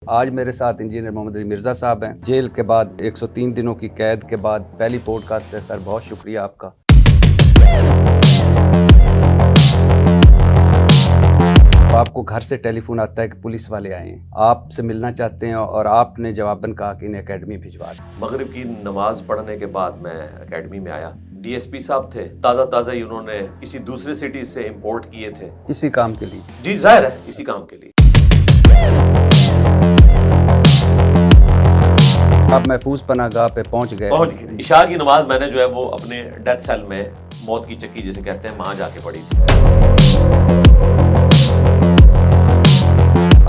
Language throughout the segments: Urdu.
آج میرے ساتھ انجینئر محمد علی مرزا صاحب ہیں، جیل کے بعد 103 دنوں کی قید کے بعد پہلی پوڈ کاسٹ ہے۔ سر بہت شکریہ آپ کا۔ آپ کو گھر سے ٹیلی فون آتا ہے کہ پولیس والے آئے ہیں، آپ سے ملنا چاہتے ہیں، اور آپ نے جواباً کہا کہ انہیں اکیڈمی بھجوا دیں۔ مغرب کی نماز پڑھنے کے بعد میں اکیڈمی میں آیا۔ ڈی ایس پی صاحب تھے، تازہ ہی انہوں نے کسی دوسرے سٹی سے امپورٹ کیے تھے، اسی کام کے لیے۔ جی ظاہر ہے، اسی کام کے لیے۔ آپ محفوظ پناہ گاہ پہ پہنچ گئے۔ عشاء کی نماز میں نے جو ہے وہ اپنے ڈیتھ سیل میں، موت کی چکی جسے کہتے ہیں، وہاں جا کے پڑھی تھی۔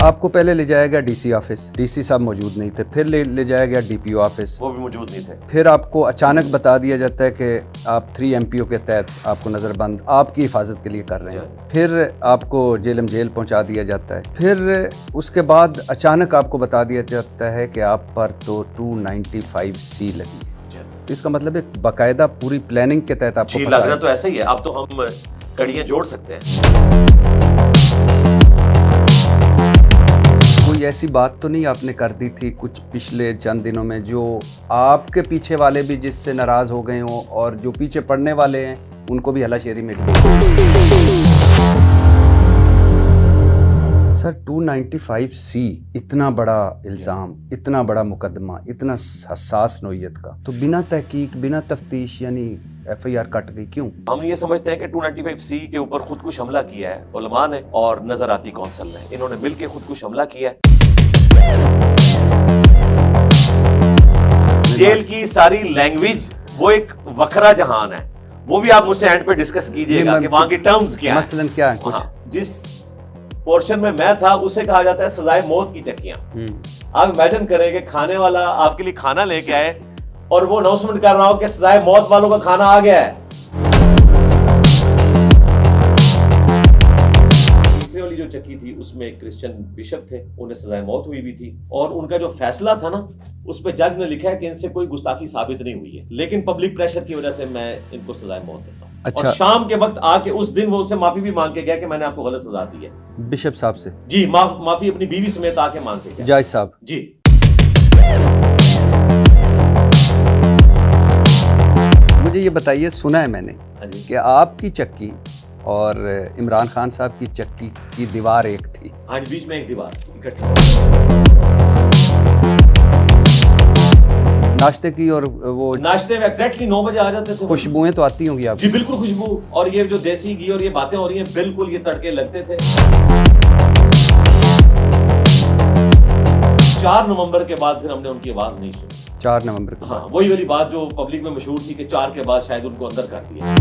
آپ کو پہلے لے جایا گیا D C office, D C صاحب موجود نہیں تھے، پھر لے جایا گیا ڈی پی او آفس، وہ بھی موجود نہیں تھے۔ پھر آپ کو اچانک بتا دیا جاتا ہے کہ آپ 3 MPO کے تحت آپ کو نظر بند آپ کی حفاظت کے لیے کر رہے ہیں۔ پھر آپ کو جیل پہنچا دیا جاتا ہے۔ پھر اس کے بعد اچانک آپ کو بتا دیا جاتا ہے کہ آپ پر تو 295C لگی ہے۔ اس کا مطلب ہے باقاعدہ پوری پلاننگ کے تحت آپ کو لگ رہا تو ایسا ہی ہے۔ اب تو ہم کڑیاں جوڑ سکتے ہیں۔ کوئی ایسی بات تو نہیں آپ نے کر دی تھی کچھ پچھلے چند دنوں میں جو آپ کے پیچھے والے بھی جس سے ناراض ہو گئے ہوں، اور جو پیچھے پڑنے والے ہیں ان کو بھی ہلا شیری مل گئی؟ سر 295C اتنا بڑا الزام، اتنا بڑا مقدمہ، اتنا حساس نوعیت کا، تو بنا تحقیق، بنا تفتیش یعنی FIR کٹ گئی کیوں؟ ہم یہ سمجھتے ہیں کہ 295C کے اوپر خودکش حملہ کیا ہے علماء نے اور نظراتی کونسل نے، انہوں نے مل کے خودکش حملہ کیا ہے۔ جیل کی ساری لینگویج وہ ایک وکھرا جہان ہے، وہ بھی آپ مجھ سے اینڈ پہ ڈسکس کیجئے گا کہ وہاں کی ٹرمز کیا ہیں۔ مثلاً کیا ہے؟ کچھ جس پورشن میں تھا اسے کہا جاتا ہے سزائے موت کی چکیاں۔ آپ امیجن کریں کہ کھانے والا آپ کے لیے کھانا لے کے آئے اور وہ اناؤنسمنٹ کر رہا ہو کہ سزائے موت والوں کا کھانا آ گیا ہے۔ تیسری والی جو چکی تھی اس میں ایک کرسچن بشپ تھے، انہیں سزائے موت ہوئی بھی تھی، اور ان کا جو فیصلہ تھا نا اس پہ جج نے لکھا ہے کہ ان سے کوئی گستاخی ثابت نہیں ہوئی ہے، لیکن پبلک پریشر کی وجہ سے میں ان کو سزائے موت دیتا ہوں۔ اور شام کے وقت آ کے اس دن وہ ان سے معافی بھی مانگ کے گیا کہ میں نے آپ کو غلط سزا دی ہے۔ بشپ صاحب سے؟ جی، معافی اپنی بیوی سمیت آ کے مانگ کے گیا۔ جج صاحب؟ جی۔ مجھے یہ بتائیے، سنا ہے میں نے کہ آپ کی چکی اور عمران خان صاحب کی چکی کی دیوار ایک تھی۔ ہاں، بیچ میں ایک دیوار اکٹھی۔ ناشتے کی، اور وہ ناشتے میں ایگزیکٹلی 9 بجے آ جاتے تھے۔ خوشبوئیں تو آتی ہوں گی آپ؟ جی بالکل خوشبو، اور یہ جو دیسی گھی اور یہ باتیں ہو رہی ہیں، بالکل یہ تڑکے لگتے تھے۔ 4 نومبر کے بعد پھر ہم نے ان کی آواز نہیں سنی۔ 4 نومبر کے بعد؟ ہاں، وہی والی بات جو پبلک میں مشہور تھی کہ 4 کے بعد شاید ان کو اندر کر دیا۔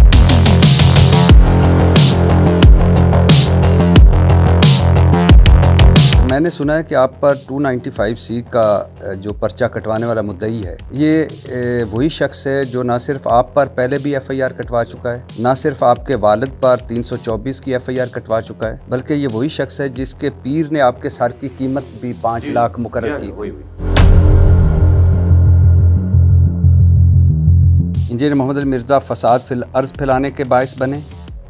میں نے سنا ہے کہ آپ پر 295C کا جو پرچہ کٹوانے والا مدعی ہے، یہ وہی شخص ہے جو نہ صرف آپ پر پہلے بھی FIR کٹوا چکا ہے، نہ صرف آپ کے والد پر 324 کی FIR کٹوا چکا ہے، بلکہ یہ وہی شخص ہے جس کے پیر نے آپ کے سر کی قیمت بھی 5 لاکھ مقرر کی تھی۔ انجینئر محمد علی مرزا فساد فی الارض پھیلانے کے باعث بنے۔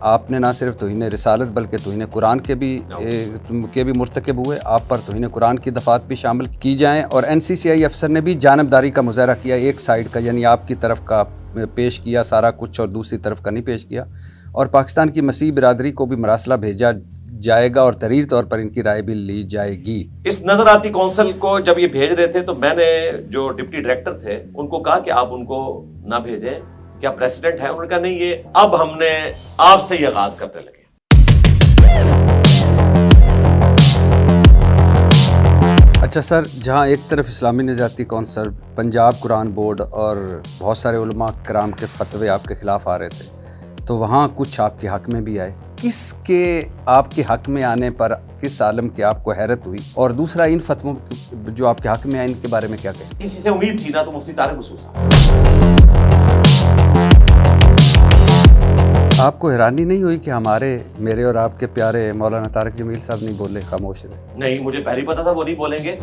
آپ نے نہ صرف توہین رسالت بلکہ توہین قرآن کے بھی مرتکب ہوئے۔ آپ پر توہین قرآن کی دفعات بھی شامل کی جائیں، اور NCCI افسر نے بھی جانبداری کا مظاہرہ کیا، ایک سائیڈ کا، یعنی آپ کی طرف کا پیش کیا سارا کچھ اور دوسری طرف کا نہیں پیش کیا، اور پاکستان کی مسیحی برادری کو بھی مراسلہ بھیجا جائے گا اور تحریری طور پر ان کی رائے بھی لی جائے گی۔ اس نظراتی کونسل کو جب یہ بھیج رہے تھے تو میں نے جو ڈپٹی ڈائریکٹر تھے ان کو کہا کہ آپ ان کو نہ بھیجیں، کیا پریسیڈنٹ ہے؟ انہوں نے کہا نہیں، یہ اب ہم نے آپ سے ہی آغاز کرنے لگے۔ اچھا سر، جہاں ایک طرف اسلامی نظراتی کونسل، پنجاب قرآن بورڈ اور بہت سارے علماء کرام کے فتوے آپ کے خلاف آ رہے تھے، تو وہاں کچھ آپ کے حق میں بھی آئے۔ کس کے آپ کے حق میں آنے پر کس عالم کی آپ کو حیرت ہوئی؟ اور دوسرا، ان فتووں جو آپ کے حق میں آئے ان کے بارے میں کیا کہیں؟ کسی سے امید تھی نہ تو مفتی طارق مسعود صاحب۔ آپ کو حیرانی نہیں ہوئی کہ میرے اور آپ کے پیارے مولانا طارق جمیل صاحب نہیں بولے، خاموش رہے؟ نہیں، مجھے پہلے پتا تھا وہ نہیں بولیں گے۔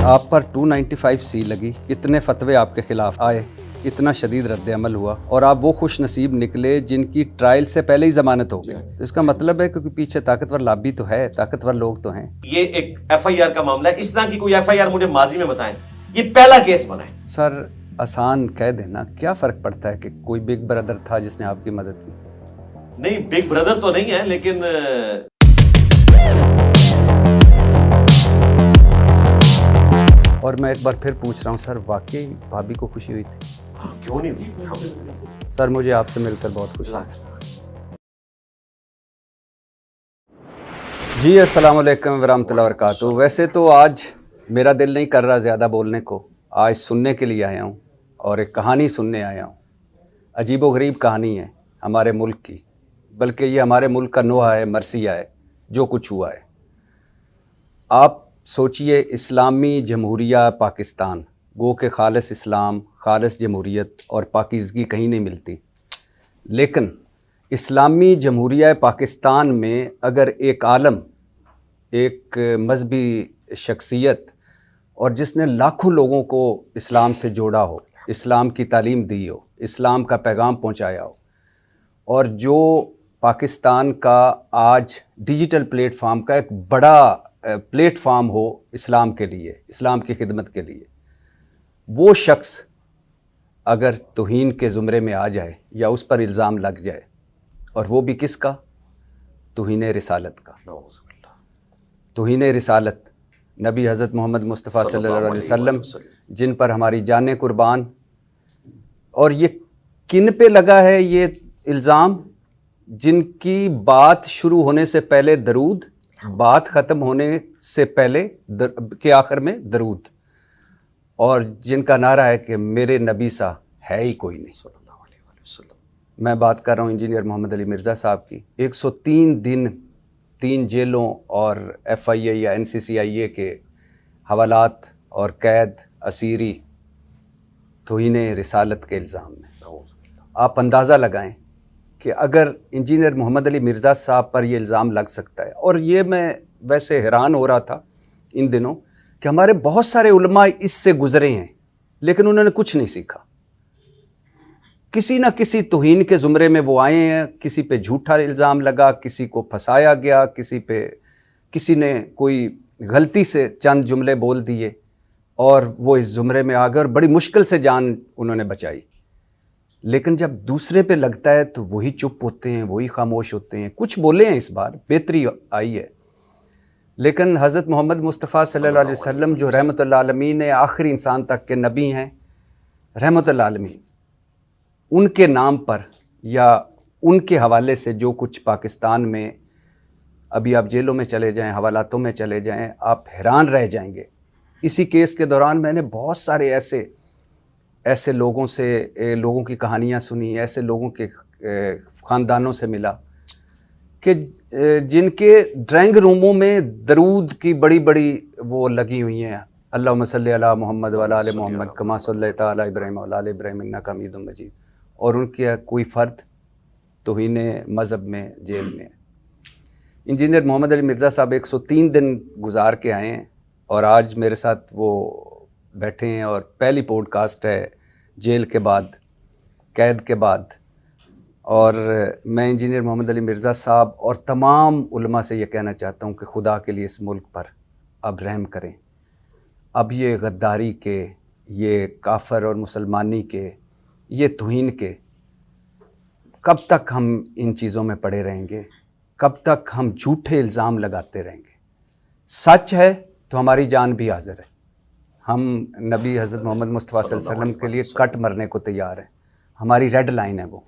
آپ پر 295C لگی، اتنے فتوے آپ کے خلاف آئے، اتنا شدید رد عمل ہوا اور آپ وہ خوش نصیب نکلے جن کی ٹرائل سے پہلے ہی ضمانت ہو گئی. تو اس کا مطلب ہے کہ پیچھے طاقتور لابی تو ہے, طاقتور لوگ تو ہیں. یہ ایک ایف آئی آر کا معاملہ ہے. اس طرح کی کوئی ایف آئی آر مجھے ماضی میں بتائیں, یہ پہلا کیس بنا ہے. سر آسان کہہ دینا, کیا فرق پڑتا ہے کہ کوئی بگ بردر تھا جس نے آپ کی مدد کی. نہیں, بگ بردر تو نہیں ہے, لیکن اور میں ایک بار پھر پوچھ رہا ہوں سر, واقعی بھابھی کو خوشی ہوئی تھی؟ کیوں نہیں ہوئی سر مجھے آپ سے مل کر بہت خوشی. جی السلام علیکم ورحمۃ اللہ وبرکاتہ. ویسے تو آج میرا دل نہیں کر رہا زیادہ بولنے کو, آج سننے کے لیے آیا ہوں اور ایک کہانی سننے آیا ہوں. عجیب و غریب کہانی ہے ہمارے ملک کی, بلکہ یہ ہمارے ملک کا نوحہ ہے, مرثیہ ہے جو کچھ ہوا ہے. آپ سوچئے, اسلامی جمہوریہ پاکستان, گو کہ خالص اسلام, خالص جمہوریت اور پاکیزگی کہیں نہیں ملتی, لیکن اسلامی جمہوریہ پاکستان میں اگر ایک عالم, ایک مذہبی شخصیت, اور جس نے لاکھوں لوگوں کو اسلام سے جوڑا ہو, اسلام کی تعلیم دی ہو, اسلام کا پیغام پہنچایا ہو, اور جو پاکستان کا آج ڈیجیٹل پلیٹ فارم کا ایک بڑا پلیٹ فارم ہو اسلام کے لیے, اسلام کی خدمت کے لیے, وہ شخص اگر توہین کے زمرے میں آ جائے یا اس پر الزام لگ جائے, اور وہ بھی کس کا؟ توہین رسالت کا. توہین رسالت, نبی حضرت محمد مصطفیٰ صلی اللہ علیہ وسلم جن پر ہماری جانیں قربان. اور یہ کن پہ لگا ہے یہ الزام؟ جن کی بات شروع ہونے سے پہلے درود, بات ختم ہونے سے پہلے کے آخر میں درود, اور جن کا نعرہ ہے کہ میرے نبی سا ہے ہی کوئی نہیں صلی اللہ علیہ وسلم. میں بات کر رہا ہوں انجینئر محمد علی مرزا صاحب کی. 103 دن 3 جیلوں اور ایف آئی اے یا این سی سی آئی اے کے حوالات اور قید, اسیری, توہین رسالت کے الزام میں. آپ اندازہ لگائیں کہ اگر انجینئر محمد علی مرزا صاحب پر یہ الزام لگ سکتا ہے, اور یہ میں ویسے حیران ہو رہا تھا ان دنوں کہ ہمارے بہت سارے علماء اس سے گزرے ہیں لیکن انہوں نے کچھ نہیں سیکھا. کسی نہ کسی توہین کے زمرے میں وہ آئے ہیں, کسی پہ جھوٹا الزام لگا, کسی کو پھنسایا گیا, کسی نے کوئی غلطی سے چند جملے بول دیے اور وہ اس زمرے میں آ گئے اور بڑی مشکل سے جان انہوں نے بچائی. لیکن جب دوسرے پہ لگتا ہے تو وہی چپ ہوتے ہیں, وہی خاموش ہوتے ہیں. کچھ بولے ہیں, اس بار بہتری آئی ہے, لیکن حضرت محمد مصطفیٰ صلی اللہ علیہ وسلم جو رحمۃ اللہ عالمین ہے, آخری انسان تک کے نبی ہیں, رحمۃ اللہ عالمین, ان کے نام پر یا ان کے حوالے سے جو کچھ پاکستان میں, ابھی آپ جیلوں میں چلے جائیں, حوالاتوں میں چلے جائیں, آپ حیران رہ جائیں گے. اسی کیس کے دوران میں نے بہت سارے ایسے لوگوں کی کہانیاں سنی, ایسے لوگوں کے خاندانوں سے ملا کہ جن کے ڈرائنگ روموں میں درود کی بڑی وہ لگی ہوئی ہیں, اللہم صلی علی محمد وعلی آل محمد کما صلیت علی ابراہیم وعلی آل ابراہیم انک حمید مجید, اور ان کے کوئی فرد توہین مذہب میں جیل میں ہے. انجینئر محمد علی مرزا صاحب 103 دن گزار کے آئے ہیں اور آج میرے ساتھ وہ بیٹھے ہیں, اور پہلی پوڈ کاسٹ ہے جیل کے بعد, قید کے بعد. اور میں انجینئر محمد علی مرزا صاحب اور تمام علماء سے یہ کہنا چاہتا ہوں کہ خدا کے لیے اس ملک پر اب رحم کریں. اب یہ غداری کے, یہ کافر اور مسلمانی کے, یہ توہین کے, کب تک ہم ان چیزوں میں پڑے رہیں گے؟ کب تک ہم جھوٹے الزام لگاتے رہیں گے؟ سچ ہے تو ہماری جان بھی حاضر ہے. ہم نبی حضرت محمد مصطفیٰ صلی اللہ علیہ وسلم کے لیے کٹ مرنے کو تیار ہیں, ہماری ریڈ لائن ہے وہ,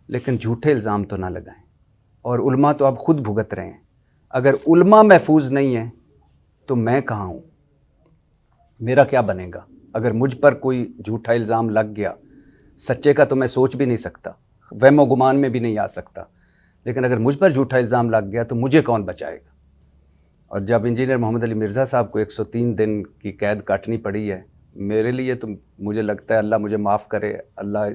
لیکن جھوٹے الزام تو نہ لگائیں. اور علماء تو اب خود بھگت رہے ہیں. اگر علماء محفوظ نہیں ہیں تو میں کہاں ہوں؟ میرا کیا بنے گا؟ اگر مجھ پر کوئی جھوٹا الزام لگ گیا, سچے کا تو میں سوچ بھی نہیں سکتا, وہم و گمان میں بھی نہیں آ سکتا, لیکن اگر مجھ پر جھوٹا الزام لگ گیا تو مجھے کون بچائے گا؟ اور جب انجینئر محمد علی مرزا صاحب کو 103 دن کی قید کاٹنی پڑی ہے, میرے لیے تو مجھے لگتا ہے اللہ مجھے معاف کرے, اللہ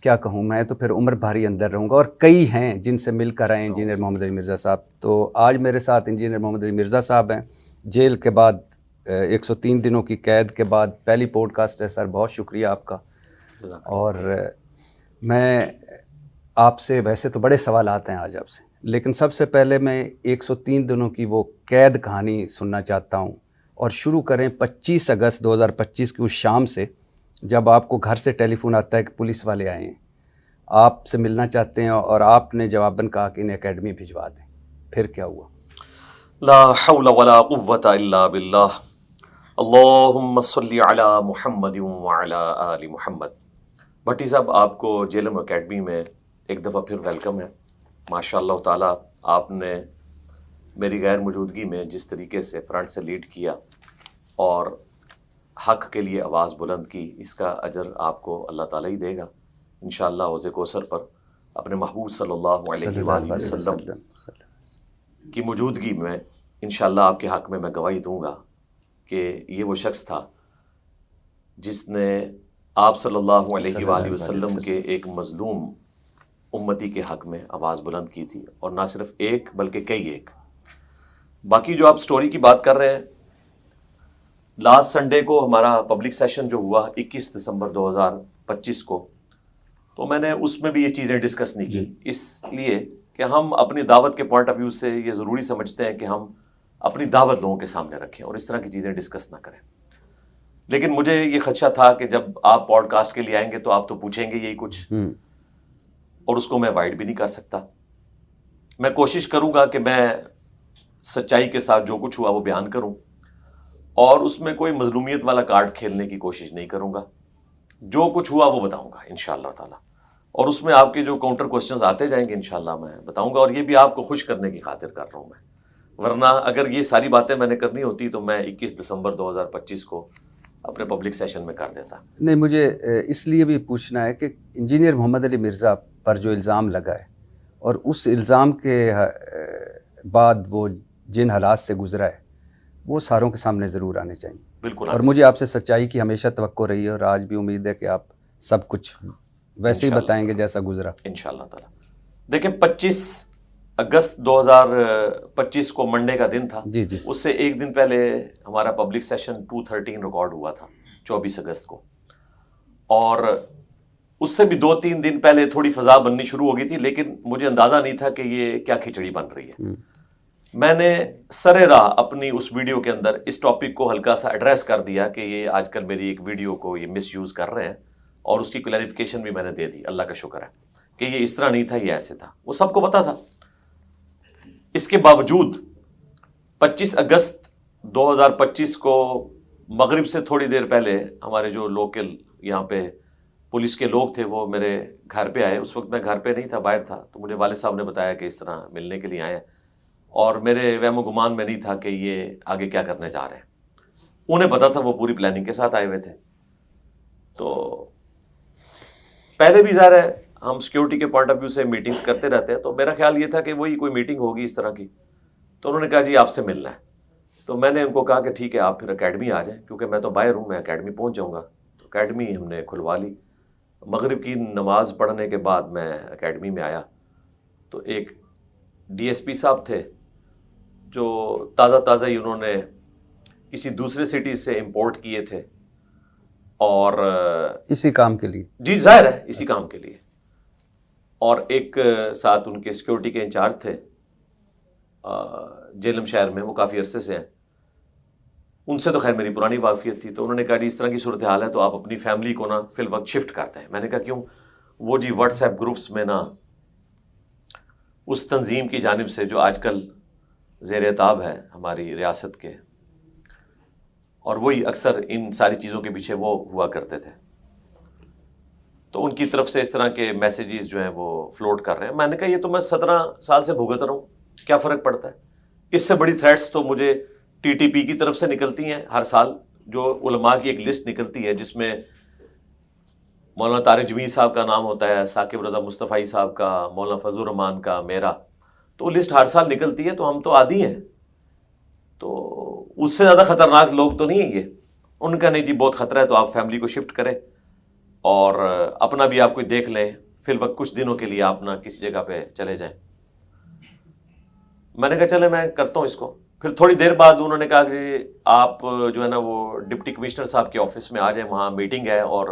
کیا کہوں, میں تو پھر عمر بھاری اندر رہوں گا. اور کئی ہیں جن سے مل کر آئے انجینئر محمد علی مرزا صاحب. تو آج میرے ساتھ انجینئر محمد علی مرزا صاحب ہیں, جیل کے بعد 103 دنوں کی قید کے بعد پہلی پوڈ کاسٹ ہے سر، بہت شکریہ آپ کا. اور میں آپ سے ویسے تو بڑے سوالات ہیں آج آپ سے، لیکن سب سے پہلے میں 103 دنوں کی وہ قید کہانی سننا چاہتا ہوں. اور شروع کریں 25 اگست 2025 کی اس شام سے، جب آپ کو گھر سے ٹیلی فون آتا ہے کہ پولیس والے آئے ہیں، آپ سے ملنا چاہتے ہیں، اور آپ نے جواباً کہا کہ انہیں اکیڈمی بھجوا دیں. پھر کیا ہوا؟ لا حول ولا قوة الا باللہ. اللہم صلی علی محمد وعلی آل محمد. بھٹی صاحب، آپ کو جیلم اکیڈمی میں ایک دفعہ پھر ویلکم ہے. ماشاء اللہ تعالیٰ آپ نے میری غیر موجودگی میں جس طریقے سے فرنٹ سے لیڈ کیا اور حق کے لیے آواز بلند کی، اس کا اجر آپ کو اللہ تعالیٰ ہی دے گا انشاءاللہ. حوض کوثر پر اپنے محبوب صلی اللہ علیہ وآلہ وسلم کی موجودگی میں انشاءاللہ آپ کے حق میں گواہی دوں گا کہ یہ وہ شخص تھا جس نے آپ صلی اللہ علیہ وآلہ وسلم کے ایک مظلوم امتی کے حق میں آواز بلند کی تھی، اور نہ صرف ایک بلکہ کئی ایک. باقی جو آپ سٹوری کی بات کر رہے ہیں، لاسٹ سنڈے کو ہمارا پبلک سیشن جو ہوا 21 دسمبر 2025 کو، تو میں نے اس میں بھی یہ چیزیں ڈسکس نہیں کی، اس لیے کہ ہم اپنی دعوت کے پوائنٹ آف ویو سے یہ ضروری سمجھتے ہیں کہ ہم اپنی دعوت لوگوں کے سامنے رکھیں اور اس طرح کی چیزیں ڈسکس نہ کریں. لیکن مجھے یہ خدشہ تھا کہ جب آپ پوڈ کاسٹ کے لیے آئیں گے تو آپ تو پوچھیں گے یہی کچھ، اور اس کو میں وائڈ بھی نہیں کر سکتا. میں کوشش کروں گا کہ میں سچائی کے ساتھ جو کچھ ہوا وہ بیان کروں، اور اس میں کوئی مظلومیت والا کارڈ کھیلنے کی کوشش نہیں کروں گا. جو کچھ ہوا وہ بتاؤں گا انشاءاللہ تعالی، اور اس میں آپ کے جو کاؤنٹر کوسچنز آتے جائیں گے انشاءاللہ میں بتاؤں گا. اور یہ بھی آپ کو خوش کرنے کی خاطر کر رہا ہوں میں، ورنہ اگر یہ ساری باتیں میں نے کرنی ہوتی تو میں 21 دسمبر 2025 کو اپنے پبلک سیشن میں کر دیتا. نہیں، مجھے اس لیے بھی پوچھنا ہے کہ انجینئر محمد علی مرزا پر جو الزام لگا ہے، اور اس الزام کے بعد وہ جن حالات سے گزرا ہے، وہ ساروں کے سامنے ضرور آنے چاہیے. بالکل. اور مجھے آپ سے سچائی کی ہمیشہ توقع رہی ہے، اور آج بھی امید ہے کہ آپ سب کچھ ویسے ہی بتائیں گے جیسا گزرا انشاءاللہ تعالی. دیکھیں 25 اگست 2025 کو منڈے کا دن تھا. جی جی. اس سے ایک دن پہلے ہمارا پبلک سیشن 213 ریکارڈ ہوا تھا 24 اگست کو، اور اس سے بھی 2-3 دن پہلے تھوڑی فضا بننی شروع ہو گئی تھی، لیکن مجھے اندازہ نہیں تھا کہ یہ کیا کھچڑی بن رہی ہے. میں نے سر راہ اپنی اس ویڈیو کے اندر اس ٹاپک کو ہلکا سا ایڈریس کر دیا کہ یہ آج کل میری ایک ویڈیو کو یہ مس یوز کر رہے ہیں، اور اس کی کلیریفیکیشن بھی میں نے دے دی. اللہ کا شکر ہے کہ یہ اس طرح نہیں تھا، یہ ایسے تھا، وہ سب کو پتا تھا. اس کے باوجود 25 اگست 2025 کو مغرب سے تھوڑی دیر پہلے ہمارے جو لوکل یہاں پہ پولیس کے لوگ تھے وہ میرے گھر پہ آئے. اس وقت میں گھر پہ نہیں تھا، باہر تھا، تو مجھے والد صاحب نے بتایا کہ اس طرح ملنے کے لیے آئے ہیں، اور میرے وہم و گمان میں نہیں تھا کہ یہ آگے کیا کرنے جا رہے ہیں. انہیں پتا تھا، وہ پوری پلاننگ کے ساتھ آئے ہوئے تھے. تو پہلے بھی ظاہر ہے ہم سیکیورٹی کے پوائنٹ آف ویو سے میٹنگز کرتے رہتے ہیں، تو میرا خیال یہ تھا کہ وہی کوئی میٹنگ ہوگی اس طرح کی. تو انہوں نے کہا جی آپ سے ملنا ہے. تو میں نے ان کو کہا کہ ٹھیک ہے آپ پھر اکیڈمی آ جائیں، کیونکہ میں تو باہر ہوں، میں اکیڈمی پہنچ جاؤں گا. تو اکیڈمی ہم نے کھلوا لی. مغرب کی نماز پڑھنے کے بعد میں اکیڈمی میں آیا تو ایک ڈی ایس پی صاحب تھے جو تازہ ہی انہوں نے کسی دوسرے سٹی سے امپورٹ کیے تھے، اور اسی کام کے لیے. جی ظاہر ہے اسی کام کے لیے. اور ایک ساتھ ان کے سیکیورٹی کے انچارج تھے جیلم شہر میں، وہ کافی عرصے سے ہیں. ان سے تو خیر میری پرانی واقفیت تھی. تو انہوں نے کہا جی اس طرح کی صورتحال ہے تو آپ اپنی فیملی کو نا فی الوقت شفٹ کرتے ہیں. میں نے کہا کیوں؟ وہ جی واٹس ایپ گروپس میں نا اس تنظیم کی جانب سے جو آج کل زیر اعتاب ہے ہماری ریاست کے، اور وہی اکثر ان ساری چیزوں کے پیچھے وہ ہوا کرتے تھے، تو ان کی طرف سے اس طرح کے میسیجز جو ہیں وہ فلوٹ کر رہے ہیں. میں نے کہا یہ تو میں 17 سال سے بھگت رہا ہوں، کیا فرق پڑتا ہے؟ اس سے بڑی تھریٹس تو مجھے ٹی ٹی پی کی طرف سے نکلتی ہیں ہر سال، جو علماء کی ایک لسٹ نکلتی ہے جس میں مولانا طارق جمیل صاحب کا نام ہوتا ہے، ثاقب رضا مصطفی صاحب کا، مولانا فضل الرحمان کا، میرا. تو لسٹ ہر سال نکلتی ہے، تو ہم تو عادی ہیں، تو اس سے زیادہ خطرناک لوگ تو نہیں ہیں یہ. ان کا نہیں جی بہت خطرہ ہے تو آپ فیملی کو شفٹ کریں اور اپنا بھی آپ کوئی دیکھ لیں، فی الوقت کچھ دنوں کے لیے آپ نہ کسی جگہ پہ چلے جائیں. میں نے کہا چلے میں کرتا ہوں اس کو. پھر تھوڑی دیر بعد انہوں نے کہا کہ آپ جو ہے نا وہ ڈپٹی کمشنر صاحب کے آفس میں آ جائیں, وہاں میٹنگ ہے, اور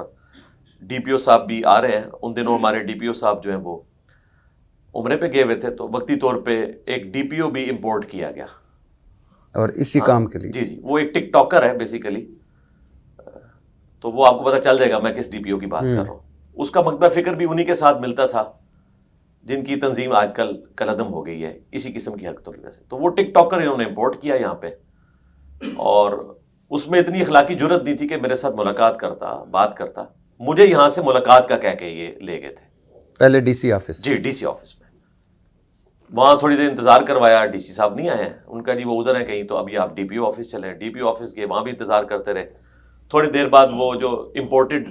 ڈی پی او صاحب بھی آ رہے ہیں. ان دنوں ہمارے ڈی پی او صاحب جو ہیں وہ عمرے پہ گئے ہوئے تھے, تو وقتی طور پہ ایک ڈی پی او بھی امپورٹ کیا گیا, اور اسی کام کے لیے. جی وہ ایک ٹک ٹاکر ہے بیسیکلی, تو وہ آپ کو پتہ چل جائے گا میں کس ڈی پی او کی بات کر رہا ہوں. اس کا مکتبہ فکر بھی انہی کے ساتھ ملتا تھا جن کی تنظیم آج کل کالعدم ہو گئی ہے اسی قسم کی حرکتوں کی وجہ سے. تو وہ ٹک ٹاکر انہوں نے امپورٹ کیا یہاں پہ, اور اس میں اتنی اخلاقی جرت نہیں تھی کہ میرے ساتھ ملاقات کرتا, بات کرتا. مجھے یہاں سے ملاقات کا کہہ کے یہ لے گئے تھے پہلے ڈی سی آفس. جی ڈی سی آفس میں. وہاں تھوڑی دیر انتظار کروایا, ڈی سی صاحب نہیں آئے ہیں. ان کا جی وہ ادھر ہیں کہیں, تو ابھی آپ ڈی پی او آفس چلیں. ڈی پی او آفس کے وہاں بھی انتظار کرتے رہے. تھوڑی دیر بعد وہ جو امپورٹڈ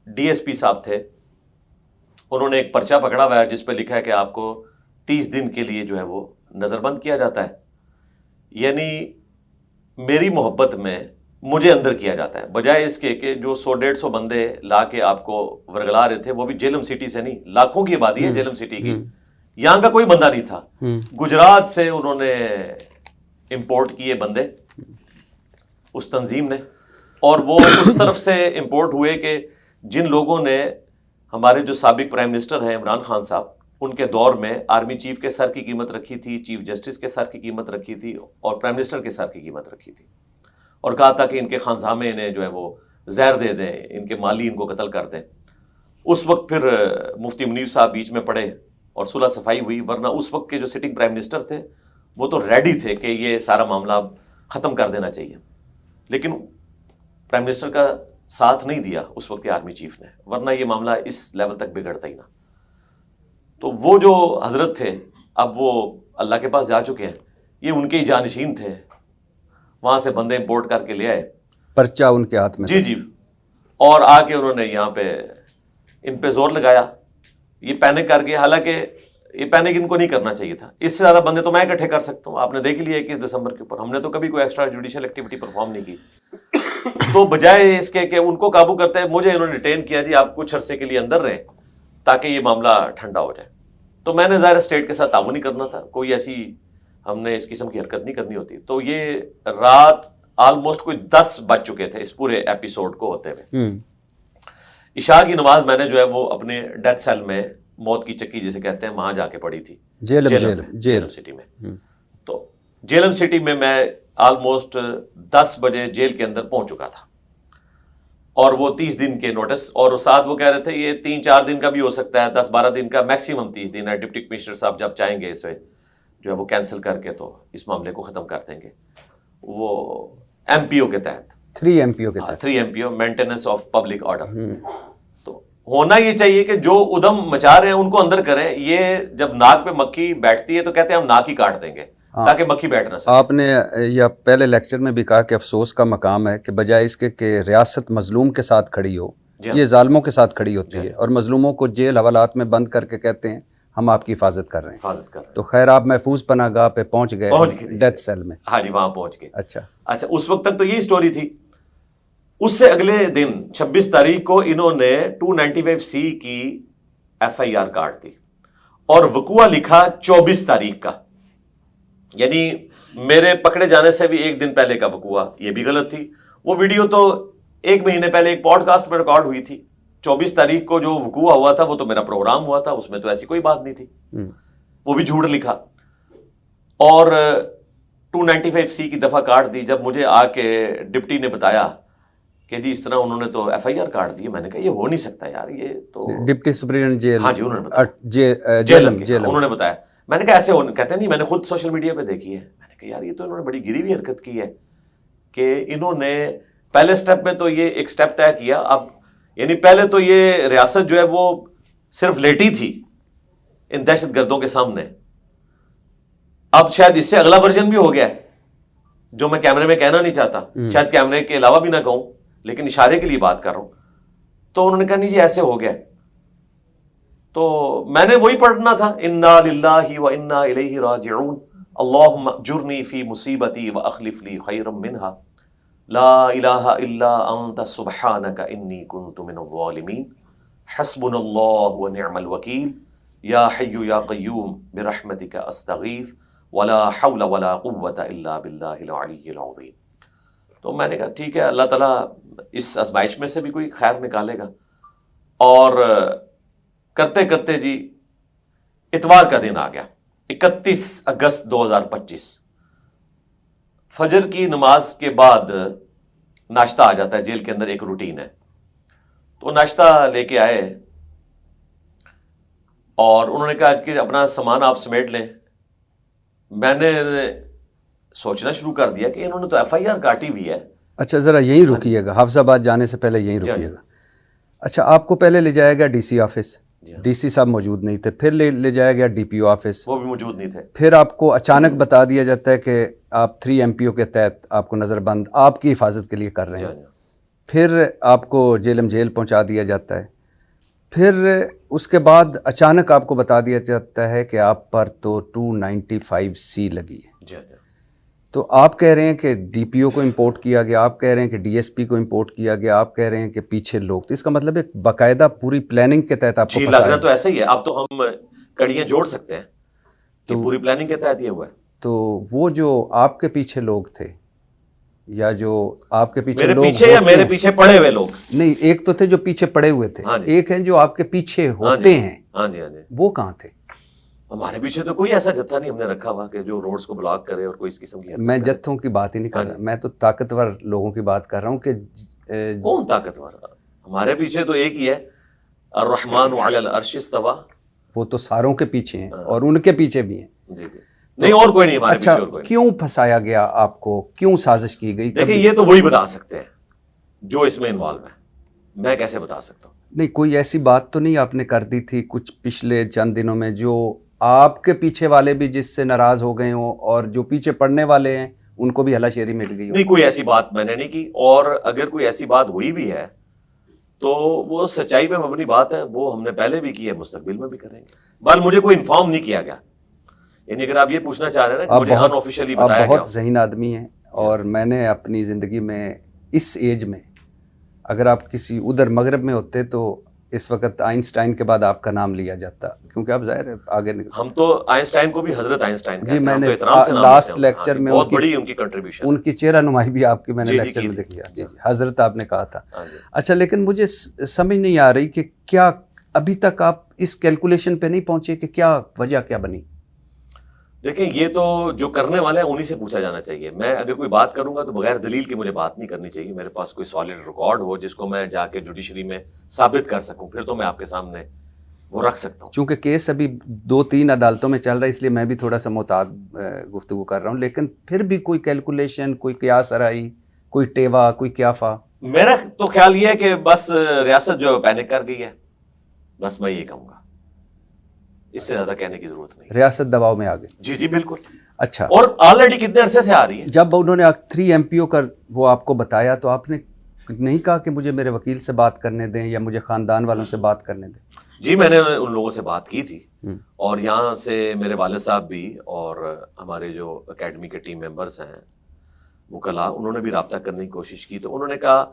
ڈی ایس پی صاحب تھے انہوں نے ایک پرچہ پکڑا ہوا ہے جس پہ لکھا ہے کہ آپ کو 30 دن کے لیے جو ہے وہ نظر بند کیا جاتا ہے. یعنی میری محبت میں مجھے اندر کیا جاتا ہے, بجائے اس کے کہ جو 100-150 بندے لا کے آپ کو ورگلا رہے تھے, وہ بھی جیلم سٹی سے نہیں, لاکھوں کی آبادی ہے جیلم سٹی کی, یہاں کا کوئی بندہ نہیں تھا. گجرات سے انہوں نے امپورٹ کیے بندے اس تنظیم نے, اور وہ اس طرف سے امپورٹ ہوئے کہ جن لوگوں نے ہمارے جو سابق پرائم منسٹر ہیں عمران خان صاحب, ان کے دور میں آرمی چیف کے سر کی قیمت رکھی تھی, چیف جسٹس کے سر کی قیمت رکھی تھی, اور پرائم منسٹر کے سر کی قیمت رکھی تھی, اور کہا تھا کہ ان کے خانزامے انہیں جو ہے وہ زہر دے دیں, ان کے مالی ان کو قتل کر دیں. اس وقت پھر مفتی منیر صاحب بیچ میں پڑے اور صلح صفائی ہوئی, ورنہ اس وقت کے جو سٹنگ پرائم منسٹر تھے وہ تو ریڈی تھے کہ یہ سارا معاملہ اب ختم کر دینا چاہیے. لیکن پرائم منسٹر کا ساتھ نہیں دیا اس وقت کے آرمی چیف نے, ورنہ یہ معاملہ اس لیول تک بگڑتا ہی نہ. تو وہ جو حضرت تھے اب وہ اللہ کے پاس جا چکے ہیں, یہ ان کے ہی جانشین تھے, وہاں سے بندے امپورٹ کر کے لے آئے, پرچہ ان کے ہاتھ میں. جی اور آ کے انہوں نے یہاں پہ ان پہ زور لگایا, یہ پینک کر کے, حالانکہ یہ پینک ان کو نہیں کرنا چاہیے تھا. اس سے زیادہ بندے تو میں اکٹھے کر سکتا ہوں, آپ نے دیکھ لیا 21 دسمبر کے اوپر ہم نے تو کبھی کوئی ایکسٹرا جوڈیشل ایکٹیویٹی پرفارم نہیں کی. تو بجائے اس کے کہ ان کو قابو کرتے ہیں, مجھے انہوں نے ڈیٹین کیا, جی آپ کچھ عرصے کے لیے اندر رہیں تاکہ یہ معاملہ ٹھنڈا ہو جائے. تو میں نے ظاہر اسٹیٹ کے ساتھ تعاون نہیں کرنا تھا, کوئی ایسی ہم نے اس قسم کی حرکت نہیں کرنی ہوتی. تو یہ رات آلموسٹ کوئی 10 بج چکے تھے اس پورے ایپیسوڈ کو ہوتے ہوئے. عشاء کی نماز میں نے جو ہے وہ اپنے ڈیتھ سیل میں, موت کی چکی جسے کہتے ہیں, وہاں جا کے پڑھی تھی جیلم سٹی میں. تو جیلم سٹی میں آلموسٹ 10 بجے جیل کے اندر پہنچ چکا تھا, اور وہ 30 دن کے نوٹس, اور ساتھ وہ کہہ رہے تھے یہ 3-4 دن کا بھی ہو سکتا ہے, 10-12 دن کا, میکسیمم 30 دن ہے. ڈپٹی کمشنر صاحب جب چاہیں گے اسے جو ہے وہ کینسل کر کے تو اس معاملے کو ختم کر دیں گے. وہ ایم پی او کے تحت 3 MPO کے تحت 3 MPO maintenance of public order. تو ہونا یہ چاہیے کہ جو ادھم مچا رہے ہیں ان کو اندر کریں. یہ جب ناک پہ مکھی بیٹھتی ہے تو کہتے ہیں ہم ناک ہی کاٹ دیں گے تاکہ مکھی بیٹھ نہ سکے. آپ نے یا پہلے لیکچر میں بھی کہا کہ افسوس کا مقام ہے کہ بجائے اس کے کہ ریاست مظلوم کے ساتھ کھڑی ہو, یہ ظالموں کے ساتھ کھڑی ہوتی ہے, اور مظلوموں کو جیل حوالات میں بند کر کے کہتے ہیں ہم آپ کی حفاظت کر رہے ہیں. تو خیر آپ محفوظ پناہ گاہ پہ پہنچ گئے ڈیتھ سیل میں. ہاں جی وہاں پہنچ گئے. اچھا اس وقت تک تو یہی سٹوری تھی. اس سے اگلے دن 26 تاریخ کو انہوں نے 295C کی FIR کاٹ دی, اور وقوع لکھا 24 تاریخ کا, یعنی میرے پکڑے جانے سے بھی ایک دن پہلے کا وقوع. یہ بھی غلط تھی. وہ ویڈیو تو 1 مہینے پہلے ایک پوڈ کاسٹ میں ریکارڈ ہوئی تھی. 24 تاریخ کو جو وقوع ہوا تھا وہ تو میرا پروگرام ہوا تھا, اس میں تو ایسی کوئی بات نہیں تھی. وہ بھی جھوٹ لکھا, اور 295C کی دفعہ کاٹ دی. جب مجھے آ کے ڈپٹی نے بتایا کہ جی اس طرح انہوں نے تو FIR کاٹ دی, میں نے کہا یہ ہو نہیں سکتا یار, یہ تو ڈپٹی سپرنٹینڈنٹ جیل. ہاں جی انہوں نے بتایا, جیلم انہوں نے بتایا. میں نے کہا ایسے کہتے نہیں, میں نے خود سوشل میڈیا پہ دیکھی ہے. میں نے کہا یار یہ تو انہوں نے بڑی گری ہوئی حرکت کی ہے کہ انہوں نے پہلے سٹیپ میں تو یہ ایک سٹیپ طے کیا. اب یعنی پہلے تو یہ ریاست جو ہے وہ صرف لیٹی تھی ان دہشت گردوں کے سامنے, اب شاید اس سے اگلا ورژن بھی ہو گیا ہے جو میں کیمرے میں کہنا نہیں چاہتا, شاید کیمرے کے علاوہ بھی نہ کہوں, لیکن اشارے کے لیے بات کر رہا ہوں. تو انہوں نے کہا نہیں جی ایسے ہو گیا. تو میں نے وہی پڑھنا تھا, انا للہ و انا الیہ راجعون, اللہم اجرنی فی مصیبتی و اخلف لی خیرا منہا, لا الہ الا انت سبحانک انی کنت من الظالمین, حسبنا اللہ و نعم الوکیل, یا حی یا قیوم برحمتک استغیث ولا حول ولا قوة الا باللہ العلی العظیم. تو میں نے کہا ٹھیک ہے، اللہ تعالیٰ اس آزمائش میں سے بھی کوئی خیر نکالے گا. اور کرتے کرتے جی اتوار کا دن آ گیا، 31 اگست 2025. فجر کی نماز کے بعد ناشتہ آ جاتا ہے، جیل کے اندر ایک روٹین ہے. تو ناشتہ لے کے آئے اور انہوں نے کہا کہ اپنا سامان آپ سمیٹ لیں. میں نے سوچنا شروع کر دیا کہ انہوں نے تو ایف آئی آر کاٹی ہوئی ہے. اچھا ذرا یہیں رکیے گا، حافظ آباد جانے سے پہلے یہیں رکیے گا. اچھا آپ کو پہلے لے جائے گا D C office, D C صاحب موجود نہیں تھے. پھر لے جایا گیا ڈی پی او آفس، وہ بھی موجود نہیں تھے. پھر آپ کو اچانک بتا دیا جاتا ہے کہ آپ 3 MPO کے تحت آپ کو نظر بند آپ کی حفاظت کے لیے کر رہے ہیں. پھر آپ کو جیلم جیل پہنچا دیا جاتا ہے. پھر اس کے بعد اچانک آپ کو بتا دیا جاتا ہے کہ آپ پر تو 295C لگی ہے. تو آپ کہہ رہے ہیں کہ ڈی پی او کو امپورٹ کیا گیا، آپ کہہ رہے ہیں کہ ڈی ایس پی کو امپورٹ کیا گیا، آپ کہہ رہے ہیں کہ پیچھے لوگ. تو اس کا مطلب ایک باقاعدہ پوری پلاننگ کے تحت آپ کو جی لگ رہا تو ایسا ہی ہے. اب تو ہم کڑیاں جوڑ سکتے ہیں کہ پوری پلاننگ کے تحت یہ ہوا ہے. تو وہ جو آپ کے پیچھے لوگ تھے یا جو آپ کے پیچھے میرے لوگ پیچھے یا میرے پیچھے پڑے ہوئے لوگ؟ نہیں، ایک تو تھے جو پیچھے پڑے ہوئے تھے، ایک ہیں جو آپ کے پیچھے ہوتے ہیں. ہاں جی ہاں جی. وہ کہاں تھے؟ ہمارے پیچھے تو کوئی ایسا جتھا نہیں ہم نے رکھا ہوا کہ جو روڈز کو بلاک کرے اور کوئی اس قسم کی. میں جتھوں کی بات ہی نہیں کر رہا، میں تو طاقتور لوگوں کی بات کر رہا ہوں. کہ کون طاقتور؟ ہمارے پیچھے تو ایک ہی ہے، الرحمن علی العرش استوى. وہ تو ساروں کے پیچھے ہیں اور ان کے پیچھے بھی ہیں. جی جی نہیں اور کوئی نہیں ہمارے پیچھے. اور کوئی کیوں پھنسایا گیا آپ کو؟ کیوں سازش کی گئی؟ دیکھیں یہ تو وہی بتا سکتے ہیں جو اس میں انوالو ہے، میں کیسے بتا سکتا ہوں؟ نہیں کوئی ایسی بات تو نہیں آپ نے کر دی تھی کچھ پچھلے چند دنوں میں جو آپ کے پیچھے والے بھی جس سے ناراض ہو گئے ہوں اور جو پیچھے پڑنے والے ہیں ان کو بھی ہلا شیری مل گئی ہو؟ نہیں کوئی ایسی بات میں نے نہیں کی. اور اگر کوئی ایسی بات ہوئی بھی ہے تو وہ سچائی پہ مبنی بات ہے، وہ ہم نے پہلے بھی کی ہے، مستقبل میں بھی کریں گے. بل مجھے کوئی انفارم نہیں کیا گیا. یعنی اگر آپ یہ پوچھنا چاہ رہے ہیں نا کہ مجھے ان آفیشیلی بتایا آپ گیا. بہت ذہین آدمی ہیں اور میں نے اپنی زندگی میں اس ایج میں اگر آپ کسی ادھر مغرب میں ہوتے تو اس وقت آئنسٹائن کے بعد آپ کا نام لیا جاتا، کیونکہ آپ ظاہر ہے آگے ہم تو آئنسٹائن کو بھی حضرت آئنسٹائن جی میں نے لاسٹ لیکچر میں بہت بڑی ان کی کنٹریبیوشن، ان کی چہرہ نمائی بھی آپ کی میں نے لیکچر میں دیکھی. جی جی حضرت آپ نے کہا تھا. اچھا لیکن مجھے سمجھ نہیں آ رہی کہ کیا ابھی تک آپ اس کیلکولیشن پہ نہیں پہنچے کہ کیا وجہ کیا بنی؟ دیکھیں یہ تو جو کرنے والے ہیں انہی سے پوچھا جانا چاہیے. میں اگر کوئی بات کروں گا تو بغیر دلیل کے مجھے بات نہیں کرنی چاہیے. میرے پاس کوئی سالڈ ریکارڈ ہو جس کو میں جا کے جوڈیشری میں ثابت کر سکوں، پھر تو میں آپ کے سامنے وہ رکھ سکتا ہوں. چونکہ کیس ابھی 2-3 عدالتوں میں چل رہا ہے اس لیے میں بھی تھوڑا سا محتاط گفتگو کر رہا ہوں. لیکن پھر بھی کوئی کیلکولیشن، کوئی قیاس آرائی، کوئی ٹیوا، کوئی قیافہ؟ میرا تو خیال یہ ہے کہ بس ریاست جو پینک کر گئی ہے، بس میں یہ کہوں گا، اس سے زیادہ کہنے کی ضرورت نہیں. ریاست دباؤ میں آ گئی؟ جی جی بالکل. اچھا اور آلریڈی کتنے عرصے سے آ رہی ہے. جب انہوں نے 3 MPO کا وہ آپ کو بتایا تو آپ نے نہیں کہا کہ مجھے میرے وکیل سے بات کرنے دیں یا مجھے خاندان والوں سے بات کرنے دیں؟ جی میں نے ان لوگوں سے بات کی تھی اور یہاں سے میرے والد صاحب بھی اور ہمارے جو اکیڈمی کے ٹیم ممبرز ہیں وکلاء، انہوں نے بھی رابطہ کرنے کی کوشش کی. تو انہوں نے کہا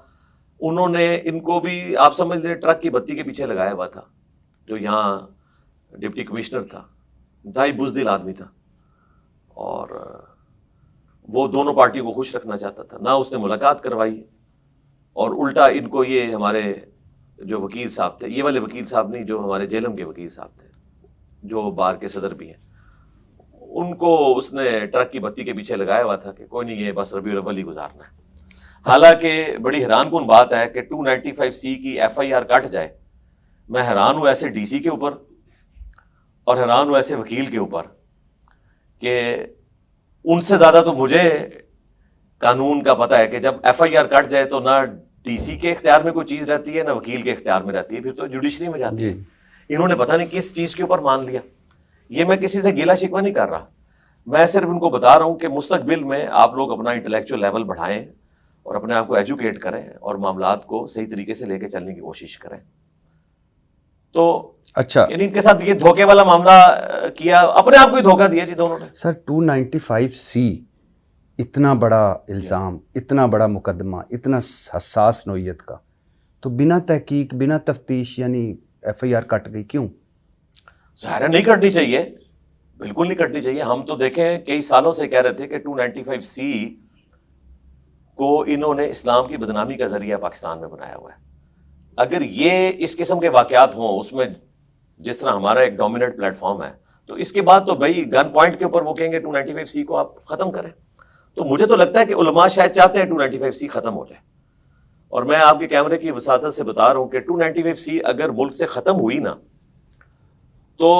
انہوں نے ان کو بھی آپ سمجھ لیں ٹرک کی بتی کے پیچھے لگایا ہوا تھا. جو یہاں ڈپٹی کمشنر تھا انتہائی بزدل آدمی تھا اور وہ دونوں پارٹیوں کو خوش رکھنا چاہتا تھا. نہ اس نے ملاقات کروائی اور الٹا ان کو یہ ہمارے جو وکیل صاحب تھے، یہ والے وکیل صاحب نہیں، جو ہمارے جیلم کے وکیل صاحب تھے جو بار کے صدر بھی ہیں، ان کو اس نے ٹرک کی بتی کے پیچھے لگایا ہوا تھا کہ کوئی نہیں، یہ بس ربیع الاول ہی گزارنا ہے. حالانکہ بڑی حیران کن بات ہے کہ 295C کی FIR کٹ جائے. میں حیران ہوں ایسے ڈی سی کے اوپر اور حیران ہوں ایسے وکیل کے اوپر کہ ان سے زیادہ تو مجھے قانون کا پتہ ہے کہ جب FIR کٹ جائے تو نہ ڈی سی کے اختیار میں کوئی چیز رہتی ہے نہ وکیل کے اختیار میں رہتی ہے، پھر تو جوڈیشری میں جاتی ہے. انہوں نے پتہ نہیں کس چیز کے اوپر مان لیا. یہ میں کسی سے گیلا شکوہ نہیں کر رہا، میں صرف ان کو بتا رہا ہوں کہ مستقبل میں آپ لوگ اپنا انٹلیکچوئل لیول بڑھائیں اور اپنے آپ کو ایجوکیٹ کریں اور معاملات کو صحیح طریقے سے لے کے چلنے کی کوشش کریں. تو اچھا یعنی ان کے ساتھ یہ دھوکے والا معاملہ کیا، اپنے آپ کو ہی دھوکہ دیا جی دونوں نے. سر 295C اتنا بڑا الزام، اتنا بڑا مقدمہ، اتنا حساس نوعیت کا، تو بنا تحقیق بنا تفتیش یعنی FIR کٹ گئی کیوں؟ ظاہر نہیں کٹنی چاہیے. بالکل نہیں کٹنی چاہیے. ہم تو دیکھیں کئی سالوں سے کہہ رہے تھے کہ 295C کو انہوں نے اسلام کی بدنامی کا ذریعہ پاکستان میں بنایا ہوا ہے. اگر یہ اس قسم کے واقعات ہوں اس میں جس طرح ہمارا ایک ڈومیننٹ پلیٹ فارم ہے, تو اس کے بعد تو بھائی گن پوائنٹ کے اوپر وہ کہیں گے 295C کو آپ ختم کریں. تو مجھے تو لگتا ہے کہ علماء شاید چاہتے ہیں 295C ختم ہو جائے. اور میں آپ کے کیمرے کی وساطت سے بتا رہا ہوں کہ 295C اگر ملک سے ختم ہوئی نا تو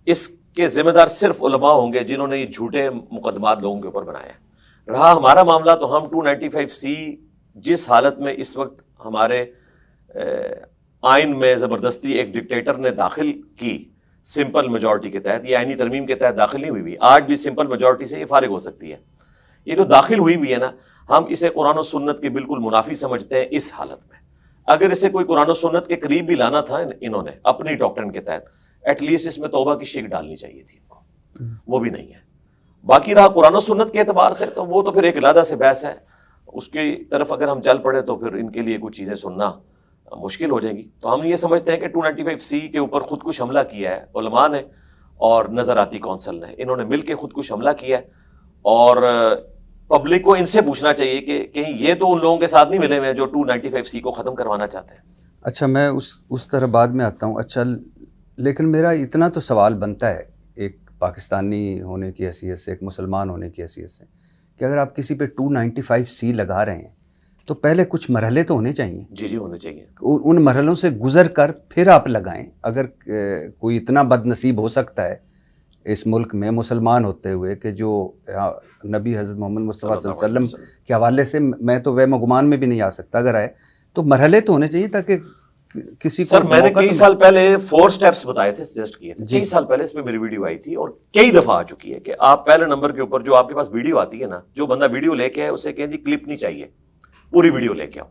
اس کے ذمہ دار صرف علماء ہوں گے جنہوں نے یہ جھوٹے مقدمات لوگوں کے اوپر بنائے ہیں. رہا ہمارا معاملہ تو ہم 295C جس حالت میں اس وقت ہمارے آئین میں زبردستی ایک ڈکٹیٹر نے داخل کی سمپل میجورٹی کے تحت, یہ آئینی ترمیم کے تحت داخل نہیں ہوئی, آج بھی سمپل میجورٹی سے یہ فارغ ہو سکتی ہے. یہ جو داخل ہوئی بھی ہے نا, ہم اسے قرآن و سنت کے بالکل منافی سمجھتے ہیں اس حالت میں. اگر اسے کوئی قرآن و سنت کے قریب بھی لانا تھا انہوں نے اپنی ڈاکٹرن کے تحت, ایٹ لیسٹ اس میں توبہ کی شیک ڈالنی چاہیے تھی ان کو, وہ بھی نہیں ہے. باقی رہا قرآن و سنت کے اعتبار سے تو وہ تو پھر ایک علیحدہ سے بحث ہے, اس کی طرف اگر ہم چل پڑے تو پھر ان کے لیے کچھ چیزیں سننا مشکل ہو جائیں گی. تو ہم یہ سمجھتے ہیں کہ 295C کے اوپر خود کش حملہ کیا ہے علماء نے اور نظراتی کونسل نے, انہوں نے مل کے خود کش حملہ کیا ہے. اور پبلک کو ان سے پوچھنا چاہیے کہ کہیں یہ تو ان لوگوں کے ساتھ نہیں ملے ہوئے جو 295C کو ختم کروانا چاہتے ہیں. اچھا میں اس طرح بعد میں آتا ہوں. اچھا لیکن میرا اتنا تو سوال بنتا ہے ایک پاکستانی ہونے کی حیثیت سے, ایک مسلمان ہونے کی حیثیت سے, کہ اگر آپ کسی پہ 295C لگا رہے ہیں تو پہلے کچھ مرحلے تو ہونے چاہیے. جی جی ہونے چاہیے. ان مرحلوں سے گزر کر پھر آپ لگائیں. اگر کوئی اتنا بد نصیب ہو سکتا ہے اس ملک میں مسلمان ہوتے ہوئے کہ جو نبی حضرت محمد مصطفیٰ صلی اللہ علیہ وسلم کے حوالے سے میں تو وہم و گمان میں بھی نہیں آ سکتا, اگر آئے تو مرحلے تو ہونے چاہیے تاکہ کسی کو. سر میں نے کئی سال پہلے 4 سٹیپس بتائے تھے, سجیسٹ کیے تھے, کئی سال پہلے اس پہ میری ویڈیو آئی تھی اور کئی دفعہ آ چکی ہے کہ آپ پہلے نمبر کے اوپر جو آپ کے پاس ویڈیو آتی ہے نا, جو بندہ ویڈیو لے کے آئے اسے کہیں جی کلپ نہیں چاہیے, پوری ویڈیو لے کے آؤ,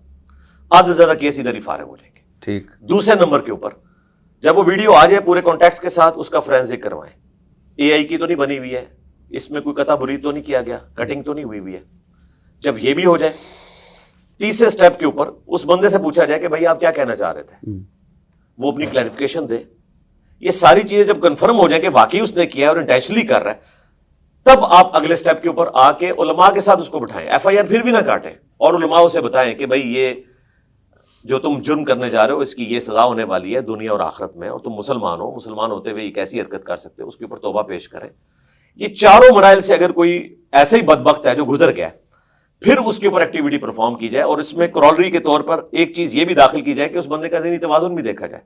آدھے سے زیادہ کیس ادھر ہی فارغ ہو جائیں گے. ٹھیک. دوسرے نمبر کے اوپر جب وہ ویڈیو آ جائے پورے کانٹیکسٹ کے ساتھ اس کا فورینسک کروائیں. AI کی تو نہیں بنی ہوئی ہے, اس میں کوئی قطع برید تو نہیں کیا گیا, کٹنگ تو نہیں ہوئی ہوئی ہے. جب یہ بھی ہو جائے, تیسرے سٹیپ کے اوپر اس بندے سے پوچھا جائے کہ بھائی آپ کیا کہنا چاہ رہے تھے, وہ اپنی کلیریفیکیشن دے. یہ ساری چیزیں جب کنفرم ہو جائیں کہ واقعی اس نے کیا اور انٹینشنلی کر رہا ہے, تب آپ اگلے سٹیپ کے اوپر آ کے علماء کے ساتھ اس کو بٹھائیں. FIR پھر بھی نہ کاٹیں اور علماء اسے بتائیں کہ بھائی یہ جو تم جرم کرنے جا رہے ہو اس کی یہ سزا ہونے والی ہے دنیا اور آخرت میں, اور تم مسلمان ہو, مسلمان ہوتے ہوئے ایک ایسی حرکت کر سکتے ہو, اس کے اوپر توبہ پیش کریں. یہ چاروں مراحل سے اگر کوئی ایسے ہی بدبخت ہے جو گزر گیا پھر اس کے اوپر ایکٹیویٹی پرفارم کی جائے, اور اس میں کرولری کے طور پر ایک چیز یہ بھی داخل کی جائے کہ اس بندے کا ذہنی توازن بھی دیکھا جائے.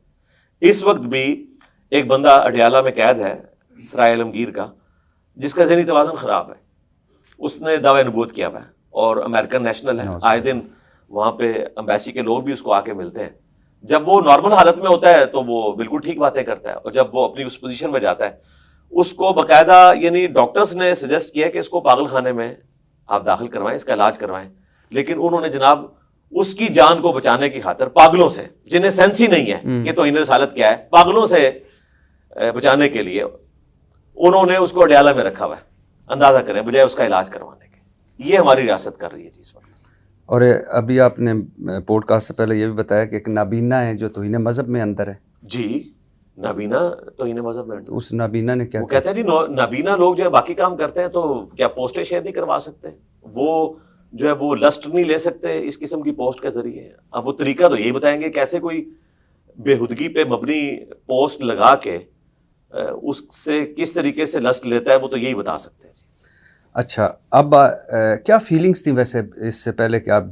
اس وقت بھی ایک بندہ اڈیالہ میں قید ہے سرائے عالمگیر کا, جس کا ذہنی توازن خراب ہے, اس نے دعوی نبوت کیا ہوا ہے اور امریکن نیشنل ہے, آئے دن وہاں پہ امبیسی کے لوگ بھی اس کو آ کے ملتے ہیں. جب وہ نارمل حالت میں ہوتا ہے تو وہ بالکل ٹھیک باتیں کرتا ہے, اور جب وہ اپنی اس پوزیشن میں جاتا ہے اس کو باقاعدہ یعنی ڈاکٹرز نے سجیسٹ کیا کہ اس کو پاگل خانے میں آپ داخل کروائیں, اس کا علاج کروائیں. لیکن انہوں نے جناب اس کی جان کو بچانے کی خاطر پاگلوں سے, جنہیں سینس ہی نہیں ہے کہ توہین رسالت کیا ہے, پاگلوں سے بچانے کے لیے انہوں نے اس کو اڈیالہ میں رکھا ہوا ہے. اندازہ کریں بجائے اس کا علاج کروانے کے. یہ ہماری ریاست کر رہی ہے جی اس وقت. اور ابھی آپ نے پوڈ کاسٹ سے پہلے یہ بھی بتایا کہ ایک نابینا ہے جو توہین مذہب میں اندر ہے. جی نابینا توہین مذہب میں, اس نابینا نے کیا, وہ کہتے ہیں جی نابینا لوگ جو ہے باقی کام کرتے ہیں تو کیا پوسٹیں شیئر نہیں کروا سکتے, وہ جو ہے وہ لسٹ نہیں لے سکتے اس قسم کی پوسٹ کے ذریعے. اب وہ طریقہ تو یہی بتائیں گے کیسے کوئی بےہودگی پہ مبنی پوسٹ لگا کے اس سے کس طریقے سے لسٹ لیتا ہے, وہ تو یہی بتا سکتے ہیں. اچھا اب کیا فیلنگس تھیں ویسے اس سے پہلے کہ آپ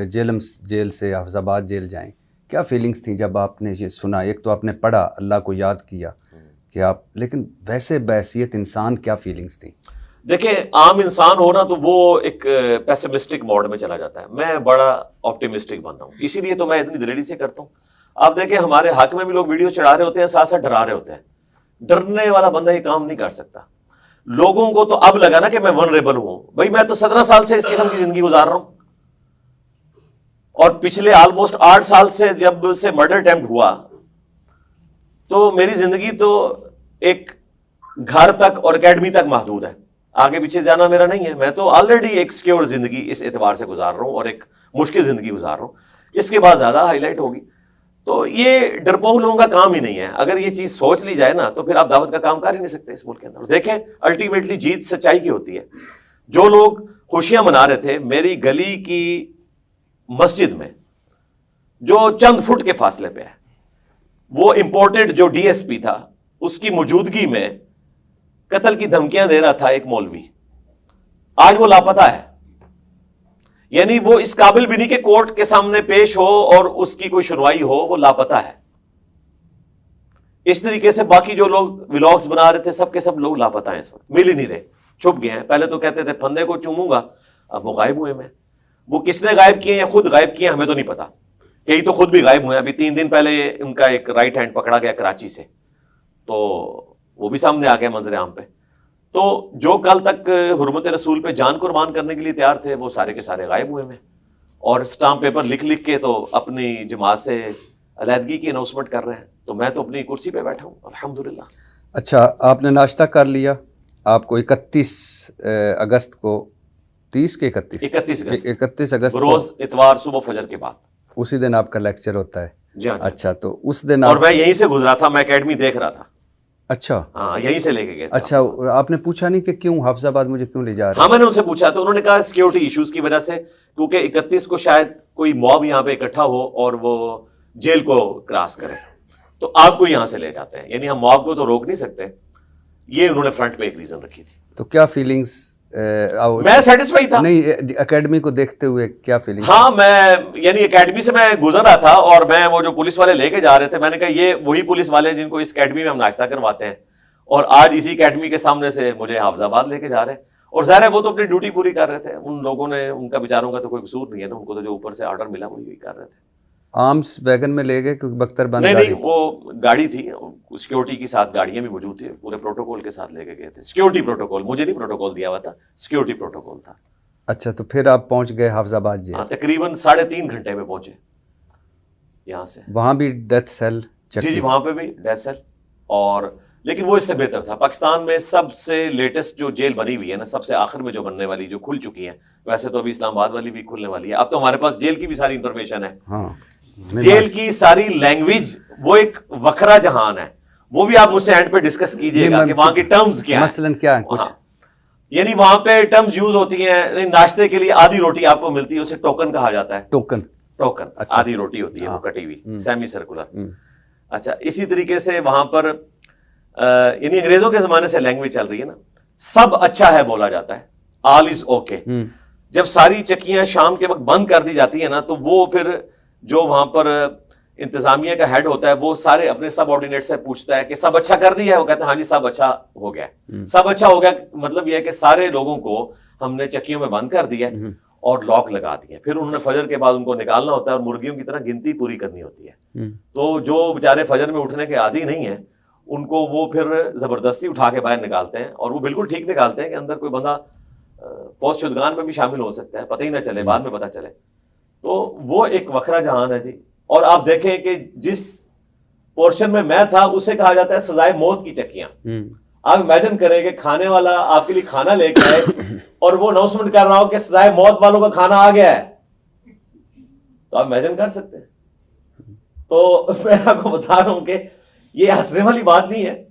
جیل سے حفظ آباد جیل جائیں, کیا فیلنگس تھیں جب آپ نے یہ سنا؟ ایک تو آپ نے پڑھا, اللہ کو یاد کیا کہ آپ, لیکن ویسے بحیثیت انسان کیا فیلنگس تھیں؟ دیکھیں عام انسان ہونا تو وہ ایک پیسمسٹک موڈ میں چلا جاتا ہے, میں بڑا آپٹیمسٹک بنتا ہوں, اسی لیے تو میں اتنی دلیری سے کرتا ہوں. آپ دیکھیں ہمارے حق میں بھی لوگ ویڈیوز چڑھا رہے ہوتے ہیں, ساتھ ساتھ ڈرا رہے ہوتے ہیں. ڈرنے والا بندہ یہ کام نہیں کر سکتا. لوگوں کو تو اب لگا نا کہ میں ونریبل ہوں, بھائی میں تو 17 سال سے اس قسم کی زندگی گزار رہا ہوں, اور پچھلے آلموسٹ 8 سال سے جب سے مرڈر اٹیمپٹ ہوا تو میری زندگی تو ایک گھر تک اور اکیڈمی تک محدود ہے, آگے پیچھے جانا میرا نہیں ہے. میں تو آلریڈی ایک سیکیور زندگی اس اعتبار سے گزار رہا ہوں اور ایک مشکل زندگی گزار رہا ہوں, اس کے بعد زیادہ ہائی لائٹ ہوگی. تو یہ ڈرپوک لوگوں کا کام ہی نہیں ہے. اگر یہ چیز سوچ لی جائے نا تو پھر آپ دعوت کا کام کر ہی نہیں سکتے اس ملک کے اندر. دیکھیں الٹیمیٹلی جیت سچائی کی ہوتی ہے. جو لوگ خوشیاں منا رہے تھے میری گلی کی مسجد میں جو چند فٹ کے فاصلے پہ ہے, وہ امپورٹڈ جو ڈی ایس پی تھا اس کی موجودگی میں قتل کی دھمکیاں دے رہا تھا ایک مولوی, آج وہ لاپتہ ہے. یعنی وہ اس قابل بھی نہیں کہ کورٹ کے سامنے پیش ہو اور اس کی کوئی سنوائی ہو, وہ لاپتہ ہے. اس طریقے سے باقی جو لوگ ولاگز بنا رہے تھے سب کے سب لوگ لاپتہ ہیں, اس وقت مل ہی نہیں رہے, چھپ گئے ہیں. پہلے تو کہتے تھے پھندے کو چوموں گا, اب وہ غائب ہوئے. میں وہ کس نے غائب کیے یا خود غائب کیے ہمیں تو نہیں پتا, کئی تو خود بھی غائب ہوئے. ابھی 3 دن پہلے ان کا ایک رائٹ ہینڈ پکڑا گیا کراچی سے, تو وہ بھی سامنے آ گیا منظر عام پہ. تو جو کل تک حرمت رسول پہ جان قربان کرنے کے لیے تیار تھے وہ سارے کے سارے غائب ہوئے ہیں, اور اسٹامپ پیپر لکھ لکھ کے تو اپنی جماعت سے علیحدگی کی اناؤنسمنٹ کر رہے ہیں. تو میں تو اپنی کرسی پہ بیٹھا ہوں الحمدللہ. اچھا, آپ نے ناشتہ کر لیا. آپ کو 31 اگست کو 30 کے 31 اگست روز اتوار صبح فجر کے بعد, اسی دن آپ کا لیکچر ہوتا ہے. جی ہاں. اچھا, تو اس دن اور میں یہیں سے گزرا تھا, میں اکیڈمی دیکھ رہا تھا. اچھا, ہاں یہیں سے لے کے گئے. اچھا, آپ نے پوچھا نہیں کہ کیوں حافظ آباد مجھے کیوں لے جا رہے ہیں؟ ہاں میں نے ان سے پوچھا تو انہوں نے کہا سیکیورٹی ایشوز کی وجہ سے, کیونکہ 31 کو شاید کوئی موب یہاں پہ اکٹھا ہو اور وہ جیل کو کراس کرے, تو آپ کو یہاں سے لے جاتے ہیں. یعنی ہم موب کو تو روک نہیں سکتے, یہ انہوں نے فرنٹ پہ ایک ریزن رکھی تھی. تو کیا فیلنگز؟ میں سیٹسفائی تھا. نہیں, اکیڈمی کو دیکھتے ہوئے کیا فیلنگ؟ ہاں میں یعنی اکیڈمی سے میں گزر رہا تھا اور میں وہ جو پولیس والے لے کے جا رہے تھے, میں نے کہا یہ وہی پولیس والے جن کو اس اکیڈمی میں ہم ناشتہ کرواتے ہیں, اور آج اسی اکیڈمی کے سامنے سے مجھے حافظ آباد لے کے جا رہے ہیں. اور ظاہر ہے وہ تو اپنی ڈیوٹی پوری کر رہے تھے. ان لوگوں نے, ان کا بیچاروں کا تو کوئی قصور نہیں ہے نا, ان کو تو جو اوپر سے آرڈر ملا وہی کر رہے تھے. آرمز ویگن میں لے گئے کیونکہ بختر بند نہیں, وہ گاڑی تھی, سیکیورٹی کے ساتھ گاڑیاں بھی موجود تھی, پورے پروٹوکول کے ساتھ لے کے گئے تھے. سیکیورٹی پروٹوکول, مجھے نہیں پروٹوکول دیا ہوا تھا, سیکیورٹی پروٹوکول تھا. اچھا, تو پھر آپ پہنچ گئے حافظ آباد جیل. ہاں, تقریباً 3.5 گھنٹے میں پہنچے یہاں سے. وہاں بھی ڈیتھ سیل؟ جی وہاں پہ بھی ڈیتھ سیل, اور لیکن وہ اس سے بہتر تھا. پاکستان میں سب سے لیٹسٹ جو جیل بنی ہوئی ہے نا, سب سے آخر میں جو بننے والی, جو کھل چکی ہیں, ویسے تو ابھی اسلام آباد والی بھی کھلنے والی ہے. اب تو ہمارے پاس جیل کی بھی ساری انفارمیشن ہے. ہاں, جیل کی ساری لینگویج وہ ایک وکھرا جہان ہے. وہ بھی آپ مجھ سے اینڈ پہ ڈسکس کیجئے گا کہ وہاں کی ٹرمز کیا ہیں. مثلاً کیا ہے کچھ؟ یعنی وہاں پہ ٹرمز یوز ہوتی ہیں, ناشتے کے لیے آدھی روٹی آپ کو ملتی ہے, اسے ٹوکن کہا جاتا ہے. ٹوکن, آدھی روٹی ہوتی ہے وہ کٹی ہوئی, سیمی سرکولر. اچھا, اسی طریقے سے وہاں پر یعنی انگریزوں کے زمانے سے لینگویج چل رہی ہے نا, سب اچھا ہے بولا جاتا ہے, آل از اوکے. جب ساری چکیاں شام کے وقت بند کر دی جاتی ہیں نا, تو وہ پھر جو وہاں پر انتظامیہ کا ہیڈ ہوتا ہے وہ سارے اپنے سب آرڈینیٹ سے پوچھتا ہے کہ سب اچھا کر دیا ہے, وہ کہتا ہے ہاں جی سب اچھا ہو گیا. سب اچھا ہو گیا مطلب یہ ہے کہ سارے لوگوں کو ہم نے چکیوں میں بند کر دیا اور لاک لگا دیے. پھر انہوں نے فجر کے بعد ان کو نکالنا ہوتا ہے اور مرغیوں کی طرح گنتی پوری کرنی ہوتی ہے. تو جو بیچارے فجر میں اٹھنے کے عادی نہیں ہیں, ان کو وہ پھر زبردستی اٹھا کے باہر نکالتے ہیں, اور وہ بالکل ٹھیک نکالتے ہیں کہ اندر کوئی بندہ فوج شدگان میں بھی شامل ہو سکتا ہے, پتہ ہی نہ چلے, بعد میں پتہ چلے. تو وہ ایک وکھرا جہان ہے جی. اور آپ دیکھیں کہ جس پورشن میں تھا اسے کہا جاتا ہے سزائے موت کی چکیاں. آپ امیجن کریں کہ کھانے والا آپ کے لیے کھانا لے کے آئے اور وہ اناؤنسمنٹ کر رہا ہو کہ سزائے موت والوں کا کھانا آ گیا ہے, تو آپ امیجن کر سکتے ہیں. تو میں آپ کو بتا رہا ہوں کہ یہ ہنسنے والی بات نہیں ہے,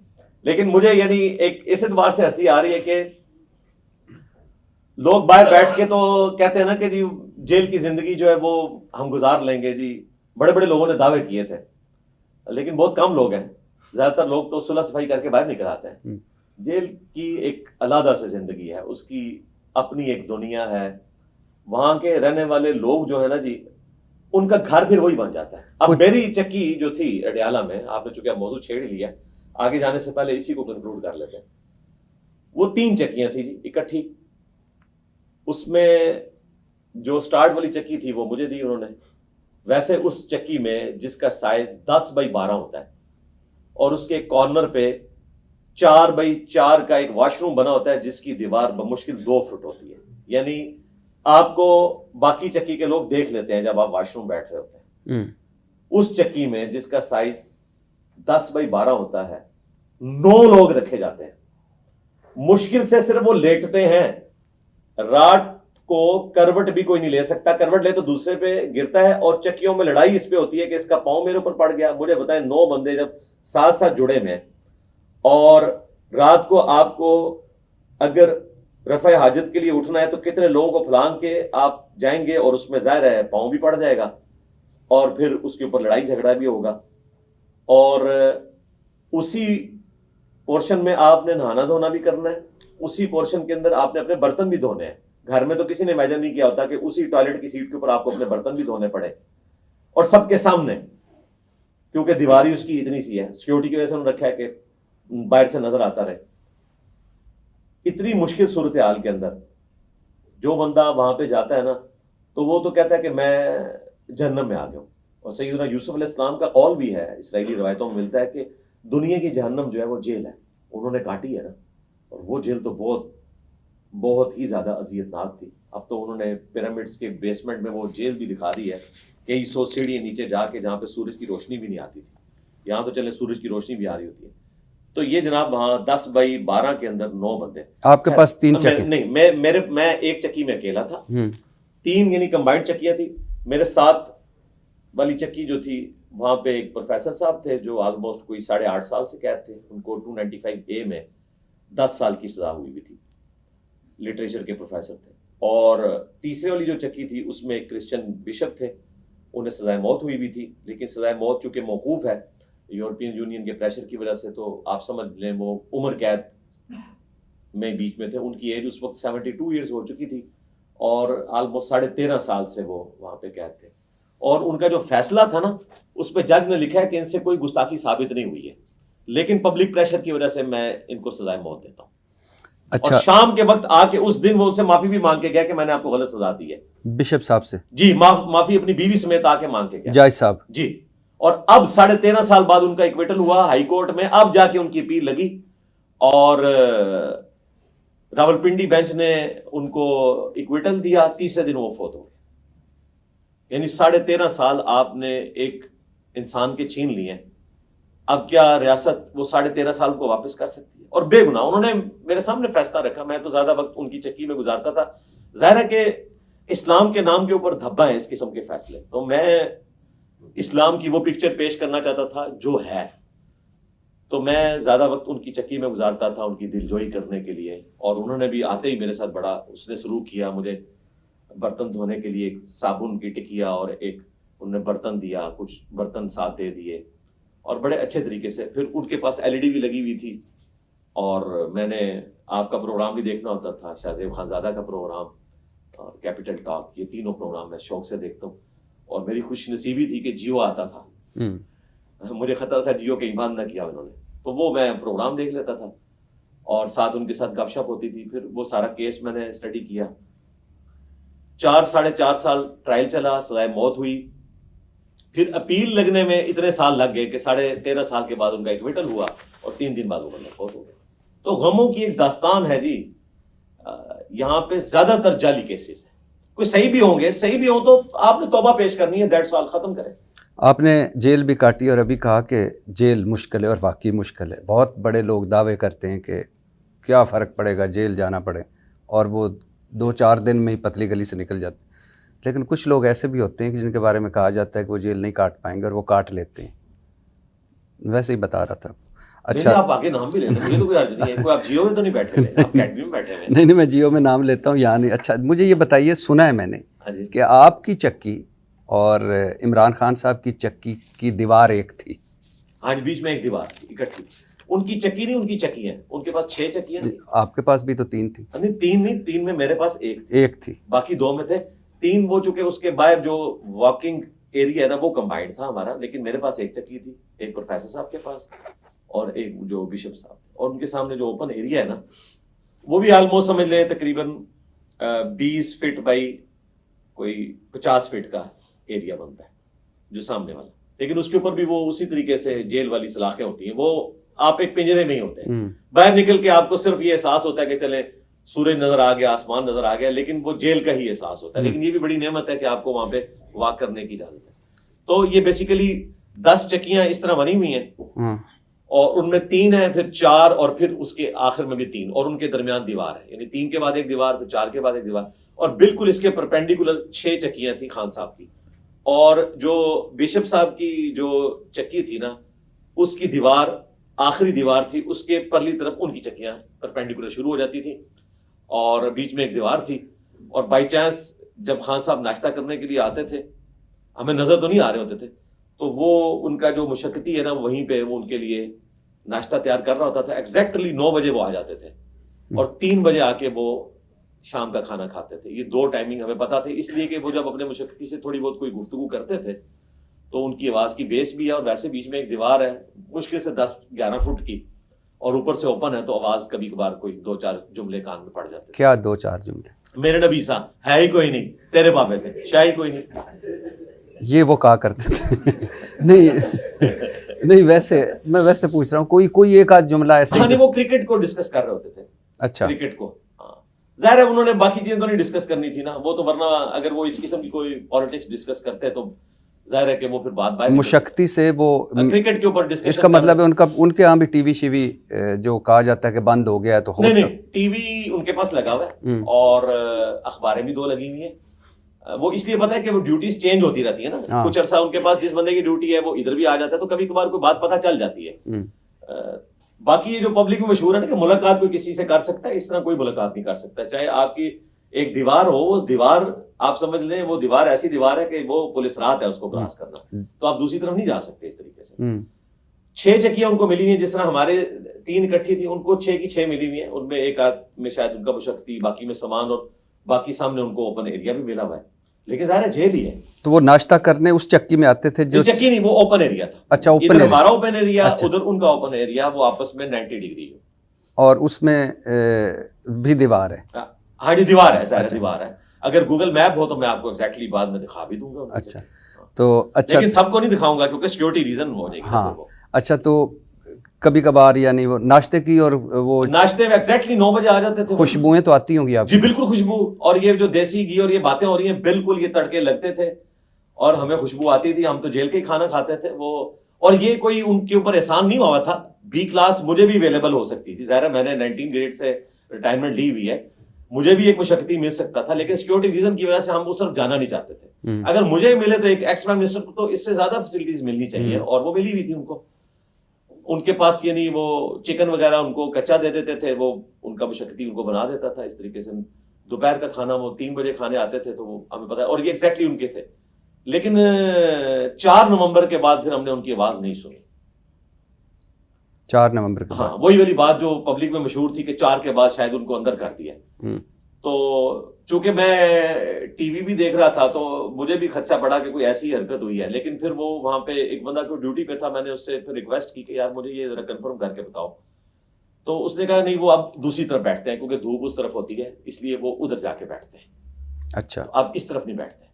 لیکن مجھے یعنی ایک اس اعتبار سے ہنسی آ رہی ہے کہ لوگ باہر بیٹھ کے تو کہتے ہیں نا کہ جی جیل کی زندگی جو ہے وہ ہم گزار لیں گے جی. بڑے بڑے لوگوں نے دعوے کیے تھے, لیکن بہت کم لوگ ہیں. زیادہ تر لوگ تو صلح صفائی کر کے باہر نکل آتے ہیں. جیل کی ایک علیحدہ سے زندگی ہے, اس کی اپنی ایک دنیا ہے. وہاں کے رہنے والے لوگ جو ہے نا جی, ان کا گھر پھر وہی بن جاتا ہے. اب میری چکی جو تھی اڈیالہ میں, آپ نے چونکہ موضوع چھیڑ ہی لیا, آگے جانے سے پہلے اسی کو کنکلوڈ کر لیتے ہیں. وہ 3 چکیاں تھیں جی اکٹھی. اس میں جو سٹارٹ والی چکی تھی وہ مجھے دی انہوں نے. ویسے اس چکی میں جس کا سائز 10x12 ہوتا ہے, اور اس کے کارنر پہ 4x4 کا ایک واش روم بنا ہوتا ہے جس کی دیوار بمشکل 2 فٹ ہوتی ہے. یعنی آپ کو باقی چکی کے لوگ دیکھ لیتے ہیں جب آپ واش روم بیٹھ رہے ہوتے ہیں. اس چکی میں جس کا سائز 10x12 ہوتا ہے 9 لوگ رکھے جاتے ہیں. مشکل سے صرف وہ لیٹتے ہیں, رات کو کروٹ بھی کوئی نہیں لے سکتا, کروٹ لے تو دوسرے پہ گرتا ہے, اور چکیوں میں لڑائی اس پہ ہوتی ہے کہ اس کا پاؤں میرے اوپر پڑ گیا. مجھے بتائیں 9 بندے جب ساتھ ساتھ جڑے میں, اور رات کو آپ کو اگر رفع حاجت کے لیے اٹھنا ہے تو کتنے لوگوں کو پھلانگ کے آپ جائیں گے, اور اس میں ظاہر ہے پاؤں بھی پڑ جائے گا, اور پھر اس کے اوپر لڑائی جھگڑا بھی ہوگا, اور اسی پورشن میں آپ نے نہانا دھونا بھی کرنا ہے, اسی پورشن کے اندر آپ نے اپنے برتن بھی دھونے ہیں. گھر میں تو کسی نے امیجن نہیں کیا ہوتا کہ اسی ٹوائلٹ کی سیٹ کے اوپر آپ کو اپنے برتن بھی دھونے پڑے, اور سب کے سامنے, کیونکہ دیواری اس کی اتنی سی ہے, سیکیورٹی کی وجہ سے انہوں نے رکھا ہے کہ باہر سے نظر آتا رہے. اتنی مشکل صورتحال کے اندر جو بندہ وہاں پہ جاتا ہے نا, تو وہ تو کہتا ہے کہ میں جہنم میں آ گیا ہوں. اور سیدنا یوسف علیہ السلام کا قول بھی ہے, اسرائیلی روایتوں میں ملتا ہے کہ دنیا کی جہنم جو ہے وہ جیل ہے, انہوں نے کاٹی ہے نا, اور وہ جیل تو بہت ہی زیادہ اذیت ناک تھی. اب تو انہوں نے پیرامڈس کے بیسمنٹ میں وہ جیل بھی دکھا دی ہے, کئی 100 سیڑھیاں نیچے جا کے جہاں پہ سورج کی روشنی بھی نہیں آتی تھی, یہاں تو چلے سورج کی روشنی بھی آ رہی ہوتی ہے. تو یہ جناب وہاں 10x12 کے اندر 9 بندے. آپ کے پاس 3 چکی؟ نہیں, میں ایک چکی میں اکیلا تھا, 3 یعنی کمبائنڈ چکیاں تھی. میرے ساتھ والی چکی جو تھی وہاں پہ ایک پروفیسر صاحب تھے جو آلموسٹ کوئی 8.5 سال سے قید تھے, ان کو 295A میں 10 سال کی سزا ہوئی بھی تھی, لٹریچر کے پروفیسر تھے. اور تیسرے والی جو چکی تھی اس میں ایک کرسچن بشپ تھے, انہیں سزائے موت ہوئی بھی تھی, لیکن سزائے موت چونکہ موقوف ہے یورپین یونین کے پریشر کی وجہ سے, تو آپ سمجھ لیں وہ عمر قید میں بیچ میں تھے. ان کی ایج اس وقت 72 ایئرز ہو چکی تھی, اور آلموسٹ 13.5 سال سے وہ وہاں پہ قید تھے. اور ان کا جو فیصلہ تھا نا, اس پہ جج نے لکھا ہے کہ ان سے کوئی گستاخی ثابت نہیں ہوئی ہے, لیکن پبلک پریشر کی وجہ سے میں ان کو سزائے موت دیتا ہوں. اچھا. اور شام کے وقت آ کے اس دن وہ ان سے معافی بھی مانگ کے گیا کہ میں نے آپ کو غلط سزا دی ہے, بشپ صاحب سے. جی, معافی اپنی بیوی سمیت آ کے مانگ کے گیا, جج صاحب. جی. اور اب 13.5 سال بعد ان کا ایکویٹل ہوا ہائی کورٹ میں, اب جا کے ان کی اپیل لگی, اور راولپنڈی بینچ نے ان کو ایکویٹل دیا. تیسرے دن وہ فوت ہو گئے. یعنی 13.5 سال آپ نے ایک انسان کے چھین لیے. اب کیا ریاست وہ 13.5 سال کو واپس کر سکتی ہے؟ اور بے گناہ انہوں نے میرے سامنے فیصلہ رکھا. میں تو زیادہ وقت ان کی چکی میں گزارتا تھا. ظاہر ہے کہ اسلام کے نام کے اوپر دھبا ہے اس قسم کے فیصلے, تو میں اسلام کی وہ پکچر پیش کرنا چاہتا تھا جو ہے, تو میں زیادہ وقت ان کی چکی میں گزارتا تھا ان کی دلجوئی کرنے کے لیے. اور انہوں نے بھی آتے ہی میرے ساتھ بڑا اس نے سلوک کیا, مجھے برتن دھونے کے لیے ایک صابن کی ٹکیا اور ایک انہوں نے برتن دیا, کچھ برتن ساتھ دے دیے, اور بڑے اچھے طریقے سے. پھر ان کے پاس LED بھی لگی ہوئی تھی, اور میں نے آپ کا پروگرام بھی دیکھنا ہوتا تھا, شاہ زیب خان زادہ کا پروگرام اور کیپٹل ٹاک, یہ تینوں پروگرام میں شوق سے دیکھتا ہوں. اور میری خوش نصیبی تھی کہ جیو آتا تھا, مجھے خطرہ تھا جیو کہیں بند نہ کیا انہوں نے, تو وہ میں پروگرام دیکھ لیتا تھا, اور ساتھ ان کے ساتھ گپ شپ ہوتی تھی. پھر وہ سارا کیس میں نے اسٹڈی کیا. 4.5 سال ٹرائل چلا, سزائے موت ہوئی. پھر اپیل لگنے میں اتنے سال لگ گئے کہ 13.5 سال کے بعد ان کا ایکویٹل ہوا, اور 3 دن بعد وہ بندہ فوت ہو گیا. تو غموں کی ایک داستان ہے جی. یہاں پہ زیادہ تر جعلی کیسز ہیں. کوئی صحیح بھی ہوں گے, صحیح بھی ہوں تو آپ نے توبہ پیش کرنی ہے, 1.5 سال ختم کریں. آپ نے جیل بھی کاٹی, اور ابھی کہا کہ جیل مشکل ہے, اور واقعی مشکل ہے. بہت بڑے لوگ دعوے کرتے ہیں کہ کیا فرق پڑے گا جیل جانا پڑے, اور وہ 2-4 دن میں ہی پتلی گلی سے نکل جاتے. لیکن کچھ لوگ ایسے بھی ہوتے ہیں کہ جن کے بارے میں کہا جاتا ہے کہ وہ جیل نہیں کاٹ پائیں گے, اور وہ کاٹ لیتے ہیں. ویسے ہی بتا رہا تھا. اچھا, آپ آگے نام بھی لیں, مجھے تو کوئی عرض نہیں ہے. آپ جیو میں تو نہیں بیٹھے ہوئے, آپ اکیڈمی میں بیٹھے ہوئے. نہیں, میں جیو میں نام لیتا ہوں, یہاں نہیں. اچھا, مجھے یہ بتائیے, سنا ہے میں نے کہ آپ کی چکی اور عمران خان صاحب کی چکی کی دیوار ایک تھی. ہاں جی, بیچ میں ایک دیوار تھی اکٹھی. ان کی چکی نہیں, ان کی چکی ہیں. ان کے پاس 6 چکیاں تھیں. آپ کے پاس بھی تو 3 تھی. نہیں 3 نہیں, 3 میں میرے پاس ایک تھی, باقی 2 میں تھے. 3 وہ چونکہ اس کے باہر جو واکنگ ایریا ہے نا وہ کمبائنڈ تھا ہمارا, لیکن میرے پاس ایک چکی تھی, ایک پروفیسر صاحب کے پاس اور ایک جو بشپ صاحب. اور ان کے سامنے جو اوپن ایریا ہے نا وہ بھی آلموسٹ سمجھ لیں تقریباً 20 فٹ بائی کوئی 50 فٹ کا ایریا بنتا ہے جو سامنے والا. لیکن اس کے اوپر بھی وہ اسی طریقے سے جیل والی سلاخیں ہوتی ہیں. وہ آپ ایک پنجرے میں ہی ہوتے ہیں, باہر نکل کے آپ کو صرف یہ احساس ہوتا ہے کہ چلیں سورج نظر آ گیا, آسمان نظر آ گیا, لیکن وہ جیل کا ہی احساس ہوتا ہے. لیکن یہ بھی بڑی نعمت ہے کہ آپ کو وہاں پہ واک کرنے کی اجازت ہے. تو یہ بیسیکلی 10 چکیاں اس طرح بنی ہوئی ہیں, اور ان میں 3 ہیں, پھر 4, اور پھر اس کے آخر میں بھی 3, اور ان کے درمیان دیوار ہے. یعنی 3 کے بعد ایک دیوار, پھر 4 کے بعد ایک دیوار. اور بالکل اس کے پرپینڈیکولر 6 چکیاں تھیں خان صاحب کی, اور جو بشپ صاحب کی جو چکی تھی نا اس کی دیوار آخری دیوار تھی, اس کے پرلی طرف ان کی چکیاں پرپینڈیکولر شروع ہو جاتی تھیں اور بیچ میں ایک دیوار تھی. اور بائی چانس جب خان صاحب ناشتہ کرنے کے لیے آتے تھے, ہمیں نظر تو نہیں آ رہے ہوتے تھے, تو وہ ان کا جو مشقتی ہے نا وہیں پہ وہ ان کے لیے ناشتہ تیار کر رہا ہوتا تھا. ایگزیکٹلی 9 بجے وہ آ جاتے تھے اور 3 بجے آ کے وہ شام کا کھانا کھاتے تھے. یہ 2 ٹائمنگ ہمیں پتا تھے, اس لیے کہ وہ جب اپنے مشقتی سے تھوڑی بہت کوئی گفتگو کرتے تھے تو ان کی آواز کی بیس بھی ہے, اور ویسے بیچ میں ایک دیوار ہے مشکل سے 10-11 فٹ کی, اور اوپر سے اوپن ہے, تو آواز کبھی کبھار کوئی 2-4 جملے کان میں پڑ جاتے ہیں. کیا 2-4 جملے؟ میرے نبی صاحب ہے ہی کوئی نہیں, تیرے بابے تھے شاہ ہی کوئی نہیں, یہ وہ کہا کرتے تھے. نہیں ویسے میں ویسے پوچھ رہا ہوں, کوئی ایک آدھ جملہ ایسے. ہاں وہ کرکٹ کو ڈسکس کر رہے ہوتے تھے. اچھا, کرکٹ کو, ہاں ظاہر ہے انہوں نے باقی چیزیں تو نہیں ڈسکس کرنی تھی نا, وہ تو ورنہ اگر وہ اس قسم کی کوئی پالیٹکس ڈسکس کرتے تو ظاہر ہے کہ وہ پھر بات باہر مشقتی سے وہ کرکٹ کے اوپر ڈسکشن. اس کا مطلب ہے ان کے ہاں بھی ٹی وی شیوی جو کہا جاتا ہے کہ بند ہو گیا ہے تو نہیں, ٹی وی ان کے پاس لگا ہوا ہے اور اخباریں بھی 2 لگی ہوئی ہیں. وہ اس لیے پتا ہے کہ وہ ڈیوٹیز چینج ہوتی رہتی ہیں نا, کچھ عرصہ ان کے پاس جس بندے کی ڈیوٹی ہے وہ ادھر بھی آ جاتا ہے, تو کبھی کبھار کوئی بات پتہ چل جاتی ہے. باقی یہ جو پبلک میں مشہور ہے نا کہ ملاقات کوئی کسی سے کر سکتا ہے, اس طرح کوئی ملاقات نہیں کر سکتا. چاہے آپ کی ایک دیوار ہو, وہ دیوار آپ سمجھ لیں وہ دیوار ایسی دیوار ہے کہ وہ پولیس رات ہے اس کو کراس کرنا, تو آپ دوسری طرف نہیں جا سکتے اس طریقے سے. 6 چکیاں ان کو ملی ہوئی ہیں, جس طرح ہمارے 3 اکٹھی تھی, ان کو 6 کی 6 ملی ہوئی ہیں. ان میں ایک آدھ میں شاید ان کا مشقتی, باقی میں سامان, اور باقی سامنے ان کو اوپن ایریا بھی ملا ہوا ہے, لیکن ظاہر ہے جیل ہی ہے. تو وہ ناشتہ کرنے اس چکی میں آتے تھے جو چکی نہیں, وہ اوپن ایریا تھا. اچھا, اوپن ادھر ہمارا اوپن ایریا, ادھر ان کا اوپن ایریا, وہ آپس میں 90 ڈگری ہے, اور اس میں بھی دیوار ہے. ہاں جی دیوار ہے, ظاہر دیوار ہے. اگر گوگل میپ ہو تو میں آپ کو ایگزیکٹلی بعد میں دکھا بھی دوں گا. اچھا, تو اچھا, لیکن سب کو نہیں دکھاؤں گا کیونکہ سیکورٹی ریزن ہو جائے گی. ہاں اچھا, تو کبھی کبھار یعنی وہ ناشتے کی, اور وہ ناشتے میں ایگزیکٹلی 9 بجے آ جاتے تھے. خوشبوئیں تو آتی ہوں گی آپ جی بالکل خوشبو, اور یہ جو دیسی گھی اور یہ باتیں ہو رہی ہیں, بالکل یہ تڑکے لگتے تھے اور ہمیں خوشبو آتی تھی. ہم تو جیل کے ہی کھانا کھاتے تھے وہ, اور یہ کوئی ان کے اوپر احسان نہیں ہوا تھا. بی کلاس مجھے بھی اویلیبل ہو سکتی تھی, ظاہر ہے میں نے 19 گریڈ سے ریٹائرمنٹ لی ہوئی ہے, مجھے بھی ایک مشقتی مل سکتا تھا, لیکن سیکورٹی ریزن کی وجہ سے ہم اس طرف جانا نہیں چاہتے تھے. اگر مجھے ملے تو ایک ایکس پرائم منسٹر کو تو اس سے زیادہ فیسلٹیز ملنی چاہیے, اور وہ ملی ہوئی تھی ان کو. ان کے پاس یہ نہیں, وہ چکن وغیرہ ان کو کچا دے دیتے تھے, وہ ان کا مشقتی ان کو بنا دیتا تھا اس طریقے سے. دوپہر کا کھانا وہ 3 بجے کھانے آتے تھے, تو وہ ہمیں پتا ہے, اور یہ ایگزیکٹلی ان کے تھے. لیکن 4 نومبر کے بعد پھر ہم نے ان کی آواز نہیں سنی. 4 نومبر کے بعد, ہاں وہی والی بات جو پبلک میں مشہور تھی کہ 4 کے بعد شاید ان کو اندر کر دیا. تو چونکہ میں ٹی وی بھی دیکھ رہا تھا تو مجھے بھی خدشہ پڑا کہ کوئی ایسی حرکت ہوئی ہے. لیکن پھر وہ وہاں پہ ایک بندہ کو ڈیوٹی پہ تھا, میں نے اس سے پھر ریکویسٹ کی کہ یار مجھے یہ ذرا کنفرم کر کے بتاؤ. تو اس نے کہا نہیں, وہ اب دوسری طرف بیٹھتے ہیں کیونکہ دھوپ اس طرف ہوتی ہے, اس لیے وہ ادھر جا کے بیٹھتے ہیں. اچھا, اب اس طرف نہیں بیٹھتے.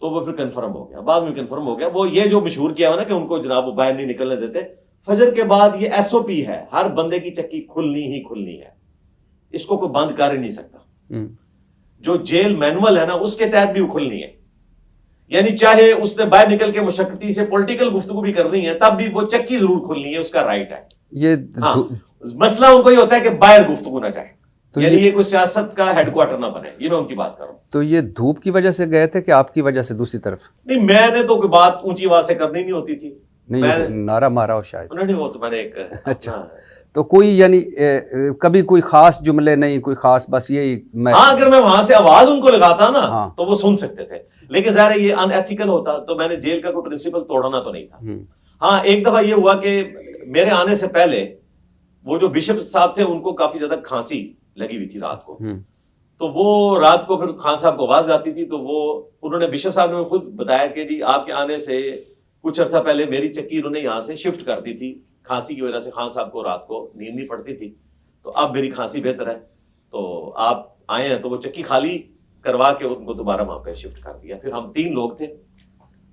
تو وہ پھر کنفرم ہو گیا, بعد میں کنفرم ہو گیا. وہ یہ جو مشہور کیا ہوا نا کہ ان کو جناب وہ باہر نہیں نکلنے دیتے. فجر کے بعد یہ ایس او پی ہے, ہر بندے کی چکی کھلنی ہی کھلنی ہے, اس کو کوئی بند کر ہی نہیں سکتا. جو جیل مینول ہے نا اس کے تحت بھی وہ کھلنی ہے, یعنی چاہے اس نے باہر نکل کے مشقتی سے پولیٹیکل گفتگو بھی کرنی ہے تب بھی وہ چکی ضرور کھلنی ہے, اس کا رائٹ ہے. یہ مسئلہ ان کو یہ ہوتا ہے کہ باہر گفتگو نہ جائے, یعنی یہ کوئی سیاست کا ہیڈ کوارٹر نہ بنے. یہ میں ان کی بات کر رہا ہوں. تو یہ دھوپ کی وجہ سے گئے تھے کہ آپ کی وجہ سے دوسری طرف؟ نہیں, میں نے تو کوئی بات اونچی آواز سے کرنی نہیں ہوتی تھی. نہیں, نعرہ مارا ہو شاید. نہیں, وہ تو میں نے ایک. اچھا, تو کوئی یعنی کبھی کوئی خاص جملے نہیں, کوئی خاص, بس یہی میں. ہاں, اگر میں وہاں سے آواز ان کو لگاتا نا تو وہ سن سکتے تھے, لیکن ظاہر ہے یہ ان ایتھیکل ہوتا, تو میں نے جیل کا کوئی پرنسپل توڑنا تو نہیں تھا. ہاں, ایک دفعہ یہ ہوا کہ میرے آنے سے پہلے وہ جو بشپ صاحب تھے ان کو کافی زیادہ کھانسی لگی ہوئی تھی رات کو. تو وہ رات کو پھر خان صاحب کو آواز آتی تھی, تو وہ انہوں نے بشپ صاحب نے خود بتایا کہ جی آپ کے آنے سے کچھ عرصہ پہلے میری چکی انہوں نے یہاں سے شفٹ کر دی تھی, کھانسی کی وجہ سے خان صاحب کو رات کو نیند نہیں پڑتی تھی, تو اب میری کھانسی بہتر ہے, تو آپ آئے ہیں. تو وہ چکی خالی کروا کے ان کو دوبارہ وہاں پہ شفٹ کر دیا. پھر ہم 3 لوگ تھے,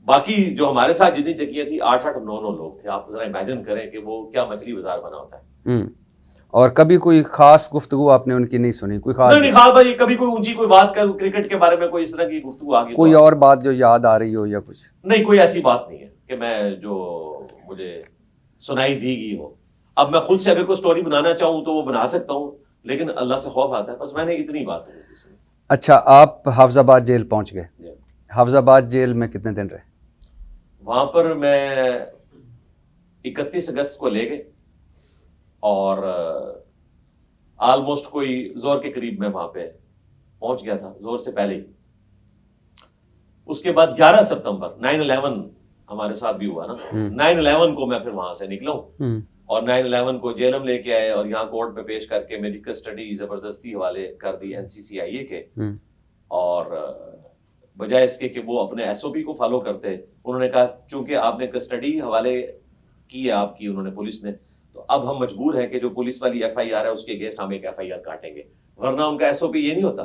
باقی جو ہمارے ساتھ جتنی چکیاں تھیں 8-8 9 لوگ تھے. آپ ذرا امیجن کریں کہ وہ کیا مچھلی بازار بنا ہوتا ہے. اور کبھی کوئی خاص گفتگو آپ نے ان کی نہیں سنی؟ کوئی خاص نہیں خاص بھائی, کبھی کوئی اونچی کوئی بات کر کرکٹ کے بارے میں کوئی اس طرح کی گفتگو آ گئی, کوئی اور بات جو یاد آ رہی ہو یا کچھ؟ نہیں, کوئی ایسی بات نہیں ہے کہ میں جو مجھے سنائی دی گئی ہو. اب میں خود سے اگر کوئی سٹوری بنانا چاہوں تو وہ بنا سکتا ہوں, لیکن اللہ سے خوف آتا ہے, بس میں نے اتنی بات ہے. اچھا، آپ حافظ آباد جیل پہنچ گئے. حافظ آباد جیل میں کتنے دن رہے؟ وہاں پر میں 31 اگست کو لے گئے اور آلموسٹ کوئی زور کے قریب میں وہاں پہ پہنچ گیا تھا، زور سے پہلے ہی. اس کے بعد 11 ستمبر 9/11 ہمارے ساتھ بھی ہوا نا، 9/11 کو میں پھر وہاں سے نکلا ہوں اور 9/11 کو جیلم لے کے آئے اور یہاں کورٹ میں پیش کر کے میری کسٹڈی زبردستی حوالے کر دی NCCIA کے. اور بجائے اس کے کہ وہ اپنے SOP کو فالو کرتے، انہوں نے کہا چونکہ آپ نے کسٹڈی حوالے کی ہے آپ کی، انہوں نے پولیس نے، تو اب ہم مجبور ہیں کہ جو پولیس والی FIR ہے اس کے اگینسٹ ہم ایک FIR کاٹیں گے. ورنہ ان کا SOP یہ نہیں ہوتا.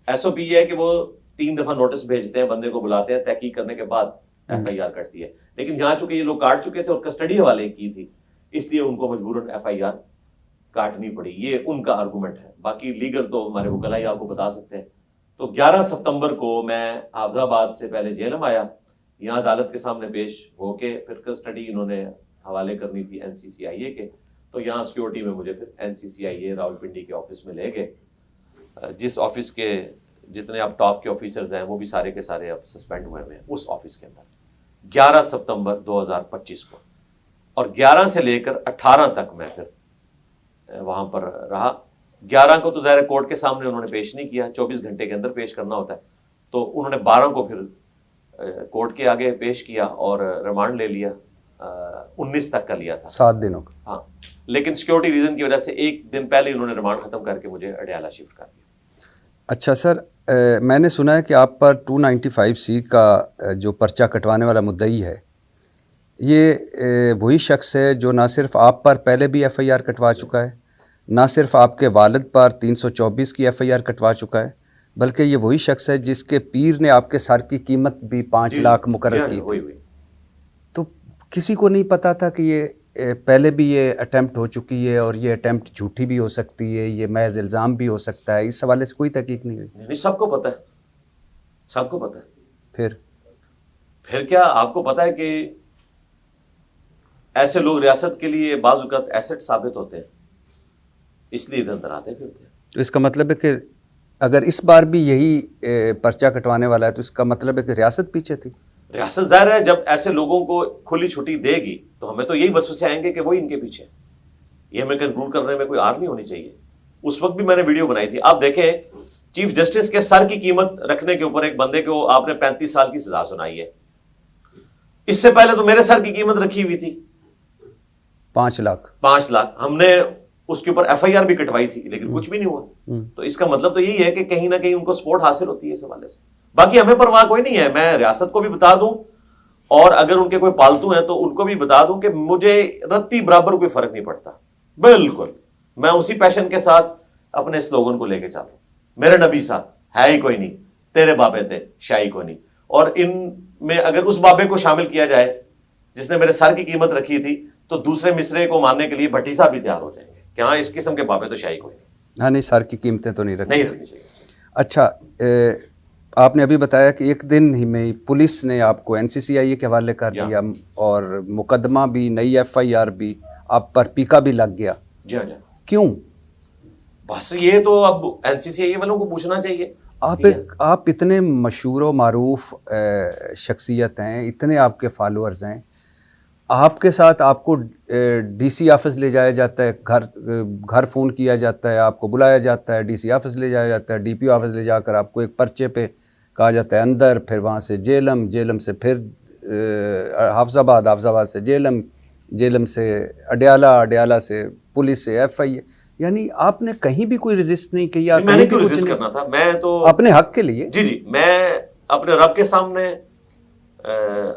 SOP یہ ہے کہ وہ 3 دفعہ نوٹس بھیجتے ہیں، بندے کو بلاتے ہیں، تحقیق کرنے کے بعد FIR کٹتی ہے. لیکن یہاں چونکہ یہ لوگ کاٹ چکے تھے اور کسٹڈی حوالے کی تھی، اس لیے ان کو مجبوراً FIR کاٹنی پڑی. یہ ان کا آرگومنٹ ہے. باقی لیگل تو ہمارے وکلاء ہی آپ کو بتا سکتے ہیں. تو 11 ستمبر کو میں حافظ آباد سے پہلے جیلم آیا، یہاں عدالت کے سامنے پیش ہو کے پھر کسٹڈی انہوں نے حوالے کرنی تھی NCCIA کے. تو یہاں سیکورٹی میں مجھے پھر NCCIA راولپنڈی کے آفس میں لے گئے، جس آفس کے جتنے اب ٹاپ کے آفیسرز ہیں وہ بھی سارے کے سارے اب سسپینڈ ہوئے ہیں اس آفس کے اندر. 11 ستمبر 2025 کو اور 11 سے لے کر 18 تک میں پھر وہاں پر رہا. 11 کو تو ظاہر کورٹ کے سامنے انہوں نے پیش نہیں کیا، 24 گھنٹے کے اندر پیش کرنا ہوتا ہے. تو انہوں نے 12 کو پھر کورٹ کے آگے پیش کیا اور ریمانڈ لے لیا، 19 تک کا لیا تھا، 7 دنوں کا. ہاں، لیکن سیکورٹی ریزن کی وجہ سے 1 دن پہلے انہوں نے ریمانڈ ختم کر کے مجھے اڈیالہ شفٹ کر دیا. اچھا سر، میں نے سنا ہے کہ آپ پر 295C کا جو پرچہ کٹوانے والا مدعی ہے، یہ وہی شخص ہے جو نہ صرف آپ پر پہلے بھی FIR کٹوا چکا ہے، نہ صرف آپ کے والد پر 324 کی FIR کٹوا چکا ہے، بلکہ یہ وہی شخص ہے جس کے پیر نے آپ کے سر کی قیمت بھی 5 لاکھ مقرر کی تھی. تو کسی کو نہیں پتا تھا کہ یہ پہلے بھی یہ اٹیمپٹ ہو چکی ہے اور یہ اٹیمپٹ جھوٹی بھی ہو سکتی ہے، یہ محض الزام بھی ہو سکتا ہے؟ اس حوالے سے کوئی تحقیق نہیں ہوئی؟ نہیں، سب کو پتہ ہے، سب کو پتہ ہے. پھر کیا آپ کو پتہ ہے کہ ایسے لوگ ریاست کے لیے بعض اوقات ایسٹ ثابت ہوتے ہیں، اس لیے ادھر ادھر آتے پھرتے ہیں. تو اس کا مطلب ہے کہ اگر اس بار بھی یہی پرچہ کٹوانے والا ہے تو اس کا مطلب ہے کہ ریاست پیچھے تھی. ریاست ظاہر ہے جب ایسے لوگوں کو کھلی چھٹی دے گی تو ہمیں تو یہی وسوسے آئیں گے کہ وہی ان کے پیچھے. یہ ہمیں کنکلوڈ کرنے میں کوئی آر نہیں ہونی چاہیے. اس وقت بھی میں نے ویڈیو بنائی تھی، آپ دیکھیں چیف جسٹس کے سر کی قیمت رکھنے کے اوپر ایک بندے کو آپ نے 35 سال کی سزا سنائی ہے. اس سے پہلے تو میرے سر کی قیمت رکھی ہوئی تھی 5 لاکھ. ہم نے اس کے اوپر FIR بھی کٹوائی تھی لیکن کچھ بھی نہیں ہوا. تو اس کا مطلب تو یہی ہے کہ کہیں نہ کہیں ان کو سپورٹ حاصل ہوتی ہے اس حوالے سے. باقی ہمیں پرواہ کوئی نہیں ہے. میں ریاست کو بھی بتا دوں اور اگر ان کے کوئی پالتو ہیں تو ان کو بھی بتا دوں کہ مجھے رتی برابر کوئی فرق نہیں پڑتا. بالکل میں اسی پیشن کے ساتھ اپنے سلوگن کو لے کے چلوں. میرے نبی صاحب ہے ہی کوئی نہیں، تیرے بابے تھے شاہی کوئی نہیں. اور ان میں اگر اس بابے کو شامل کیا جائے جس نے میرے سر کی قیمت رکھی تھی تو دوسرے مصرے کو ماننے کے لیے بھٹی صاحب بھی تیار ہو جائیں گے کہ ہاں اس قسم کے بابے تو شاہی کوئی نہیں. ہاں نہیں، سر کی قیمتیں تو نہیں رکھنی چاہیے. اچھا، آپ نے ابھی بتایا کہ ایک دن ہی میں پولیس نے آپ کو NCCIA کے حوالے کر دیا اور مقدمہ بھی، نئی FIR بھی، آپ پر پیکا بھی لگ گیا. جی ہاں. کیوں؟ بس یہ تو اب NCCIA والوں کو پوچھنا چاہیے. آپ اتنے مشہور و معروف شخصیت ہیں، اتنے آپ کے فالوورز ہیں، آپ کے ساتھ آپ کو DC آفس لے جایا جاتا ہے، گھر فون کیا جاتا ہے، آپ کو بلایا جاتا ہے، DC آفس لے جایا جاتا ہے، DPO آفس لے جا کر آپ کو ایک پرچے پہ کہا جاتا ہے اندر، پھر وہاں سے جیلم سے پھر حافظ آباد سے جیلم سے اڈیالہ سے پولیس سے FIA. یعنی آپ نے کہیں بھی کوئی رجسٹ نہیں کیا؟ میں نے کیوں رجسٹ کرنا تھا؟ میں تو اپنے حق کے لیے. جی میں اپنے رب کے سامنے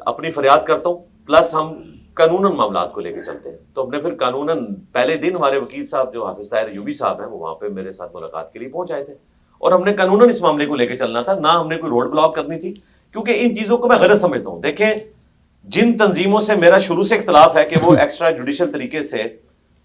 اپنی فریاد کرتا ہوں، پلس ہم قانوناً معاملات کو لے کے چلتے ہیں. تو ہم نے پھر قانوناً پہلے دن ہمارے وکیل صاحب جو حافظ طاہر ایوبی صاحب ہیں وہ وہاں پہ میرے ساتھ ملاقات کے لیے پہنچ آئے تھے اور ہم نے قانوناً اس معاملے کو لے کے چلنا تھا، نہ ہم نے کوئی روڈ بلاک کرنی تھی. کیونکہ ان چیزوں کو میں غلط سمجھتا ہوں. دیکھیں جن تنظیموں سے میرا شروع سے اختلاف ہے کہ وہ ایکسٹرا جوڈیشل طریقے سے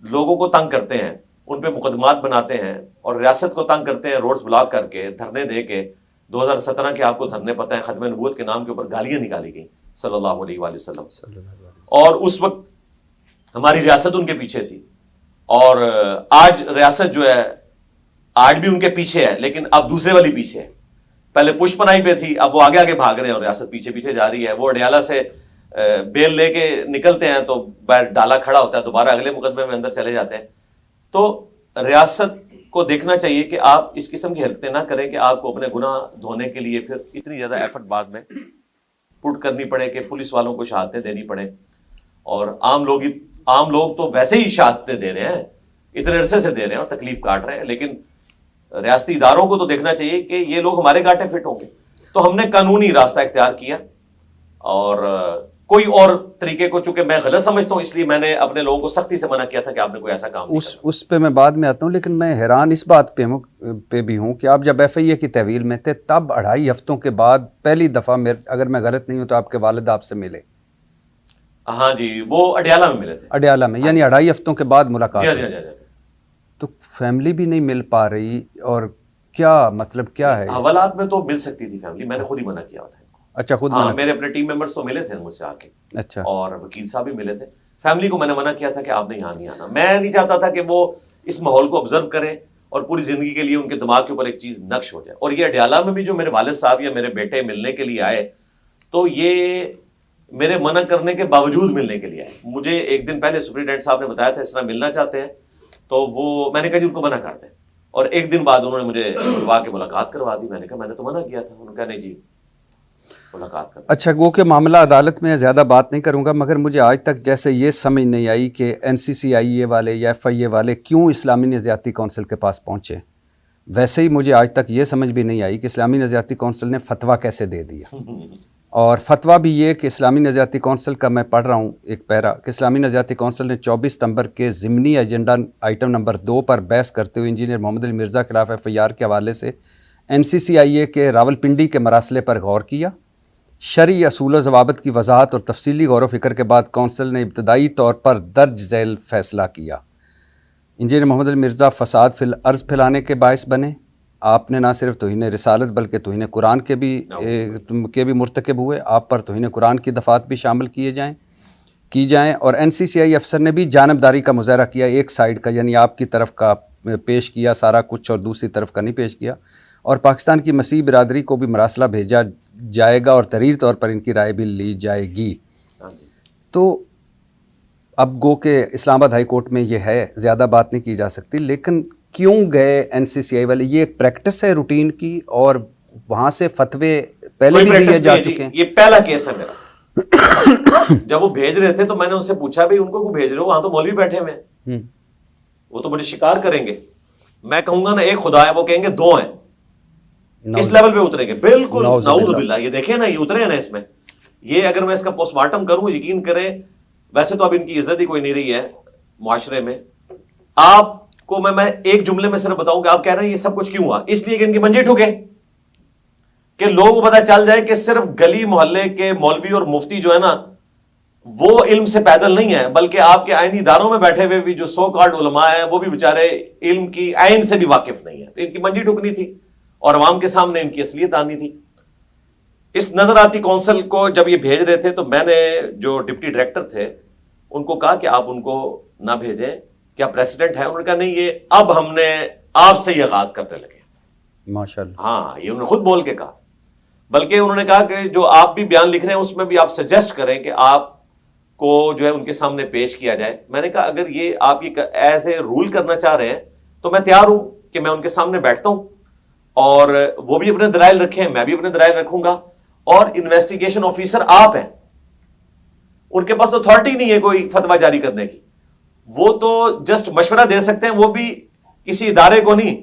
لوگوں کو تنگ کرتے ہیں، ان پہ مقدمات بناتے ہیں اور ریاست کو تنگ کرتے ہیں روڈز بلاک کر کے، دھرنے دے کے. 2017 کے آپ کو دھرنے پتہ ہیں، ختم نبوت کے نام کے اوپر گالیاں نکالی گئیں صلی اللہ علیہ وآلہ وسلم. اور اس وقت ہماری ریاست ان کے پیچھے تھی اور آج ریاست جو ہے آج بھی ان کے پیچھے ہے لیکن اب دوسرے والی پیچھے ہے. پہلے پشپنائی پہ تھی، اب وہ آگے آگے بھاگ رہے ہیں اور ریاست پیچھے پیچھے جا رہی ہے. وہ اڈیالہ سے بیل لے کے نکلتے ہیں تو باہر ڈالا کھڑا ہوتا ہے، دوبارہ اگلے مقدمے میں اندر چلے جاتے ہیں. تو ریاست کو دیکھنا چاہیے کہ آپ اس قسم کی حرکتیں نہ کریں کہ آپ کو اپنے گناہ دھونے کے لیے پھر اتنی زیادہ ایفرٹ بعد میں پٹ کرنی پڑے کہ پولیس والوں کو شہادتیں دینی پڑے. اور عام لوگ تو ویسے ہی شہادتیں دے رہے ہیں، اتنے عرصے سے دے رہے ہیں اور تکلیف کاٹ رہے ہیں، لیکن ریاستی اداروں کو تو دیکھنا چاہیے کہ یہ لوگ ہمارے گاٹے فٹ ہوں گے. تو ہم نے قانونی راستہ اختیار کیا اور کوئی اور طریقے کو چونکہ میں غلط سمجھتا ہوں، اس لیے میں نے اپنے لوگوں کو سختی سے منع کیا تھا کہ آپ نے کوئی ایسا کام نہیں کرنا. اس پہ میں بعد میں آتا ہوں، لیکن میں حیران اس بات پہ بھی ہوں کہ آپ جب ایف آئی اے کی تحویل میں تھے تب 2.5 ہفتوں کے بعد پہلی دفعہ اگر میں غلط نہیں ہوں تو آپ کے والد آپ سے ملے. ہاں جی، وہ اڈیالہ میں ملے تھے. اڈیالہ میں، یعنی 2.5 ہفتوں کے بعد ملاقات. جی. تو فیملی بھی نہیں مل پا رہی، اور کیا مطلب کیا ہے؟ حوالات میں تو مل سکتی تھی فیملی، میں نے خود ہی منع کیا تھا. اچھا، خود ہاں، میرے اپنے ٹیم ممبرز تو ملے تھے مجھ سے آ کے. اچھا. اور وکیل صاحب بھی ملے تھے. فیملی کو میں نے منع کیا تھا کہ آپ نے یہاں نہیں آنا. میں نہیں چاہتا تھا کہ وہ اس ماحول کو آبزرو کریں اور پوری زندگی کے لیے ان کے دماغ کے اوپر ایک چیز نقش ہو جائے. اور یہ اڈیالہ میں بھی جو میرے والد صاحب یا میرے بیٹے ملنے کے لیے آئے تو یہ میرے منع کرنے کے باوجود ملنے کے لیے آئے. مجھے ایک دن پہلے سپرنٹینڈنٹ صاحب نے بتایا تھا اس طرح ملنا چاہتے ہیں، تو وہ میں نے کہا جی ان کو منع کر دیں. اور ایک دن بعد انہوں نے مجھے بلوا کے ملاقات کروا دی. میں نے کہا میں نے تو منع کیا تھا. انہوں نے کہا نہیں جی ملاقات کر. اچھا، گو کہ معاملہ عدالت میں زیادہ بات نہیں کروں گا، مگر مجھے آج تک جیسے یہ سمجھ نہیں آئی کہ این سی سی آئی اے والے یا ایف آئی اے والے کیوں اسلامی نظریاتی کونسل کے پاس پہنچے. ویسے ہی مجھے آج تک یہ سمجھ بھی نہیں آئی کہ اسلامی نظریاتی کونسل نے فتویٰ کیسے دے دیا. اور فتویٰ بھی یہ کہ اسلامی نظریاتی کونسل کا میں پڑھ رہا ہوں ایک پیرا کہ اسلامی نظریاتی کونسل نے 24 ستمبر کے ضمنی ایجنڈا آئٹم نمبر 2 پر بحث کرتے ہوئے انجینئر محمد علی مرزا کے خلاف ایف آئی آر کے حوالے سے این سی سی آئی اے کے راولپنڈی کے مراسلے پر غور کیا. شرعی اصول و ضوابط کی وضاحت اور تفصیلی غور و فکر کے بعد کونسل نے ابتدائی طور پر درج ذیل فیصلہ کیا. انجینئر محمد علی مرزا فساد فی الارض پھیلانے کے باعث بنے. آپ نے نہ صرف توہین رسالت بلکہ توہین قرآن کے بھی مرتکب ہوئے. آپ پر توہین قرآن کی دفعات بھی شامل کی جائیں. اور این سی سی آئی افسر نے بھی جانبداری کا مظاہرہ کیا، ایک سائیڈ کا، یعنی آپ کی طرف کا پیش کیا سارا کچھ اور دوسری طرف کا نہیں پیش کیا. اور پاکستان کی مسیح برادری کو بھی مراسلہ بھیجا جائے گا اور تحریر طور پر ان کی رائے بھی لی جائے گی. تو اب گو کہ اسلام آباد ہائی کورٹ میں یہ ہے، زیادہ بات نہیں کی جا سکتی، لیکن کیوں گئے این سی سی آئی والے؟ یہ ایک پریکٹس ہے روٹین کی، اور وہاں سے فتوے پہلے بھی دیے جا چکے ہیں. یہ پہلا کیس ہے میرا. جب وہ بھیج رہے تھے تو میں نے ان سے پوچھا بھائی ان کو کیوں بھیج رہے ہو، وہاں تو مولوی بیٹھے ہوئے ہیں، وہ تو مجھے شکار کریں گے. میں کہوں گا نا ایک خدا ہے، وہ کہیں گے 2 ہیں. اس لیول پہ اتریں گے. بالکل نعوذ باللہ. یہ دیکھیں نا، یہ اترے ہیں نا اس میں. یہ اگر میں اس کا پوسٹ مارٹم کروں، یقین کریں ویسے تو اب ان کی عزت ہی کوئی نہیں رہی ہے معاشرے میں. آپ کو میں ایک جملے میں صرف بتاؤں کہ آپ کہہ رہے ہیں یہ سب کچھ کیوں ہوا؟ اس لیے کہ ان کی منجے ٹھکے، کہ لوگوں کو پتہ چل جائے کہ صرف گلی محلے کے مولوی اور مفتی جو ہے نا وہ علم سے پیدل نہیں ہے، بلکہ آپ کے آئینی اداروں میں بیٹھے ہوئے بھی جو سو کارڈ علماء ہیں وہ بھی بیچارے علم کی آئین سے بھی واقف نہیں ہیں. تو ان کی منجی ٹھکنی تھی اور عوام کے سامنے ان کی اصلیت آنی تھی. اس نظراتی کونسل کو جب یہ بھیج رہے تھے تو میں نے جو ڈپٹی ڈائریکٹر تھے ان کو کہا کہ آپ ان کو نہ بھیجیں، کیا پریسیڈنٹ ہے؟ انہوں نے کہا نہیں، یہ اب ہم نے آپ سے یہ آغاز کرنے لگے. ماشاءاللہ. ہاں، یہ انہوں نے خود بول کے کہا. بلکہ انہوں نے کہا کہ جو آپ بھی بیان لکھ رہے ہیں اس میں بھی آپ سجیسٹ کریں کہ آپ کو جو ہے ان کے سامنے پیش کیا جائے. میں نے کہا اگر یہ آپ یہ ایز اے رول کرنا چاہ رہے ہیں تو میں تیار ہوں کہ میں ان کے سامنے بیٹھتا ہوں اور وہ بھی اپنے دلائل رکھیں، میں بھی اپنے دلائل رکھوں گا. اور انویسٹیگیشن آفیسر آپ ہیں، ان کے پاس تو اتھارٹی نہیں ہے کوئی فتویٰ جاری کرنے کی. وہ تو جسٹ مشورہ دے سکتے ہیں، وہ بھی کسی ادارے کو نہیں.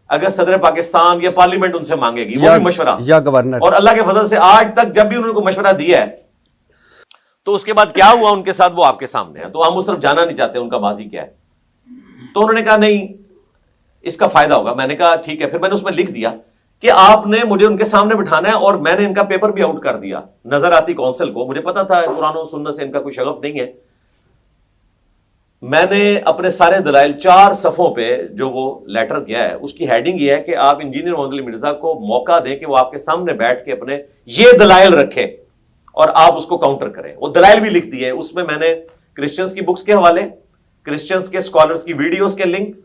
اگر صدر پاکستان یا پارلیمنٹ ان سے مانگے گی وہ بھی مشورہ، یا گورنر. اور اللہ کے فضل سے آج تک جب بھی انہوں نے کو مشورہ دیا ہے تو اس کے بعد کیا ہوا ان کے ساتھ وہ آپ کے سامنے ہے. تو ہم اس طرف جانا نہیں چاہتے ان کا ماضی کیا ہے. تو انہوں نے کہا نہیں اس کا فائدہ ہوگا. میں نے کہا ٹھیک ہے. پھر میں نے اس میں لکھ دیا کہ آپ نے مجھے ان کے سامنے بٹھانا ہے، اور میں نے ان کا پیپر بھی آؤٹ کر دیا نظراتی کونسل کو. مجھے پتا تھا قرآن و سنت سے ان کا کوئی شغف نہیں ہے. میں نے اپنے سارے دلائل 4 صفحوں پہ جو وہ لیٹر کیا ہے اس کی ہیڈنگ یہ ہے کہ آپ انجینئر محمد علی مرزا کو موقع دیں کہ وہ آپ کے سامنے بیٹھ کے اپنے یہ دلائل رکھے اور آپ اس کو کاؤنٹر کریں. وہ دلائل بھی لکھ دیے. اس میں نے کرسچنز کی بکس کے حوالے، کرسچنز کے اسکالرز کی ویڈیوز کے لنک،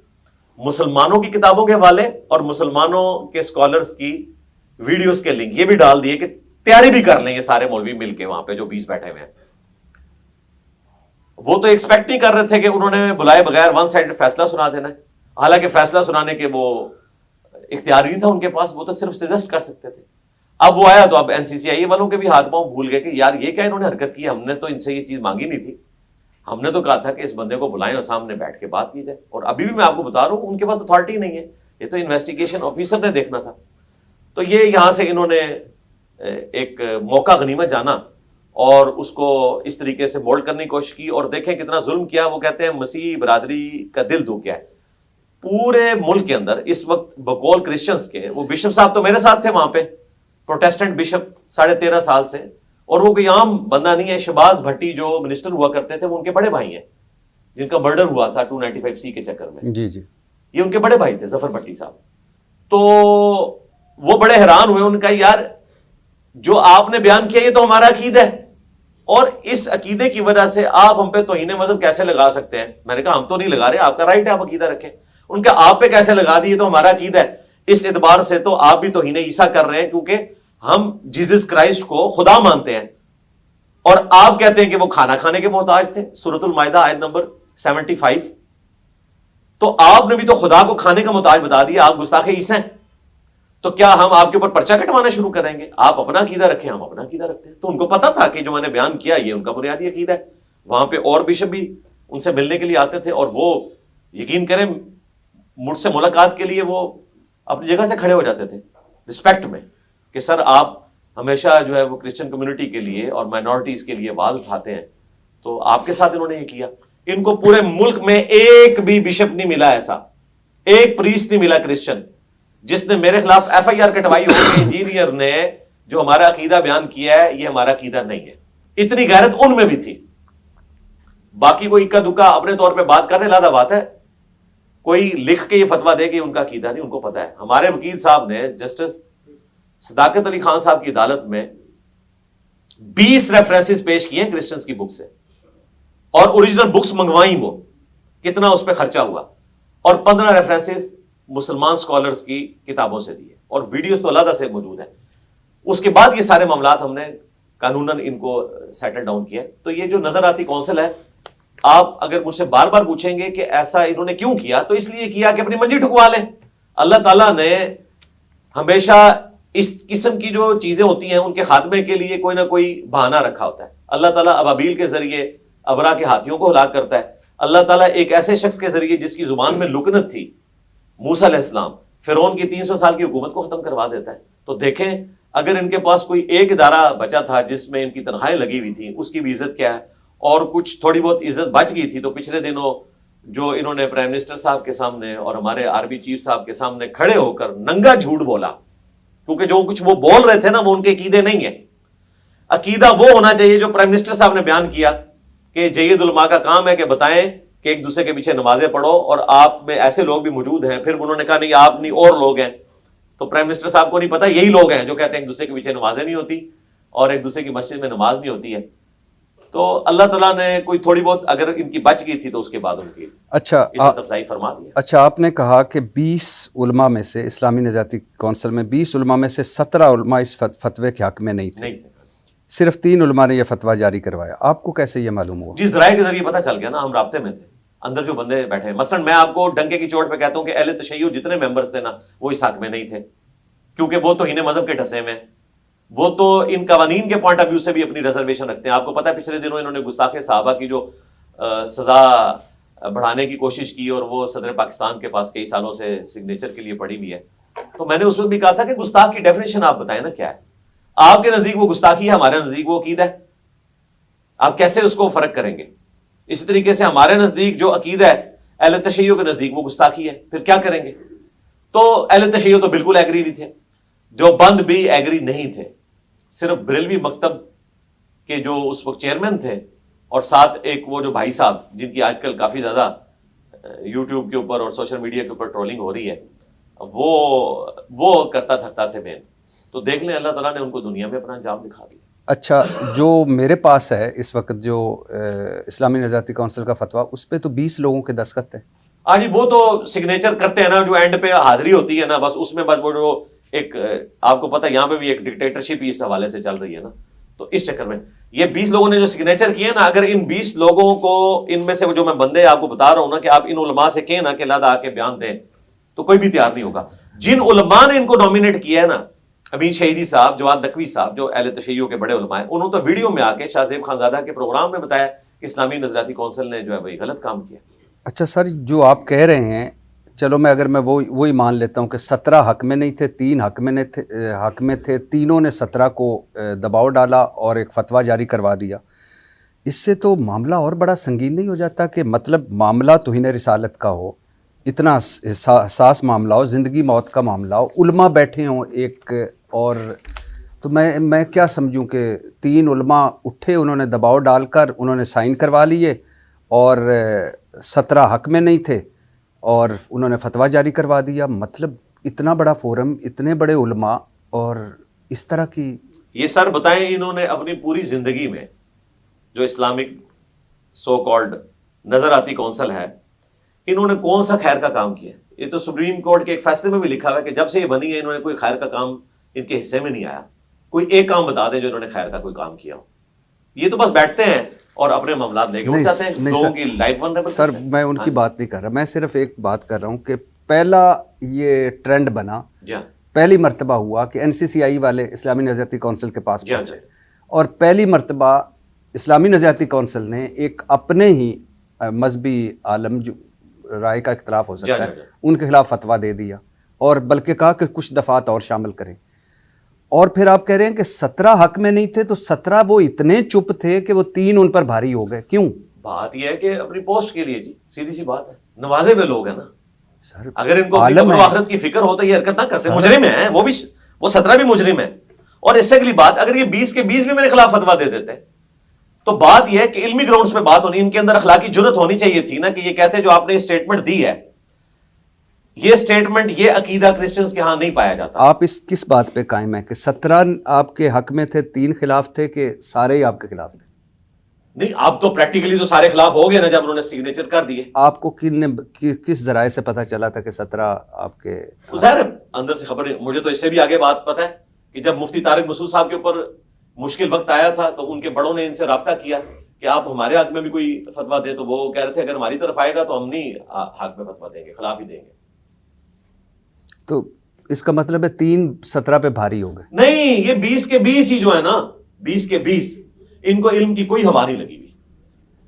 مسلمانوں کی کتابوں کے حوالے اور مسلمانوں کے اسکالرز کی ویڈیوز کے لنک یہ بھی ڈال دیے کہ تیاری بھی کر لیں یہ سارے مولوی مل کے وہاں پہ جو 20 بیٹھے ہوئے ہیں. وہ تو ایکسپیکٹ نہیں کر رہے تھے کہ انہوں نے بلائے بغیر ون سائڈ فیصلہ سنا دینا ہے. حالانکہ فیصلہ سنانے کے وہ اختیار نہیں تھا ان کے پاس, وہ تو صرف سجیسٹ کر سکتے تھے. اب وہ آیا تو اب NCCI والوں کے بھی ہاتھ پاؤں بھول گئے کہ یار یہ کیا انہوں نے حرکت کی, ہم نے تو ان سے یہ چیز مانگی نہیں تھی. ہم نے تو کہا تھا کہ اس بندے کو بلائیں اور سامنے بیٹھ کے بات کی جائے. اور ابھی بھی میں آپ کو بتا رہا ہوں ان کے پاس اتھارٹی نہیں ہے, یہ تو انویسٹیگیشن آفیسر نے دیکھنا تھا. تو یہ یہاں سے انہوں نے ایک موقع غنیمت جانا اور اس کو اس طریقے سے مولڈ کرنے کی کوشش کی. اور دیکھیں کتنا ظلم کیا. وہ کہتے ہیں مسیحی برادری کا دل دکھ گیا ہے. پورے ملک کے اندر اس وقت بقول کرسچنز کے, وہ بشپ صاحب تو میرے ساتھ تھے وہاں پہ, پروٹیسٹنٹ بشپ 13.5 سال سے, اور وہ کوئی عام بندہ نہیں ہے. شہباز بھٹی جو منسٹر ہوا کرتے تھے وہ ان کے بڑے بھائی ہیں, جن کا مرڈر ہوا تھا 295C کے چکر میں. جی جی, یہ ان کے بڑے بھائی تھے ظفر بھٹی صاحب. تو وہ بڑے حیران ہوئے. ان کا یار جو آپ نے بیان کیا یہ تو ہمارا عقیدہ ہے, اور اس عقیدے کی وجہ سے آپ ہم پہ توہین مذہب کیسے لگا سکتے ہیں. میں نے کہا ہم تو نہیں لگا رہے, آپ کا رائٹ ہے آپ عقیدہ رکھیں. ان کا آپ پہ کیسے لگا دی, یہ تو ہمارا عقیدہ ہے. اس اعتبار سے تو آپ بھی توہین عیسیٰ کر رہے ہیں, کیونکہ ہم جیزس کرائسٹ کو خدا مانتے ہیں, اور آپ کہتے ہیں کہ وہ کھانا کھانے کے محتاج تھے. سورۃ المائدہ آیت نمبر 75. تو آپ نے بھی تو خدا کو کھانے کا محتاج بتا دیا, آپ گستاخ عیسیٰ ہیں. تو کیا ہم آپ کے اوپر پرچہ کٹوانا شروع کریں گے؟ آپ اپنا عقیدہ رکھیں, ہم اپنا عقیدہ رکھتے ہیں. تو ان کو پتا تھا کہ جو میں نے بیان کیا یہ ان کا بنیادی عقیدہ ہے. وہاں پہ اور بشپ بھی ان سے ملنے کے لیے آتے تھے, اور وہ یقین کریں مجھ سے ملاقات کے لیے وہ اپنی جگہ سے کھڑے ہو جاتے تھے رسپیکٹ میں, کہ سر آپ ہمیشہ جو ہے وہ کرسچن کمیونٹی کے لیے اور مائنورٹیز کے لیے آواز اٹھاتے ہیں, تو آپ کے ساتھ انہوں نے یہ کیا. ان کو پورے ملک میں ایک بھی بشپ نہیں ملا, ایسا ایک پریسٹ نہیں ملا کرسچن جس نے میرے خلاف FIR کٹوائی ہو کہ انجینئر نے جو ہمارا عقیدہ بیان کیا ہے یہ ہمارا عقیدہ نہیں ہے. اتنی غیرت ان میں بھی تھی. باقی کوئی اکا دکا اپنے طور پہ بات کرنے لادا بات ہے, کوئی لکھ کے یہ فتویٰ دے کہ ان کا عقیدہ نہیں, ان کو پتا ہے. ہمارے وکیل صاحب نے جسٹس صداقت علی خان صاحب کی عدالت میں 20 ریفرنسز پیش کیے کرسچنز کی بک سے, اور اوریجنل بکس منگوائیں. وہ کتنا اس پہ خرچہ ہوا, اور 15 ریفرنسز مسلمان سکالرز کی کتابوں سے دیے, اور ویڈیوز تو علیحدہ سے موجود ہیں. اس کے بعد یہ سارے معاملات ہم نے قانوناً ان کو سیٹل ڈاؤن کیا. تو یہ جو نظر آتی کونسل ہے, آپ اگر مجھ سے بار بار پوچھیں گے کہ ایسا انہوں نے کیوں کیا, تو اس لیے کیا کہ اپنی منجی ٹھکوا لیں. اللہ تعالیٰ نے ہمیشہ اس قسم کی جو چیزیں ہوتی ہیں ان کے خاتمے کے لیے کوئی نہ کوئی بہانہ رکھا ہوتا ہے. اللہ تعالیٰ ابابیل کے ذریعے ابرا کے ہاتھیوں کو ہلاک کرتا ہے. اللہ تعالیٰ ایک ایسے شخص کے ذریعے جس کی زبان میں لکنت تھی, موسیٰ علیہ السلام, فرعون کی 300 سال کی حکومت کو ختم کروا دیتا ہے. تو دیکھیں اگر ان کے پاس کوئی ایک ادارہ بچا تھا جس میں ان کی تنخواہیں لگی ہوئی تھیں, اس کی بھی عزت کیا ہے, اور کچھ تھوڑی بہت عزت بچ گئی تھی. تو پچھلے دنوں جو انہوں نے پرائم منسٹر صاحب کے سامنے اور ہمارے RB چیف صاحب کے سامنے کھڑے ہو کر ننگا جھوٹ بولا, کیونکہ جو کچھ وہ بول رہے تھے نا وہ ان کے عقیدے نہیں ہیں. عقیدہ وہ ہونا چاہیے جو پرائم منسٹر صاحب نے بیان کیا کہ جید علماء کا کام ہے کہ بتائیں کہ ایک دوسرے کے پیچھے نمازیں پڑھو, اور آپ میں ایسے لوگ بھی موجود ہیں. پھر انہوں نے کہا نہیں آپ نہیں اور لوگ ہیں. تو پرائم منسٹر صاحب کو نہیں پتا یہی لوگ ہیں جو کہتے ہیں ایک دوسرے کے پیچھے نمازیں نہیں ہوتی اور ایک دوسرے کی مسجد میں نماز نہیں ہوتی ہے. تو اللہ تعالیٰ نے کوئی تھوڑی بہت اگر ان کی بچ گئی تھی تو اس کے بعد ان کی عزت افزائی فرما دیا. اچھا, آپ نے کہا کہ 20 علماء میں سے, اسلامی نجاتی کونسل میں 20 علماء میں سے 17 علماء اس فتوے کے حق میں نہیں تھے, صرف 3 علماء نے یہ فتویٰ جاری کروایا. آپ کو کیسے یہ معلوم ہوا؟ جی ذرائع کے ذریعے پتہ چل گیا نا, ہم رابطے میں تھے, اندر جو بندے بیٹھے ہیں. مثلا میں آپ کو ڈنکے کی چوٹ پہ کہتا ہوں کہ اہل تشیع جتنے ممبرز تھے نا وہ اس حق میں نہیں تھے, کیونکہ وہ تو توہین مذہب کے ڈھسے میں, وہ تو ان قوانین کے پوائنٹ آف ویو سے بھی اپنی ریزرویشن رکھتے ہیں. آپ کو پتہ ہے پچھلے دنوں انہوں نے گستاخ صحابہ کی جو سزا بڑھانے کی کوشش کی, اور وہ صدر پاکستان کے پاس کئی سالوں سے سگنیچر کے لیے پڑی ہوئی ہے. تو میں نے اس وقت بھی کہا تھا کہ گستاخ کی ڈیفینیشن آپ بتائیں نا کیا ہے. آپ کے نزدیک وہ گستاخی ہے, ہمارے نزدیک وہ عقیدہ ہے, آپ کیسے اس کو فرق کریں گے؟ اسی طریقے سے ہمارے نزدیک جو عقیدہ ہے اہل تشیع کے نزدیک وہ گستاخی ہے, پھر کیا کریں گے؟ تو اہل تشیع تو بالکل ایگری نہیں تھے, دیوبند بھی ایگری نہیں تھے, صرف بریلوی مکتب کے جو اس وقت چیئرمین تھے اور ساتھ ایک وہ جو بھائی صاحب جن کی آج کل کافی زیادہ یوٹیوب کے اوپر اور سوشل میڈیا کے اوپر ٹرولنگ ہو رہی ہے, وہ کرتا تھکتا تھے مین. تو دیکھ لیں اللہ تعالیٰ نے ان کو دنیا میں اپنا انجام دکھا دیا. اچھا, جو میرے پاس ہے اس وقت جو اسلامی نجاتی کونسل کا فتویٰ, اس پہ تو 20 لوگوں کے دستخط ہیں. ہاں جی, وہ تو سگنیچر کرتے ہیں نا, جو اینڈ پہ حاضری ہوتی ہے نا, بس اس میں بس وہ جو ایک آپ کو پتا یہاں پہ بھی ایک ڈکٹیٹرشپ اس حوالے سے چل رہی ہے نا, تو اس چکر میں یہ 20 لوگوں نے جو سگنیچر کیے نا, اگر ان 20 لوگوں کو ان میں سے وہ جو میں بندے آپ کو بتا رہا ہوں نا کہ آپ ان علماء سے کہیں نا کہ اللہ آ کے بیان دیں, تو کوئی بھی تیار نہیں ہوگا. جن علماء نے ان کو نامینیٹ کیا ہے نا, امین شہیدی صاحب, جواد نقوی صاحب, جو اہل تشیع کے بڑے علماء ہیں, انہوں نے تو ویڈیو میں آ کے شاہ زیب خانزادہ کے پروگرام میں بتایا کہ اسلامی نظریاتی کونسل نے جو ہے وہی غلط کام کیا. اچھا سر, جو آپ کہہ رہے ہیں, چلو میں وہی مان لیتا ہوں کہ 17 حق میں نہیں تھے, 3 حق میں تھے, تینوں نے 17 کو دباؤ ڈالا اور ایک فتویٰ جاری کروا دیا. اس سے تو معاملہ اور بڑا سنگین نہیں ہو جاتا کہ مطلب معاملہ توہین رسالت کا ہو, اتنا حساس معاملہ ہو, زندگی موت کا معاملہ ہو, علماء بیٹھے ہوں ایک, اور تو میں کیا سمجھوں کہ 3 علماء اٹھے, انہوں نے دباؤ ڈال کر انہوں نے سائن کروا لیے, اور 17 حق میں نہیں تھے اور انہوں نے فتویٰ جاری کروا دیا. مطلب اتنا بڑا فورم, اتنے بڑے علماء, اور اس طرح کی. یہ سر بتائیں انہوں نے اپنی پوری زندگی میں جو اسلامک سو کالڈ نظر آتی کونسل ہے, انہوں نے کون سا خیر کا کام کیا؟ یہ تو سپریم کورٹ کے ایک فیصلے میں بھی لکھا ہوا ہے کہ جب سے یہ بنی ہے انہوں نے کوئی خیر کا کام ان کے حصے میں نہیں آیا. کوئی ایک کام بتا دیں جو انہوں نے خیر کا کوئی کام کیا ہو. یہ تو بس بیٹھتے ہیں اور اپنے معاملات لے کے اٹھ جاتے ہیں, لوگوں کی لائف ون. سر میں ان کی بات نہیں کر رہا, میں صرف ایک بات کر رہا ہوں کہ پہلا یہ ٹرینڈ بنا, پہلی مرتبہ ہوا کہ NCCI والے اسلامی نظریاتی کونسل کے پاس پہنچے, اور پہلی مرتبہ اسلامی نظریاتی کونسل نے ایک اپنے ہی مذہبی عالم جو رائے کا اختلاف ہو سکتا ہے ان کے خلاف فتویٰ دے دیا, اور بلکہ کہا کہ کچھ دفعات اور شامل کریں. اور پھر آپ کہہ رہے ہیں کہ 17 حق میں نہیں تھے, تو 17 وہ اتنے چپ تھے کہ وہ 3 ان پر بھاری ہو گئے. کیوں؟ بات یہ ہے کہ اپنی پوسٹ کے لیے, جی سیدھی سی بات ہے, نوازے ہوئے لوگ ہیں نا سر. اگر ان کو آخرت کی فکر ہو تو یہ حرکت نہ کرتے. مجرم ہیں وہ 17 بھی مجرم ہیں. اور اس سے اگلی بات, اگر یہ 20 کے 20 بھی میرے خلاف فتویٰ دے دیتے تو بات یہ ہے کہ علمی گراؤنڈز پہ بات ہونی, ان کے اندر اخلاقی جرت ہونی چاہیے تھی نا کہ یہ کہتے جو آپ نے اسٹیٹمنٹ دی ہے, یہ اسٹیٹمنٹ, یہ عقیدہ کرسچنز کے ہاں نہیں پایا جاتا. آپ اس کس بات پہ قائم ہے کہ 17 آپ کے حق میں تھے, 3 خلاف تھے, کہ سارے ہی آپ کے خلاف تھے؟ نہیں, آپ تو پریکٹیکلی تو سارے خلاف ہو گئے نا جب انہوں نے سگنیچر کر دیے. آپ کو کس ذرائع سے پتہ چلا تھا کہ 17 آپ کے؟ ظاہر اندر سے خبر. مجھے تو اس سے بھی آگے بات پتہ ہے کہ جب مفتی طارق مسعود صاحب کے اوپر مشکل وقت آیا تھا تو ان کے بڑوں نے ان سے رابطہ کیا کہ آپ ہمارے حق میں بھی کوئی فتویٰ دیں, تو وہ کہہ رہے تھے اگر ہماری طرف آئے گا تو ہم نہیں حق میں فتویٰ دیں گے, خلاف ہی دیں گے. تو اس کا مطلب ہے 3 17 پہ بھاری ہو گئے. نہیں, یہ 20 کے 20 ہی جو ہے نا, 20 کے 20, ان کو علم کی کوئی ہوا نہیں لگی ہوئی.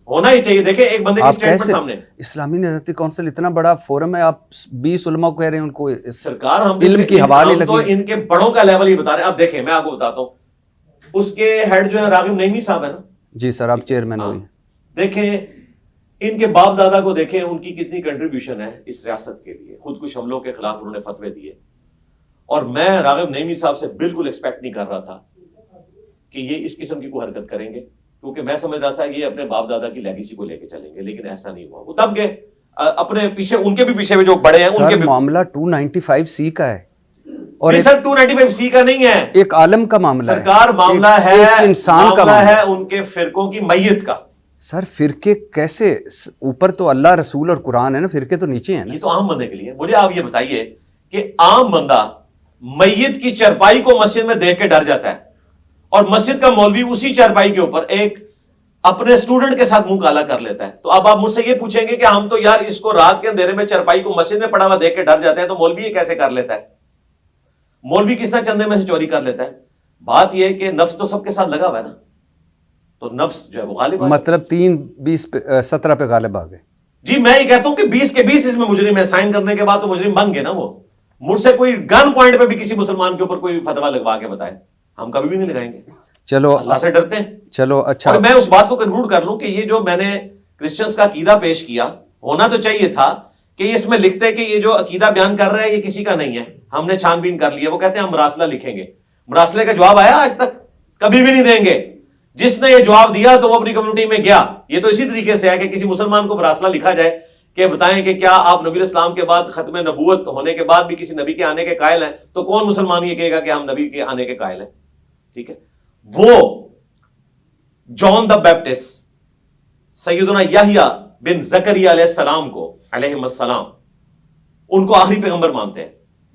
ہونا ہی چاہیے. دیکھیں ایک بندے کی اسٹیٹمنٹ سامنے, اسلامی نظریاتی کونسل اتنا بڑا فورم ہے, آپ 20 علماء کو کہہ رہے ہیں ان کو سرکار ہم علم کی ہوا نہیں لگی. تو ان کے بڑوں کا لیول ہی بتا رہے ہیں. اب دیکھیں میں آپ کو بتاتا ہوں, اس کے ہیڈ جو ہے راغب نعیمی صاحب ہے نا. جی سر, آپ چیئرمین ہوئی. دیکھیں ان کے باپ دادا کو دیکھیں, ان کی کتنی کنٹریبیوشن ہے اس ریاست کے لیے. خود کچھ حملوں کے خلاف انہوں نے فتوے دیے, اور میں راغب نعیمی صاحب سے بالکل ایکسپیکٹ نہیں کر رہا تھا کہ یہ اس قسم کی کوئی حرکت کریں گے, کیونکہ میں سمجھ رہا تھا یہ اپنے باپ دادا کی لیگیسی کو لے کے چلیں گے, لیکن ایسا نہیں ہوا. وہ تب گئے اپنے پیچھے, ان کے بھی پیچھے جو بڑے ہیں ان کے بھی. معاملہ 295C کا ہے, اور سر 295C کا نہیں ہے, ایک عالم کا معاملہ ہے سرکار. معاملہ ہے انسان کا, ہے ان کے فرقوں کی میت کا. سر فرقے کیسے؟ اوپر تو اللہ رسول اور قرآن ہے نا, فرقے تو نیچے ہیں نا. یہ تو عام بندے کے لیے. مجھے آپ یہ بتائیے کہ عام بندہ میت کی چرپائی کو مسجد میں دیکھ کے ڈر جاتا ہے, اور مسجد کا مولوی اسی چرپائی کے اوپر ایک اپنے اسٹوڈنٹ کے ساتھ منہ کالا کر لیتا ہے. تو اب آپ مجھ سے یہ پوچھیں گے کہ ہم تو یار اس کو رات کے اندھیرے میں چرپائی کو مسجد میں پڑا ہوا دیکھ کے ڈر جاتے ہیں, تو مولوی یہ کیسے کر لیتا ہے؟ مولوی کس طرح چندے میں سے چوری کر لیتا ہے؟ بات یہ ہے کہ نفس تو سب کے ساتھ لگا ہوا ہے نا, تو نفس جو ہے وہ غالب ہے. مطلب 3 20 17 پہ غالب آ گئے. جی میں یہ کہتا ہوں کہ 20 کے 20 اس میں مجرم ہے. سائن کرنے کے بعد تو مجرم بن گئے نا وہ. مجھ سے کوئی گن پوائنٹ پہ بھی کسی مسلمان کے اوپر کوئی فتویٰ لگوا کے بتائے, ہم کبھی بھی نہیں لگائیں گے. چلو اللہ سے ڈرتے ہیں. چلو اچھا, اور میں اس بات کو کنکلوڈ کر لوں کہ یہ جو میں نے کرسچنز کا عقیدہ پیش کیا, ہونا تو چاہیے تھا کہ اس میں لکھتے کہ یہ جو عقیدہ بیان کر رہے ہیں یہ کسی کا نہیں ہے, ہم نے چھان بین کر لیا. وہ کہتے ہیں ہم مراسلہ لکھیں گے. مراسلے کا جواب آیا آج تک؟ کبھی بھی نہیں دیں گے. جس نے یہ جواب دیا تو وہ اپنی کمیونٹی میں گیا. یہ تو اسی طریقے سے ہے کہ کسی مسلمان کو مراسلہ لکھا جائے کہ بتائیں کہ کیا آپ نبی اسلام کے بعد ختم نبوت ہونے کے بعد بھی کسی نبی کے آنے کے قائل ہیں, تو کون مسلمان یہ کہے گا کہ ہم نبی کے آنے کے قائل ہیں؟ ٹھیک ہے, وہ جان دا بیپٹسٹ, سیدنا یحییٰ بن زکریا علیہ السلام کو علیہ السلام, ان کو آخری پیغمبر مانتے ہیں.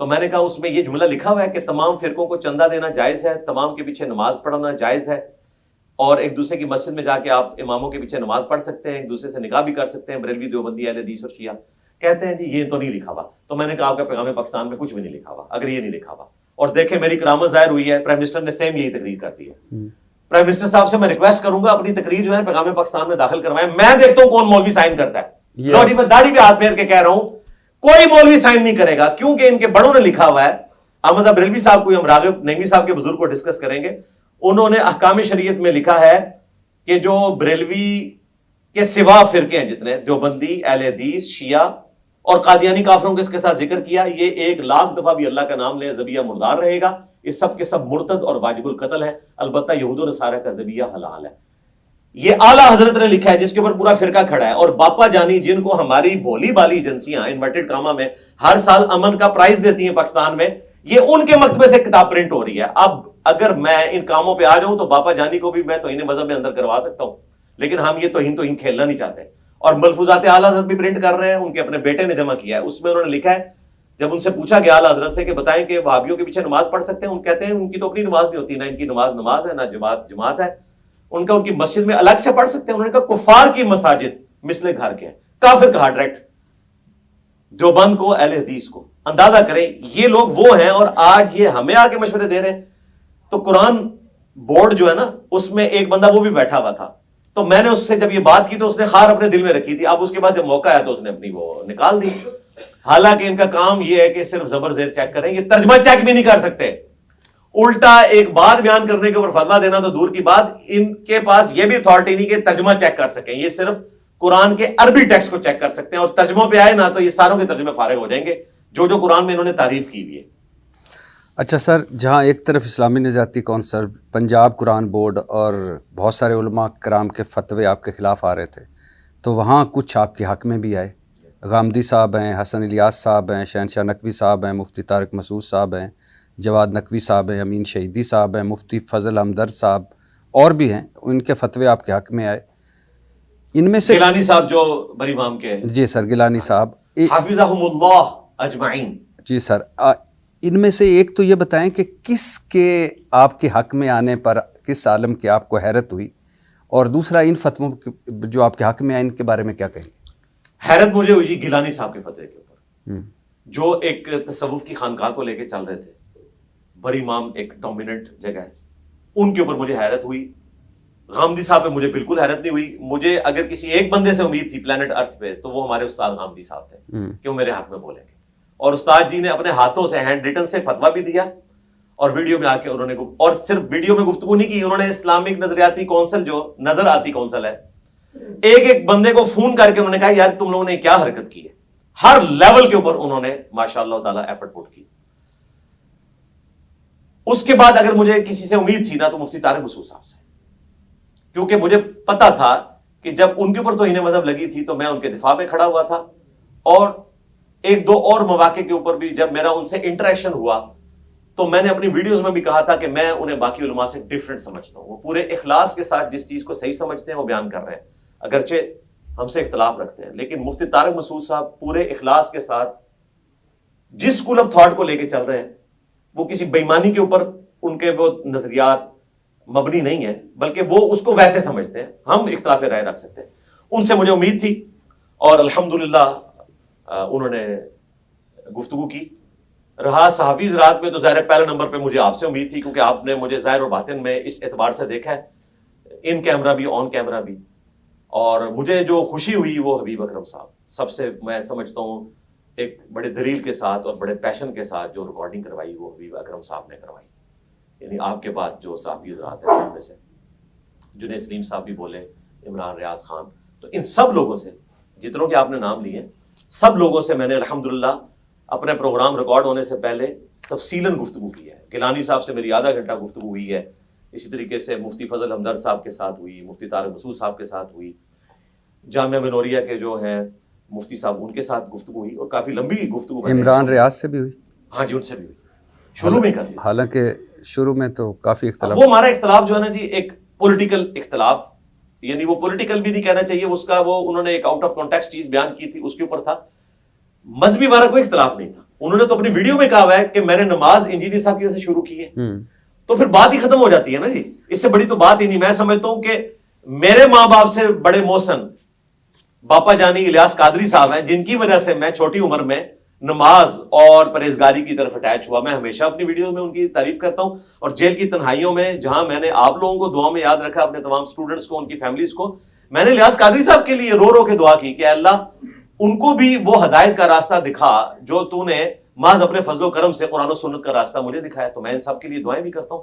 تو میں نے کہا اس میں یہ جملہ لکھا ہوا ہے کہ تمام فرقوں کو چندہ دینا جائز ہے, تمام کے پیچھے نماز پڑھنا جائز ہے, اور ایک دوسرے کی مسجد میں جا کے آپ اماموں کے پیچھے نماز پڑھ سکتے ہیں, ایک دوسرے سے نکاح بھی کر سکتے ہیں, بریلوی, دیوبندی, اہل حدیث اور شیعہ. کہتے ہیں جی یہ تو نہیں لکھا ہوا. تو میں نے کہا آپ کا پیغام پاکستان میں کچھ بھی نہیں لکھا ہوا اگر یہ نہیں لکھا ہوا. اور دیکھیں میری کرامت ظاہر ہوئی ہے, پرائم منسٹر نے سیم یہی تقریر کر دی ہے. پرائم منسٹر صاحب سے میں ریکویسٹ کروں گا اپنی تقریر جو ہے پیغام پاکستان میں داخل کروائیں, میں دیکھتا ہوں کون مولوی سائن کرتا ہے. لوڈی میں داڑھی پہ ہاتھ پھیر کے کہہ رہا ہوں کوئی مولوی سائن نہیں کرے گا, کیونکہ ان کے بڑوں نے لکھا ہوا ہے. احمد صاحب بریلوی صاحب کو, ہم راغب نعیمی صاحب کے بزرگ کو ڈسکس کریں گے, انہوں نے احکام شریعت میں لکھا ہے کہ جو بریلوی کے سوا فرقے ہیں جتنے, دیوبندی, اہل حدیث, شیعہ اور قادیانی کافروں کو اس کے ساتھ ذکر کیا, یہ 1,00,000 دفعہ بھی اللہ کا نام لے ذبیحہ مردار رہے گا. یہ سب کے سب مرتد اور واجب القتل ہے. البتہ یہود و نصارہ کا ذبیحہ حلال ہے. یہ اعلیٰ حضرت نے لکھا ہے جس کے اوپر پورا فرقہ کھڑا ہے. اور باپا جانی جن کو ہماری بھولی بالی ایجنسیاں انورٹڈ کاما میں ہر سال امن کا پرائز دیتی ہیں پاکستان میں, یہ ان کے مکتبے سے کتاب پرنٹ ہو رہی ہے. اب اگر میں ان کاموں پہ آ جاؤں تو باپا جانی کو بھی میں توہین مذہب میں اندر کروا سکتا ہوں, لیکن ہم یہ توہین کھیلنا نہیں چاہتے. اور ملفوظات اعلیٰ حضرت بھی پرنٹ کر رہے ہیں, ان کے اپنے بیٹے نے جمع کیا ہے. اس میں انہوں نے لکھا ہے, جب ان سے پوچھا گیا اعلیٰ حضرت سے کہ بتائیں کہ وہابیوں کے پیچھے نماز پڑھ سکتے ہیں, ان کہتے ہیں ان کی تو اپنی نماز نہیں ہوتی, نہ ان کی نماز ہے, نہ جماعت ہے. ان کا ان کی مسجد میں الگ سے پڑھ سکتے ہیں. انہوں نے کہا کفار کی مساجد مثل گھر کے ہیں, کافر کہا ڈائریکٹ, دیوبند کو, اہل حدیث کو. اندازہ کریں یہ لوگ وہ ہیں, اور آج یہ ہمیں آ کے مشورے دے رہے ہیں. تو قرآن بورڈ جو ہے نا اس میں ایک بندہ وہ بھی بیٹھا ہوا تھا, تو میں نے اس سے جب یہ بات کی تو اس نے خار اپنے دل میں رکھی تھی. اب اس کے بعد جب موقع آیا تو اس نے اپنی وہ نکال دی. حالانکہ ان کا کام یہ ہے کہ صرف زبر زیر چیک کریں, یہ ترجمہ چیک بھی نہیں کر سکتے. الٹا ایک بات بیان کرنے کے اوپر فتویٰ دینا تو دور کی بات, ان کے پاس یہ بھی اتھارٹی نہیں کہ ترجمہ چیک کر سکیں. یہ صرف قرآن کے عربی ٹیکسٹ کو چیک کر سکتے ہیں, اور ترجموں پہ آئے نا تو یہ ساروں کے ترجمے فارغ ہو جائیں گے جو قرآن میں انہوں نے تعریف کی ہوئی ہے. اچھا سر, جہاں ایک طرف اسلامی نظریاتی کونسل, پنجاب قرآن بورڈ اور بہت سارے علماء کرام کے فتوے آپ کے خلاف آ رہے تھے, تو وہاں کچھ آپ کے حق میں بھی آئے. غامدی صاحب ہیں, حسن الیاس صاحب ہیں, شہنشاہ نقوی صاحب ہیں, مفتی طارق مسعود صاحب ہیں, جواد نقوی صاحب ہیں, امین شہیدی صاحب ہیں, مفتی فضل ہمدرد صاحب اور بھی ہیں, ان کے فتوے آپ کے حق میں آئے. ان میں سے گیلانی صاحب جو بری امام کے, جی سر, گیلانی صاحب حافظہم اللہ اجمعین. جی سر, ان میں سے ایک تو یہ بتائیں کہ کس کے آپ کے حق میں آنے پر کس عالم کی آپ کو حیرت ہوئی, اور دوسرا ان فتووں جو آپ کے حق میں آئے ان کے بارے میں کیا کہیں گے؟ حیرت مجھے ہوئی جی گیلانی صاحب کے فتوے کے اوپر, جو ایک تصوف کی خانقاہ کو لے کے چل رہے تھے. بری امام ایک ڈومیننٹ جگہ ہے, ان کے اوپر مجھے حیرت ہوئی. غامدی صاحب پہ مجھے بالکل حیرت نہیں ہوئی. مجھے اگر کسی ایک بندے سے امید تھی پلانٹ ارتھ پہ تو وہ ہمارے استاد غامدی صاحب تھے کہ وہ میرے حق میں بولیں گے. اور استاد جی نے اپنے ہاتھوں سے ہینڈ ریٹن سے فتویٰ بھی دیا, اور ویڈیو میں آ کے انہوں نے, اور صرف ویڈیو میں گفتگو نہیں کی, انہوں نے اسلامک نظریاتی کونسل جو نظر آتی کونسل ہے, ایک بندے کو فون کر کے انہوں نے کہا یار تم لوگوں نے کیا حرکت کی ہے. ہر لیول کے اوپر انہوں نے ماشاء اللہ تعالیٰ ایفرٹ پٹ کی. اس کے بعد اگر مجھے کسی سے امید تھی نا تو مفتی طارق مسعود صاحب سے, کیونکہ مجھے پتا تھا کہ جب ان کے اوپر توہین مذہب لگی تھی تو میں ان کے دفاع میں کھڑا ہوا تھا. اور ایک دو اور مواقع کے اوپر بھی جب میرا ان سے انٹریکشن ہوا تو میں نے اپنی ویڈیوز میں بھی کہا تھا کہ میں انہیں باقی علماء سے ڈیفرنٹ سمجھتا ہوں. وہ پورے اخلاص کے ساتھ جس چیز کو صحیح سمجھتے ہیں وہ بیان کر رہے ہیں, اگرچہ ہم سے اختلاف رکھتے ہیں, لیکن مفتی طارق مسعود صاحب پورے اخلاص کے ساتھ جس اسکول آف تھاٹ کو لے کے چل رہے ہیں, وہ کسی بےایمانی کے اوپر ان کے وہ نظریات مبنی نہیں ہیں, بلکہ وہ اس کو ویسے سمجھتے ہیں. ہم اختلاف رائے رکھ سکتے ہیں. ان سے مجھے امید تھی, اور الحمدللہ انہوں نے گفتگو کی. رہا صحافی زراعت میں تو ظاہر پہلے نمبر پہ مجھے آپ سے امید تھی, کیونکہ آپ نے مجھے ظاہر و باطن میں اس اعتبار سے دیکھا ہے, ان کیمرہ بھی آن کیمرہ بھی. اور مجھے جو خوشی ہوئی وہ حبیب اکرم صاحب, سب سے میں سمجھتا ہوں ایک بڑے دلیل کے ساتھ اور بڑے پیشن کے ساتھ جو ریکارڈنگ کروائی وہ حبیب اکرم صاحب نے کروائی. یعنی آپ کے بعد جو صحافی حضرات ہیں ان میں سے جنید سلیم صاحب بھی بولے, عمران ریاض خان, تو ان سب لوگوں سے, جتنوں کے آپ نے نام لیے, سب لوگوں سے میں نے الحمدللہ اپنے پروگرام ریکارڈ ہونے سے پہلے تفصیلاً گفتگو کی ہے. گیلانی صاحب سے میری آدھا گھنٹہ گفتگو ہوئی ہے, اسی طریقے سے مفتی فضل ہمدرد صاحب کے ساتھ ہوئی, مفتی طارق مسعود صاحب کے ساتھ ہوئی, جامعہ منوریہ کے جو ہیں مفتی صاحب ان کے ساتھ گفتگو ہوئی, اور کافی لمبی گفتگو. عمران ریاض سے بھی ہوئی؟ ہاں جی, ان سے بھی ہوئی, شروع میں کر دی. حالانکہ شروع میں تو کافی اختلاف, وہ ہمارا اختلاف جو ہے نا جی ایک پولیٹیکل اختلاف, یعنی وہ پولیٹیکل بھی نہیں کہنا چاہیے, اس کا وہ انہوں نے ایک آؤٹ آف کانٹیکسٹ چیز بیان کی تھی, اس کے اوپر تھا. مذہبی ہمارا کوئی اختلاف نہیں تھا, انہوں نے تو اپنی ویڈیو میں کہا ہوا ہے کہ میں نے نماز انجینئر صاحب کی وجہ سے شروع کی ہے. تو پھر بات ہی ختم ہو جاتی ہے نا جی. اس سے بڑی تو بات ہی نہیں. میں سمجھتا ہوں کہ میرے ماں باپ سے بڑے محسن باپا جانی الیاس قادری صاحب ہیں, جن کی وجہ سے میں چھوٹی عمر میں نماز اور پرہیزگاری کی طرف اٹیچ ہوا. میں ہمیشہ اپنی ویڈیو میں ان کی تعریف کرتا ہوں, اور جیل کی تنہائیوں میں جہاں میں نے آپ لوگوں کو دعا میں یاد رکھا, اپنے تمام سٹوڈنٹس کو, ان کی فیملیز کو, میں نے الیاس قادری صاحب کے لیے رو رو کے دعا کی کہ اللہ ان کو بھی وہ ہدایت کا راستہ دکھا جو تو نے محض اپنے فضل و کرم سے قرآن و سنت کا راستہ مجھے دکھایا. تو میں ان سب کے لیے دعائیں بھی کرتا ہوں.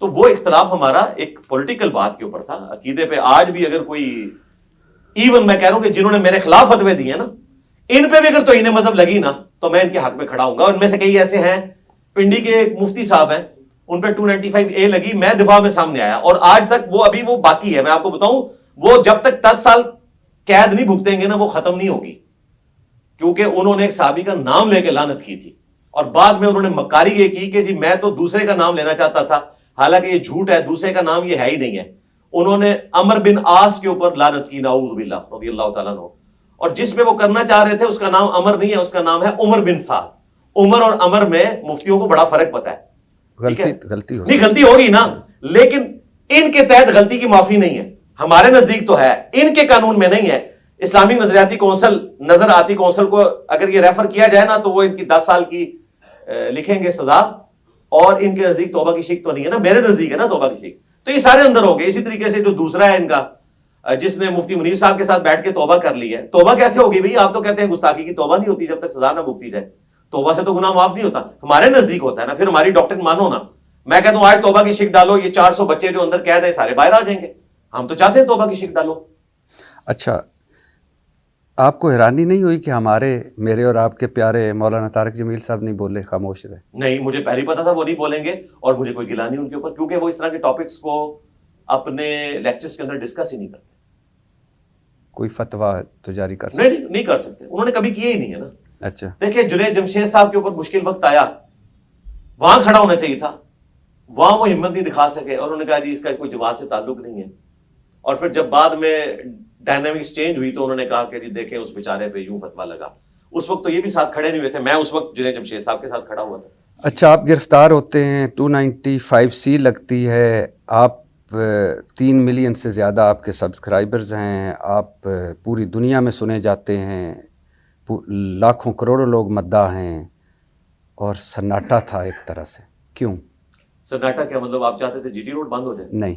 تو وہ اختلاف ہمارا ایک پولیٹیکل بات کے اوپر تھا. عقیدے پہ آج بھی اگر کوئی, ایون میں کہہ رہا ہوں کہ جنہوں نے میرے خلاف فتوے دیے نا, ان پہ بھی اگر توہین مذہب لگی نا تو میں ان کے حق میں کھڑا ہوں گا. ان میں سے کئی ایسے ہیں, پنڈی کے ایک مفتی صاحب ہیں, ان پہ 295A لگی, میں دفاع میں سامنے آیا, اور آج تک وہ ابھی وہ باقی ہے. میں آپ کو بتاؤں, وہ جب تک 10 سال قید نہیں بھگتیں گے نا وہ ختم نہیں ہوگی, کیونکہ انہوں نے ایک صحابی کا نام لے کے لعنت کی تھی, اور بعد میں انہوں نے مکاری یہ کی کہ جی میں تو دوسرے کا نام لینا چاہتا تھا, حالانکہ یہ جھوٹ ہے, دوسرے کا نام یہ ہے ہی نہیں ہے. انہوں نے عمر بن عاص کے اوپر لعنت کی, نعوذ باللہ رضی اللہ تعالیٰ عنہ, اور جس میں وہ کرنا چاہ رہے تھے اس کا نام عمر نہیں ہے, اس کا نام ہے عمر بن سعد. عمر اور عمر میں مفتیوں کو بڑا فرق پتا ہے. غلطی ہوگی نا, لیکن ان کے تحت غلطی کی معافی نہیں ہے. ہمارے نزدیک تو ہے, ان کے قانون میں نہیں ہے. اسلامی نظریاتی کونسل, نظر آتی کونسل کو اگر یہ ریفر کیا جائے نا تو وہ ان کی 10 سال کی لکھیں گے سزا, اور ان کے نزدیک توبہ کی شک تو نہیں ہے نا, میرے نزدیک ہے نا توبہ کی شک. تو یہ سارے اندر ہو گئے. اسی طریقے سے جو دوسرا ہے ان کا, جس نے مفتی منیر صاحب کے ساتھ بیٹھ کے توبہ کر لی ہے, توبہ کیسے ہوگی بھائی؟ آپ تو کہتے ہیں گستاخی کی توبہ نہیں ہوتی جب تک سزا نہ بھگتی جائے. توبہ سے تو گناہ معاف نہیں ہوتا, ہمارے نزدیک ہوتا ہے نا. پھر ہماری ڈاکٹر مانو نا, میں کہتا ہوں آج توبہ کی شک ڈالو, یہ 400 بچے جو اندر قید ہیں سارے باہر آ جائیں گے. ہم تو چاہتے ہیں توبہ کی شک ڈالو. اچھا, آپ کو حیرانی نہیں ہوئی کہ میرے اور آپ کے پیارے مولانا طارق جمیل صاحب نہیں بولے, خاموش رہے؟ نہیں, مجھے پہلے پتا تھا وہ نہیں بولیں گے, اور مجھے کوئی گلا نہیں ان کے اوپر, کیونکہ وہ اس طرح کے ٹاپکس کو اپنے لیکچرز کے اندر ڈسکس ہی نہیں کرتے. کوئی فتویٰ تو جاری کر سکتے نہیں کر سکتے, انہوں نے کبھی کیا ہی نہیں ہے نا. اچھا, دیکھیں جنید جمشید صاحب کے اوپر مشکل وقت آیا, وہاں کھڑا ہونا چاہیے تھا, وہاں وہ ہمت نہیں دکھا سکے, اور انہوں نے کہا جی اس کا کوئی جماعت سے تعلق نہیں ہے. اور پھر جب بعد میں ڈائنامکس چینج ہوئی تو انہوں نے کہا کہ جی دیکھیں اس بیچارے پہ یوں فتویٰ لگا. اس وقت تو یہ بھی ساتھ کھڑے نہیں ہوئے تھے, میں اس وقت جنید جمشید صاحب کے ساتھ کھڑا ہوا تھا. اچھا, آپ گرفتار ہوتے ہیں, 295C لگتی ہے, آپ 3 ملین سے زیادہ آپ کے سبسکرائبرز ہیں, آپ پوری دنیا میں سنے جاتے ہیں, لاکھوں کروڑوں لوگ مداح ہیں, اور سناٹا تھا ایک طرح سے. کیوں سناٹا؟ کیا مطلب آپ چاہتے تھے جی ٹی روڈ بند ہو جائے؟ نہیں,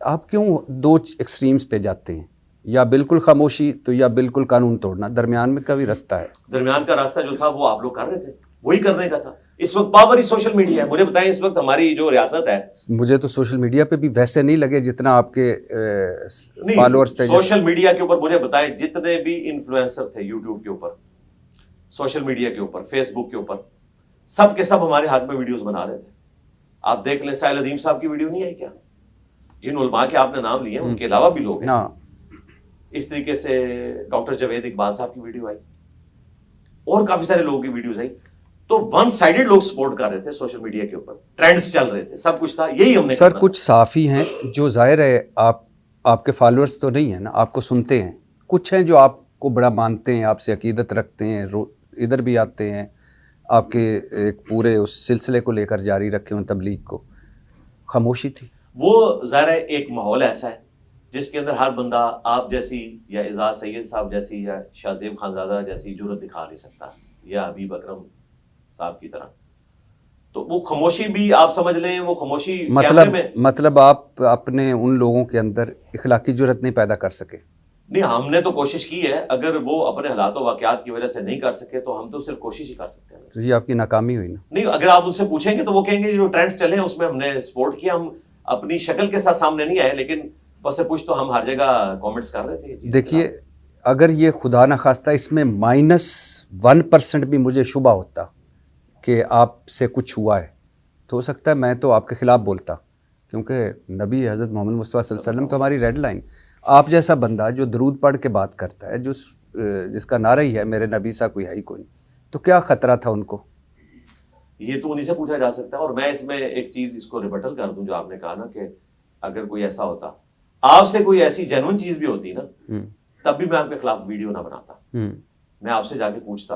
آپ کیوں 2 ایکسٹریمز پہ جاتے ہیں, یا بالکل خاموشی تو یا بالکل قانون توڑنا, درمیان میں کا بھی راستہ ہے. درمیان کا راستہ جو تھا وہ آپ لوگ کر رہے تھے, وہی کرنے کا تھا. اس وقت پاور ہی سوشل میڈیا ہے. مجھے بتائیں اس وقت ہماری جو ریاست ہے, مجھے تو سوشل میڈیا پہ بھی ویسے نہیں لگے جتنا آپ کے فالوورز تھے. سوشل میڈیا کے اوپر مجھے بتائیں جتنے بھی انفلوئنسر تھے یوٹیوب کے اوپر, سوشل میڈیا کے اوپر, فیس بک کے اوپر, سب کے سب ہمارے ہاتھ میں ویڈیوز بنا رہے تھے. آپ دیکھ لیں, ساحل ادیم صاحب کی ویڈیو نہیں آئی کیا؟ جن علماء کے آپ نے نام لیے ان کے علاوہ بھی لوگ ہیں. اس طریقے سے ڈاکٹر جاوید اقبال صاحب کی ویڈیو آئی, اور کافی سارے لوگوں کی ویڈیوز آئی. تو ون سائیڈڈ لوگ سپورٹ کر رہے تھے سوشل میڈیا کے اوپر, ٹرینڈز چل رہے تھے, سب کچھ تھا. یہی ہم نے سر کچھ صحافی ہیں جو ظاہر ہے آپ کے فالوورز تو نہیں ہیں نا, آپ کو سنتے ہیں, کچھ ہیں جو آپ کو بڑا مانتے ہیں, آپ سے عقیدت رکھتے ہیں, ادھر بھی آتے ہیں, آپ کے ایک پورے اس سلسلے کو لے کر جاری رکھے ہوئے تبلیغ کو. خاموشی تھی. وہ ظاہر ہے ایک ماحول ایسا ہے جس کے اندر ہر بندہ آپ جیسی یا اعزاز سید صاحب جیسی یا شاہ زیب خانزادہ جیسی جرأت دکھا نہیں سکتا, یا حبیب اکرم صاحب کی طرح. تو وہ خاموشی بھی آپ سمجھ لیں, وہ خاموشی مطلب آپ اپنے ان لوگوں کے اندر اخلاقی جرأت نہیں پیدا کر سکے. نہیں, ہم نے تو کوشش کی ہے. اگر وہ اپنے حالات و واقعات کی وجہ سے نہیں کر سکے تو ہم تو صرف کوشش ہی کر سکتے ہیں. تو یہ آپ کی ناکامی ہوئی نا. نہیں, اگر آپ ان سے پوچھیں گے تو وہ کہیں گے جو ٹرینڈز چلے ہیں اس میں ہم نے سپورٹ کیا. ہم اپنی شکل کے ساتھ سامنے نہیں آئے, لیکن بس پوچھ تو ہم ہر جگہ کامنٹس کر رہے تھے. دیکھیے, اگر یہ خدا نخواستہ اس میں -1% بھی مجھے شبہ ہوتا کہ آپ سے کچھ ہوا ہے, تو ہو سکتا ہے میں تو آپ کے خلاف بولتا, کیونکہ نبی حضرت محمد مصطفیٰ صلی اللہ علیہ وسلم تو ہماری ریڈ لائن. آپ جیسا بندہ جو درود پڑھ کے بات کرتا ہے, جس کا نعرہ ہی ہے میرے نبی سا کوئی ہے ہی کوئی, تو کیا خطرہ تھا ان کو؟ یہ تو انہیں سے پوچھا جا سکتا ہے. اور میں اس میں ایک چیز اس کو ریبٹل کر دوں, جو آپ نے کہا نا کہ اگر کوئی ایسا ہوتا, آپ سے کوئی ایسی جینوئن چیز بھی ہوتی نا, تب بھی میں آپ کے خلاف ویڈیو نہ بناتا. میں آپ سے جا کے پوچھتا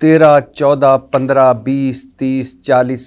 13, 14, 15, 20, 30, 40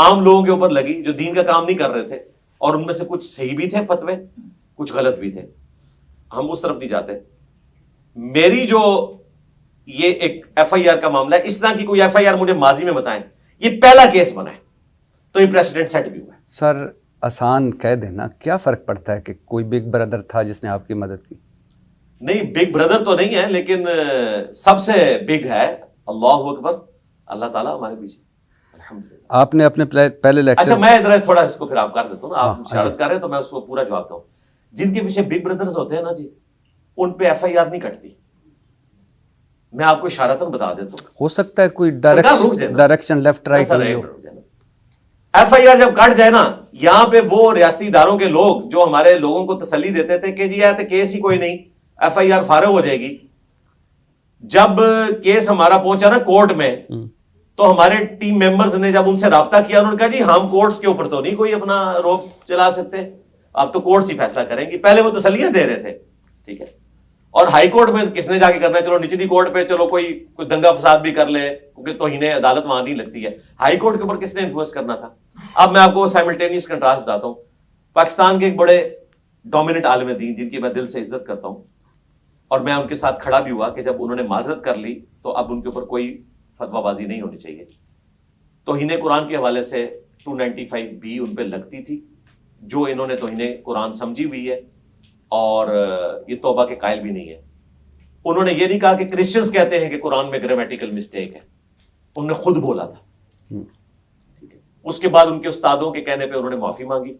عام لوگوں کے اوپر لگی جو دین کا کام نہیں کر رہے تھے, اور ان میں سے کچھ صحیح بھی تھے فتوے, کچھ غلط بھی تھے. ہم اس طرف نہیں جاتے. میری جو یہ ایک ایف آئی آر کا معاملہ ہے, اس طرح کی کوئی ایف آئی آر مجھے ماضی میں بتائیں, یہ پہلا کیس بنا ہے, تو یہ پریسیڈنٹ سیٹ بھی ہوا ہے. سر آسان کہہ دینا, کیا فرق پڑتا ہے کہ کوئی بگ بردر تھا جس نے آپ کی مدد کی؟ نہیں, بگ بردر تو نہیں ہے, لیکن سب سے بگ ہے اللہ اکبر, اللہ تعالیٰ ہمارے پیچھے الحمدللہ. آپ نے اپنے پہلے لیکچر, اچھا میں ادھر تھوڑا اس کو پھر آپ کر دیتا ہوں نا, آپ اشارت کر رہے ہیں تو میں اس کو پورا جواب دوں. جن کے پیچھے بگ بردرز ہوتے ہیں نا جی, ان پہ ایف آئی آر نہیں کٹتی. میں آپ کو اشارتاً بتا دیتا ہوں. ہو سکتا ہے کوئی direction left right. F I R جب کٹ جائے نا, یہاں پہ وہ ریاستی اداروں کے لوگ جو ہمارے لوگوں کو تسلی دیتے تھے کہ جی تو کیس ہی کوئی نہیں, ایف آئی آر فارغ ہو جائے گی. جب کیس ہمارا پہنچا نا کورٹ میں, تو ہمارے ٹیم ممبرز نے جب ان سے رابطہ کیا, انہوں نے کہا جی ہم کورٹس کے اوپر تو نہیں کوئی اپنا روپ چلا سکتے, اب تو کورٹس ہی فیصلہ کریں گی. پہلے وہ تسلیاں دے رہے تھے, ٹھیک ہے, اور ہائی کورٹ میں کس نے جا کے کرنا ہے, چلو نچلی کورٹ پہ چلو کوئی دنگا فساد بھی کر لے, کیونکہ توہین عدالت وہاں نہیں لگتی ہے. ہائی کورٹ کے اوپر کس نے انفلوئنس کرنا تھا؟ اب میں آپ کو سائملٹینیس کنٹراسٹ بتاتا ہوں. پاکستان کے ایک بڑے ڈومیننٹ عالم دین جن کی میں دل سے عزت کرتا ہوں, اور میں ان کے ساتھ کھڑا بھی ہوا کہ جب انہوں نے معذرت کر لی تو اب ان کے اوپر کوئی فتویٰ بازی نہیں ہونی چاہیے. توہین قرآن کے حوالے سے 295B ان پہ لگتی تھی, جو انہوں نے توہین قرآن سمجھی ہوئی ہے, اور یہ توبہ کے قائل بھی نہیں ہے. انہوں نے یہ نہیں کہا کہ کرسچنز کہتے ہیں کہ قرآن میں گرامیٹیکل مسٹیک ہے, انہوں نے خود بولا تھا. ٹھیک ہے, اس کے بعد ان کے استادوں کے کہنے پہ انہوں نے معافی مانگی,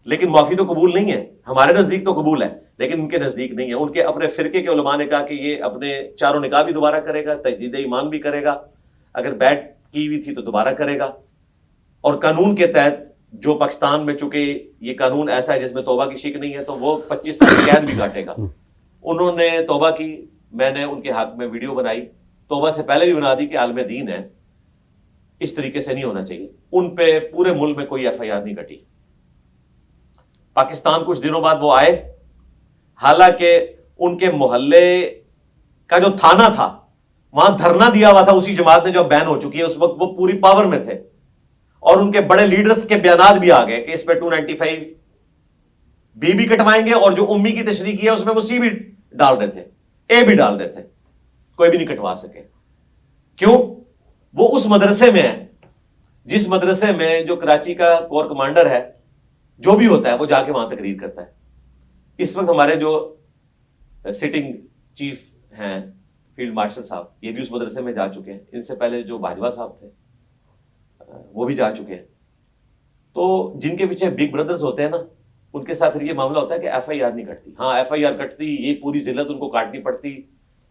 لیکن معافی تو قبول نہیں ہے. ہمارے نزدیک تو قبول ہے, لیکن ان کے نزدیک نہیں ہے. ان کے اپنے فرقے کے علماء نے کہا کہ یہ اپنے چاروں نکاح بھی دوبارہ کرے گا, تجدید ایمان بھی کرے گا, اگر بیٹ کی ہوئی تھی تو دوبارہ کرے گا, اور قانون کے تحت جو پاکستان میں چونکہ یہ قانون ایسا ہے جس میں توبہ کی شک نہیں ہے, تو وہ 25 سال قید بھی کاٹے گا. انہوں نے توبہ کی, میں نے ان کے حق میں ویڈیو بنائی, توبہ سے پہلے بھی بنا دی کہ عالم دین ہے, اس طریقے سے نہیں ہونا چاہیے. ان پہ پورے ملک میں کوئی ایف آئی آر نہیں کٹی. پاکستان کچھ دنوں بعد وہ آئے, حالانکہ ان کے محلے کا جو تھانہ تھا وہاں دھرنا دیا ہوا تھا اسی جماعت نے جو بین ہو چکی ہے, اس وقت وہ پوری پاور میں تھے, اور ان کے بڑے لیڈرز کے بیانات بھی آ گئے کہ اس پہ 295B بھی کٹوائیں گے, اور جو امی کی تشریح کی ہے اس میں وہ C بھی ڈال رہے تھے, A بھی ڈال رہے تھے, کوئی بھی نہیں کٹوا سکے. کیوں؟ وہ اس مدرسے میں ہے جس مدرسے میں جو کراچی کا کور کمانڈر ہے, جو بھی ہوتا ہے وہ جا کے وہاں تقریر کرتا ہے. اس وقت ہمارے جو سٹنگ چیف ہیں فیلڈ مارشل صاحب, یہ بھی اس مدرسے میں جا چکے ہیں. ان سے پہلے جو باجوہ صاحب تھے وہ بھی جا چکے ہیں. تو جن کے پیچھے بگ بردرز ہوتے ہیں نا, ان کے ساتھ پھر یہ معاملہ ہوتا ہے کہ ایف آئی آر نہیں کٹتی. ہاں ایف آئی آر کٹتی, یہ پوری ذلت ان کو کاٹنی پڑتی,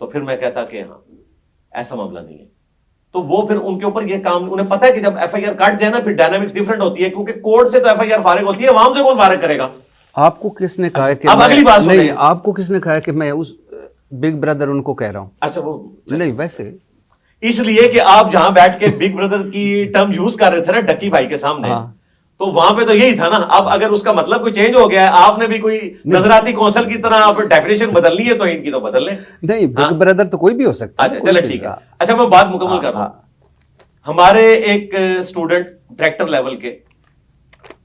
تو پھر میں کہتا کہ ہاں ایسا معاملہ نہیں ہے. تو وہ پھر ان کے اوپر یہ کام, انہیں پتا ہے کہ جب ایف آئی آر کٹ جائے نا پھر ڈائنامکس ڈیفرنٹ ہوتی ہے, کیونکہ کورٹ سے تو ایف آئی آر فارغ ہوتی ہے, عوام سے کون فارغ کرے گا؟ آپ کو کس نے کہا کہ اب اگلی بات نہیں, آپ کو کس نے کہا کہ میں اس بگ بردر ان کو کہہ رہا ہوں؟ اچھا وہ نہیں, ویسے اس لیے کہ آپ جہاں بیٹھ کے بگ بردر کی ٹرم یوز کر رہے تھے نا ڈکی بھائی کے سامنے, تو وہاں پہ تو یہی تھا نا. اب اگر اس کا مطلب کوئی چینج ہو گیا ہے, آپ نے بھی کوئی نظراتی کونسل کی طرح آپ ڈیفینیشن بدلنی ہے تو ان کی تو بدل لیں. نہیں, بگ بردر تو کوئی بھی ہو سکتا ہے. اچھا چلے ٹھیک ہے. اچھا میں بات مکمل کر رہا ہوں. ہمارے ایک اسٹوڈنٹ ڈائریکٹر لیول کے,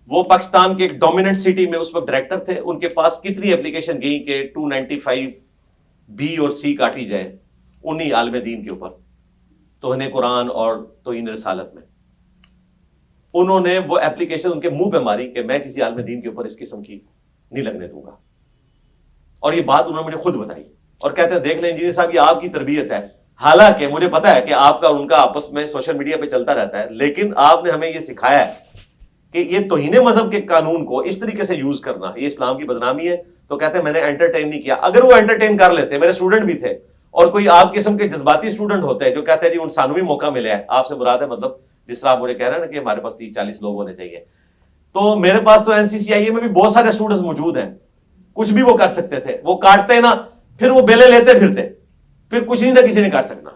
وہ پاکستان کے ایک ڈومیننٹ سٹی میں اس وقت ڈائریکٹر تھے, ان کے پاس کتنی اپلیکیشن گئی کہ 295B اور C کاٹی جائے انہی عالم دین کے اوپر, توہین قرآن اور توہین رسالت میں. انہوں نے وہ اپلیکیشن ان کے منہ پہ ماری کہ میں کسی عالم دین کے اوپر اس قسم کی نہیں لگنے دوں گا. اور یہ بات انہوں نے مجھے خود بتائی, اور کہتے ہیں دیکھ لیں انجینئر صاحب یہ آپ کی تربیت ہے. حالانکہ مجھے پتا ہے کہ آپ کا اور ان کا آپس میں سوشل میڈیا پہ چلتا رہتا ہے, لیکن آپ نے ہمیں یہ سکھایا ہے کہ یہ توہین مذہب کے قانون کو اس طریقے سے یوز کرنا یہ اسلام کی بدنامی ہے. تو کہتے ہیں میں نے انٹرٹین نہیں کیا. اگر وہ انٹرٹین کر لیتے, میرے اسٹوڈنٹ بھی تھے, اور کوئی آپ قسم کے جذباتی اسٹوڈنٹ ہوتے ہیں جو کہتے ہیں جی ان سانوی موقع ملے ہے, آپ سے مراد ہے مطلب جس طرح آپ مجھے کہہ رہے ہیں نا کہ ہمارے پاس 30-40 لوگ ہونے چاہیے, تو میرے پاس تو NCCIA میں بھی بہت سارے اسٹوڈنٹس موجود ہیں, کچھ بھی وہ کر سکتے تھے. وہ کاٹتے نا, پھر وہ بیلے لیتے پھرتے, پھر کچھ نہیں تھا کسی نے کاٹ سکنا.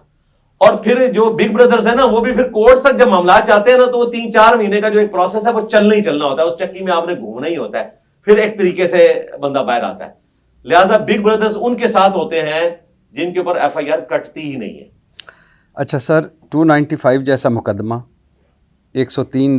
اور پھر جو بگ بردرز ہیں نا, وہ بھی پھر کورٹ تک جب معاملات چاہتے ہیں نا, تو وہ 3-4 مہینے کا جو ایک پروسیس ہے وہ چلنا ہی چلنا ہوتا ہے. اس چکی میں آپ نے گھومنا ہی ہوتا ہے, پھر ایک طریقے سے بندہ باہر آتا ہے. لہٰذا بگ بردرز ان کے ساتھ ہوتے ہیں جن کے اوپر FIR کٹتی ہی نہیں ہے. اچھا سر, 295 جیسا مقدمہ 103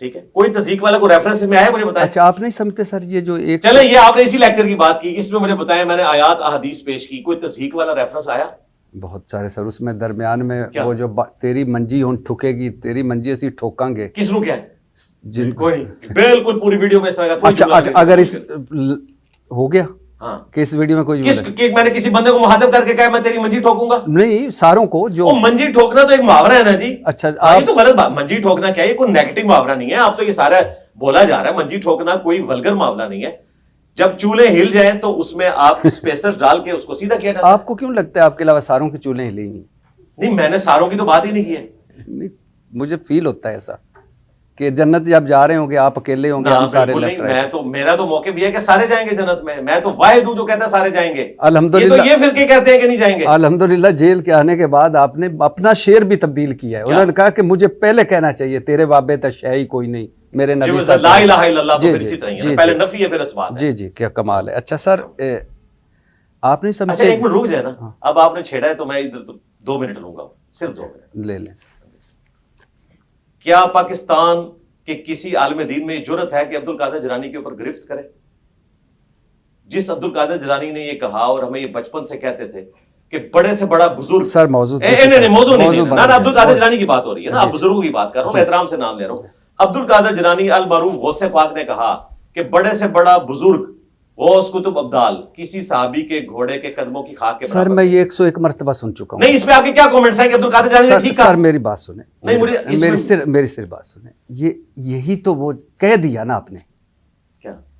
ٹھیک ہے, کوئی تصدیق والا کوئی ریفرنس میں آیا مجھے بتائیں. اچھا آپ نہیں سمجھتے سر یہ جو ایک چلے یہ آپ نے اسی لیکچر کی بات کی, اس میں مجھے بتائیں میں نے آیات احادیث پیش کی, کوئی تصدیق والا ریفرنس آیا؟ بہت سارے سر, اس میں درمیان میں وہ جو تیری منجی ہوں ٹھکے گی, تیری منجی اسی ٹھوکاں گے, کس نو کیا ہے جن کوئی نہیں, بالکل پوری ویڈیو میں اس طرح کا کوئی اچھا جملہ اگر اس ہو گیا ہاں کہ اس ویڈیو میں کوئی میں نے کسی بندے کو مخاطب کر کے کہا میں تیری منجی ٹھوکوں گا؟ نہیں, ساروں کو جو منجی ٹھوکنا تو ایک محاورہ ہے نا جی. اچھا یہ تو غلط بات, منجی ٹھوکنا کیا ہے, کوئی نیگیٹو محاورہ نہیں ہے. آپ تو یہ سارا بولا جا رہا ہے, منجی ٹھوکنا کوئی ولگر معاملہ نہیں ہے. جب چولہے ہل جائیں تو اس میں آپ اسپیسرز ڈال کے اس کو سیدھا کیا جاتا ہے. آپ کو کیوں لگتا ہے آپ کے علاوہ ساروں کے چولہے ہلیں گی؟ نہیں میں نے ساروں کی تو بات ہی نہیں کی ہے. مجھے فیل ہوتا ہے ایسا کہ جنت جب جا رہے ہوں گے آپ اکیلے ہوں گے, ہم سارے لیفٹ رائٹ. میرا تو موقع بھی ہے کہ سارے جائیں گے جنت میں, میں تو واحد ہوں جو کہتا ہے سارے جائیں گے. الحمدللہ یہ فرقے کہتے ہیں کہ نہیں جائیں گے. الحمدللہ جیل کے آنے کے بعد آپ نے اپنا شعر بھی تبدیل کیا ہے. انہوں نے کہا کہ مجھے پہلے کہنا چاہیے تیرے بابے تشیعی کوئی نہیں, میرے نبی لا الہ الا اللہ تو پھر اسی طرح ہے, پہلے نفی ہے پھر اثبات ہے. جی جی کیا کمال ہے. اچھا سر آپ نہیں سمجھتے. اچھا ایک منٹ رک جائے نا, اب آپ نے چھیڑا ہے تو میں ادھر 2 منٹ لوں گا, صرف 2 منٹ لے لیں. کیا پاکستان کہ کسی عالم دین میں یہ جرت ہے کہ عبد القادر جیلانی کے اوپر گرفت کرے؟ جس عبد القادر جیلانی نے یہ کہا اور ہمیں یہ بچپن سے کہتے تھے کہ بڑے سے بڑا بزرگ سر موضوع موضوع نہیں نا, عبد القادر جیلانی کی بات ہو رہی ہے نا, آپ بزرگوں کی بات کر رہا ہوں, میں احترام سے نام لے رہا ہوں. عبد القادر جیلانی المعروف غوث پاک نے کہا کہ بڑے سے بڑا بزرگ غوث کتب ابدال کسی صحابی کے گھوڑے کے قدموں کی خاک کے سر میں یہ 101 مرتبہ سن چکا ہوں. نہیں اس پہ آپ کے کیا کامنٹس ہیں کہ عبد القادر جیلانی نے ٹھیک کہا؟ سر میری بات سنیں, میری صرف بات سنیں. یہی تو وہ کہہ دیا نا آپ نے,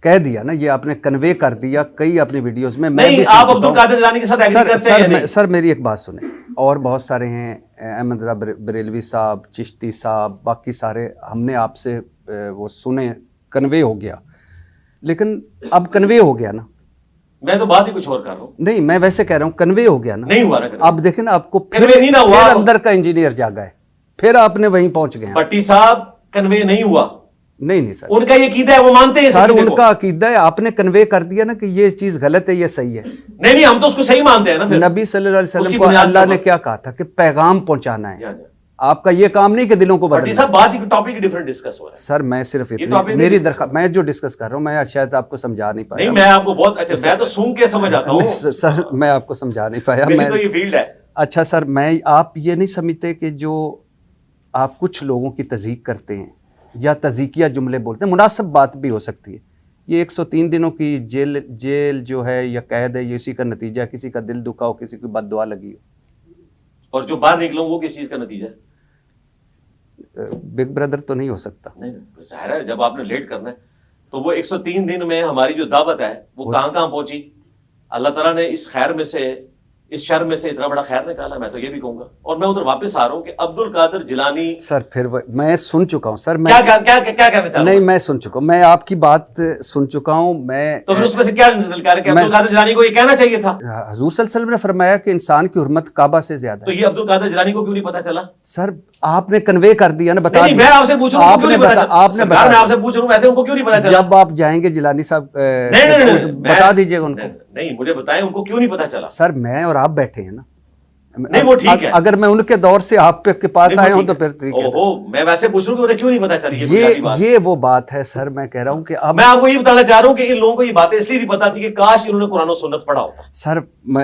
کہہ دیا نا, یہ آپ نے کنوے کر دیا کئی اپنی ویڈیوز میں. نہیں آپ عبد القادر جیلانی کے ساتھ ایگری کرتے ہیں؟ سر میری ایک بات سنیں, اور بہت سارے ہیں, احمد رضا بریلوی صاحب, چشتی صاحب, باقی سارے ہم نے آپ سے وہ سنے, کنوے ہو گیا, لیکن اب کنوے ہو گیا نا. میں تو بات ہی کچھ اور کر رہا ہوں. نہیں میں ویسے کہہ رہا ہوں کنوے ہو گیا نا. نہیں ہوا نا. اب دیکھیں نا آپ کو پھر اندر کا انجینئر جاگا ہے, پھر آپ نے وہیں پہنچ گئے. بٹی صاحب کنوے نہیں ہوا. نہیں سر, ان کا یہ عقیدہ ہے, وہ مانتے ہیں سر, ان کا عقیدہ ہے, آپ نے کنوے کر دیا نا کہ یہ چیز غلط ہے, یہ صحیح ہے. نہیں ہم تو اس کو صحیح مانتے ہیں نا. نبی صلی اللہ علیہ وسلم کو اللہ نے کیا کہا تھا کہ پیغام پہنچانا ہے, آپ کا یہ کام نہیں کہ دلوں کو بدلنا. صاحب بات ہی ٹاپک ڈیفرنٹ ڈسکس ہو رہا ہے. سر میں صرف میری درخواست, میں جو ڈسکس کر رہا ہوں میں شاید آپ کو سمجھا نہیں پایا. نہیں میں آپ کو بہت اچھا, میں تو سن کے سمجھ آتا ہوں. سر میں آپ کو سمجھا نہیں پایا. میں تو یہ فیلڈ ہے. اچھا سر, میں آپ یہ نہیں سمجھتے کہ جو آپ کچھ لوگوں کی تذیق کرتے ہیں یا تذیقیہ جملے بولتے ہیں, مناسب بات بھی ہو سکتی ہے, یہ 103 دنوں کی جیل جو ہے یا قید ہے, یہ اسی کا نتیجہ ہے. کسی کا دل دکھا ہو, کسی کی بد دعا لگی ہو, اور جو باہر نکلوں وہ کس چیز کا نتیجہ ہے؟ بگ بردر تو نہیں ہو سکتا. نہیں ظاہر ہے جب آپ نے لیٹ کرنا ہے تو وہ 103 دن میں ہماری جو دعوت ہے وہ کہاں پہنچی. اللہ تعالیٰ نے اس خیر میں سے, اس شر میں سے اتنا بڑا خیر نکالا. میں تو یہ بھی کہوں گا, اور میں ادھر واپس آ رہا ہوں کہ عبد القادر جیلانی. سر پھر میں سن چکا ہوں سر, میں کیا کہنا چاہ رہا ہوں. نہیں میں سن چکا ہوں, میں آپ کی بات سن چکا ہوں. میں تو پھر اس میں سے کیا نکل کر کہ عبد القادر جیلانی کو یہ کہنا چاہیے تھا؟ حضور صلی اللہ علیہ وسلم نے فرمایا کہ انسان کی حرمت کعبہ سے زیادہ ہے. تو یہ عبد القادر جیلانی کو کیوں نہیں پتا چلا؟ سر آپ نے کنوے کر دیا نا, بتا دیا. میں آپ سے پوچھ رہا ہوں کیوں نہیں پتا چلا؟ آپ نے میں آپ سے پوچھ رہا ہوں ویسے ان کو کیوں نہیں پتا چلا؟ جب آپ جائیں گے جیلانی صاحب بتا دیجئے گا ان کو. نہیں مجھے بتائیں ان کو کیوں نہیں پتا چلا؟ سر میں اور آپ بیٹھے ہیں نا, نہیں وہ ٹھیک ہے, اگر میں ان کے دور سے آپ کے پاس آیا ہوں تو پھر ٹھیک ہے. میں ویسے پوچھ رہا ہوں کہ انہیں کیوں نہیں پتا چلی. یہ وہ بات ہے سر, میں کہہ رہا ہوں کہ میں آپ کو یہ بتانا چاہ رہا ہوں کہ ان لوگوں کو یہ باتیں اس لیے نہیں پتا تھی کہ کاش انہوں نے قرآن و سنت پڑھا ہوتا. سر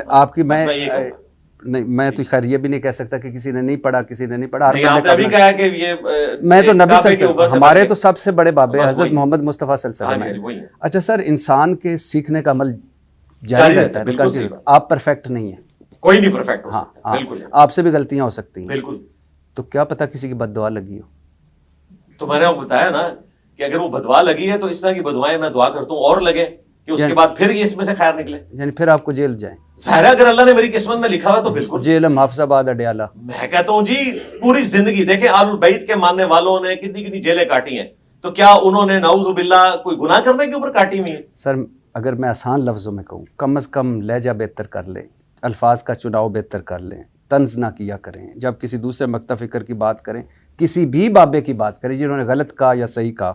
آپ کی میں تو خیر یہ بھی نہیں کہہ سکتا کہ کسی نے نہیں پڑھا, کسی نے نہیں پڑھا. آپ نے ابھی کہا کہ یہ میں تو نبی صلی اللہ علیہ وسلم, ہمارے تو سب سے بڑے بابے حضرت محمد مصطفیٰ صلی اللہ علیہ وسلم ہیں. اچھا سر, انسان کے سیکھنے کا عمل جاری رہتا ہے, آپ پرفیکٹ نہیں ہیں, کوئی نہیں پرفیکٹ ہو سکتا, بالکل آپ سے بھی غلطیاں ہو سکتی ہیں, بالکل. تو کیا پتا کسی کی بد دعا لگی ہو. تو میں نے آپ کو بتایا نا کہ اگر وہ بدوا لگی ہے تو اس طرح کی بدوائیں میں دعا کرتا ہوں اور لگے کہ اس کے بعد پھر اس میں سے خیر نکلے. یعنی پھر آپ کو جیل جائیں. ظاہر اگر اللہ نے میری قسمت میں لکھا ہوا تو بالکل جیل محافظ آباد اڈیالہ. میں کہتا ہوں جی پوری زندگی دیکھیں آل البیت کے ماننے والوں نے کتنی کتنی جیلیں کاٹی ہیں, تو کیا انہوں نے نعوذ باللہ کوئی گناہ کرنے کے اوپر کاٹی ہوئی ہیں؟ سر اگر میں آسان لفظوں میں کہوں, کم از کم لہجہ بہتر کر لیں, الفاظ کا چناؤ بہتر کر لیں, طنز نہ کیا کریں. جب کسی دوسرے مکتب فکر کی بات کریں, کسی بھی بابے کی بات کریں جنہوں نے غلط کہا یا صحیح کہا,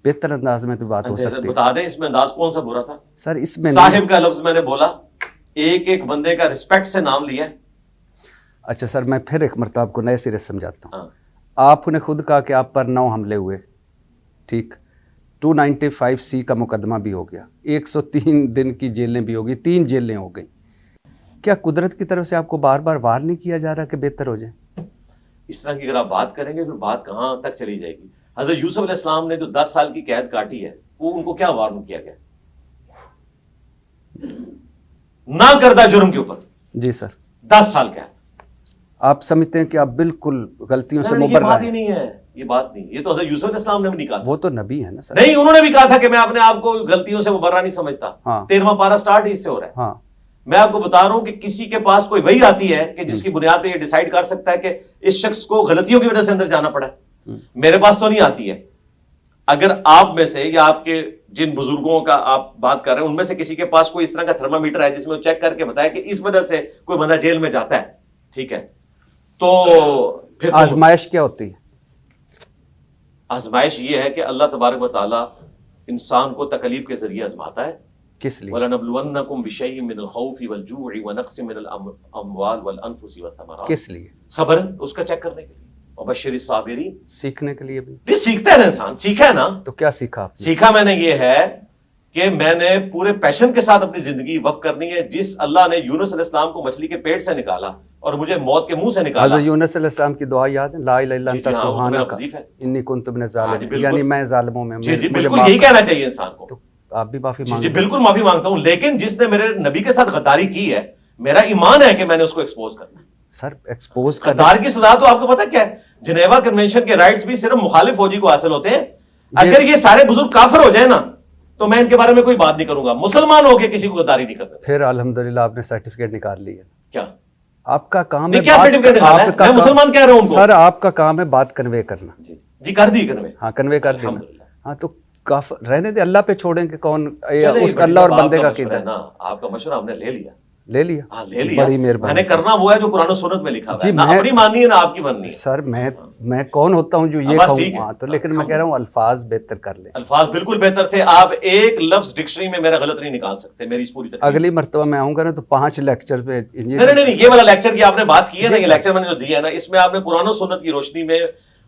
بہتر انداز میں تو بات ہو سکتی ہے. بتا دیں اس میں انداز کون سا برا تھا؟ سر اس میں صاحب کا لفظ میں نے بولا, ایک ایک بندے کا رسپیکٹ سے نام لیا. اچھا سر, میں پھر ایک مرتبہ آپ کو نئے سرے سے سمجھاتا ہوں. ہاں. آپ نے خود کہا کہ آپ پر 9 حملے ہوئے, ٹھیک 295C کا مقدمہ بھی ہو گیا, 103 دن کی جیلیں بھی ہو گئی, 3 جیلیں ہو گئیں. کیا قدرت کی طرف سے آپ کو بار بار وار نہیں کیا جا رہا کہ بہتر ہو جائیں؟ اس طرح کی اگر آپ بات کریں گے پھر بات کہاں تک چلی جائے گی. حضرت یوسف علیہ السلام نے جو 10 سال کی قید کاٹی ہے وہ ان کو کیا وارن کیا گیا؟ نہ کردہ جرم کے اوپر. جی سر. 10 سال قید. آپ سمجھتے ہیں کہ آپ بالکل غلطیوں سے یہ مبرہ بات ہی ہیں؟ نہیں ہے, یہ بات نہیں. یہ تو حضرت یوسف علیہ السلام نے بھی نہیں کہا. وہ تو نبی ہے نا سر. نہیں, انہوں نے بھی کہا تھا کہ میں اپنے آپ کو غلطیوں سے مبرہ نہیں سمجھتا. 13واں پارہ سٹارٹ اس سے ہو رہا ہے. ہاں, میں آپ کو بتا رہا ہوں کہ کسی کے پاس کوئی وحی آتی ہے کہ جس کی بنیاد پہ یہ ڈیسائیڈ کر سکتا ہے کہ اس شخص کو غلطیوں کی وجہ سے اندر جانا پڑا ہے. میرے پاس تو نہیں آتی ہے. اگر آپ میں سے یا آپ کے جن بزرگوں کا آپ بات کر رہے ہیں ان میں سے کسی کے پاس کوئی اس طرح کا تھرمامیٹر ہے جس میں وہ چیک کر کے بتایا کہ اس وجہ سے کوئی بندہ جیل میں جاتا ہے, ٹھیک ہے, تو پھر آزمائش کیا ہوتی ہے؟ آزمائش یہ ہے کہ اللہ تبارک و تعالی انسان کو تکلیف کے ذریعے آزماتا ہے. کس لیے؟ وَلَنَبْلُوَنَّكُمْ بِشَيْءٍ مِّنَ الْخَوْفِ وَالْجُوعِ وَنَقْصٍ مِّنَ الْأَمْوَالِ وَالْأَنفُسِ وَالثَّمَرَاتِ. کس لیے؟ صبر, اس کا چیک کرنے کے لیے. وَبَشِّرِ الصَّابِرِينَ, سیکھنے کے لیے بھی. نہیں سیکھتا ہے نا انسان, سیکھا ہے نا. تو کیا سیکھا آپ نے؟ سیکھا میں نے یہ ہے کہ میں نے پورے پیشن کے ساتھ اپنی زندگی وقف کرنی ہے. جس اللہ نے یونس علیہ السلام کو مچھلی کے پیٹ سے نکالا اور مجھے موت کے منہ سے نکالا. حضرت یونس علیہ السلام کی دعا یاد ہے؟ لا الہ الا انت سبحانک انی کنت من الظالمین, یعنی میں ظالموں میں. جی بالکل یہی کہنا چاہیے انسان کو. تو آپ بھی معافی مانگیں. جی بالکل معافی مانگتا ہوں, لیکن جس نے میرے نبی کے ساتھ غداری کی ہے میرا ایمان ہے کہ میں نے اس کو ایکسپوز کرنا ہے. سر ایکسپوز کا غدار کی سزا تو آپ کو پتا کیا ہے؟ جنیوا کنونشن کے رائٹس بھی صرف مخالف فوجی کو حاصل ہوتے ہیں. اگر یہ سارے بزرگ کافر ہو جائیں نا تو میں ان کے بارے میں کوئی بات نہیں کروں گا. مسلمان ہو کے کسی کو غداری نہیں کرتا. پھر الحمدللہ آپ نے سرٹیفکیٹ نکال لی ہے. کیا آپ کا کام ہے؟ کیا سرٹیفکیٹ نکالا ہے؟ میں مسلمان کہہ رہا ہوں سر, آپ کا کام ہے بات کنوے کرنا. جی کر دی کنوے. ہاں کنوے کر دینا. ہاں تو رہنے دے, اللہ پہ چھوڑیں کہ کون اس اللہ اور بندے کا کیدا ہے. آپ کا مشورہ ہم نے لے لیا. لے لیا؟ ہاں لے لیا. بڑی مہربانی. میں نے کرنا وہ ہے جو قرآن و سنت میں لکھا ہے. نہ اپنی ماننی ہے نہ آپ کی ماننی ہے. سر میں کون ہوتا ہوں جو یہ کہوں؟ ہاں تو لیکن میں کہہ رہا ہوں الفاظ بہتر کر لیں. الفاظ بالکل بہتر تھے. آپ ایک لفظ ڈکشنری میں میرا غلط نہیں نکال سکتے. میری اس پوری تقریر اگلی مرتبہ میں آؤں گا نا تو 5 لیکچر پہ. نہیں, یہ والا لیکچر کی آپ نے بات کی ہے نا, یہ لیکچر میں نے جو دیا ہے نا, اس میں آپ نے قرآن و سنت کی روشنی میں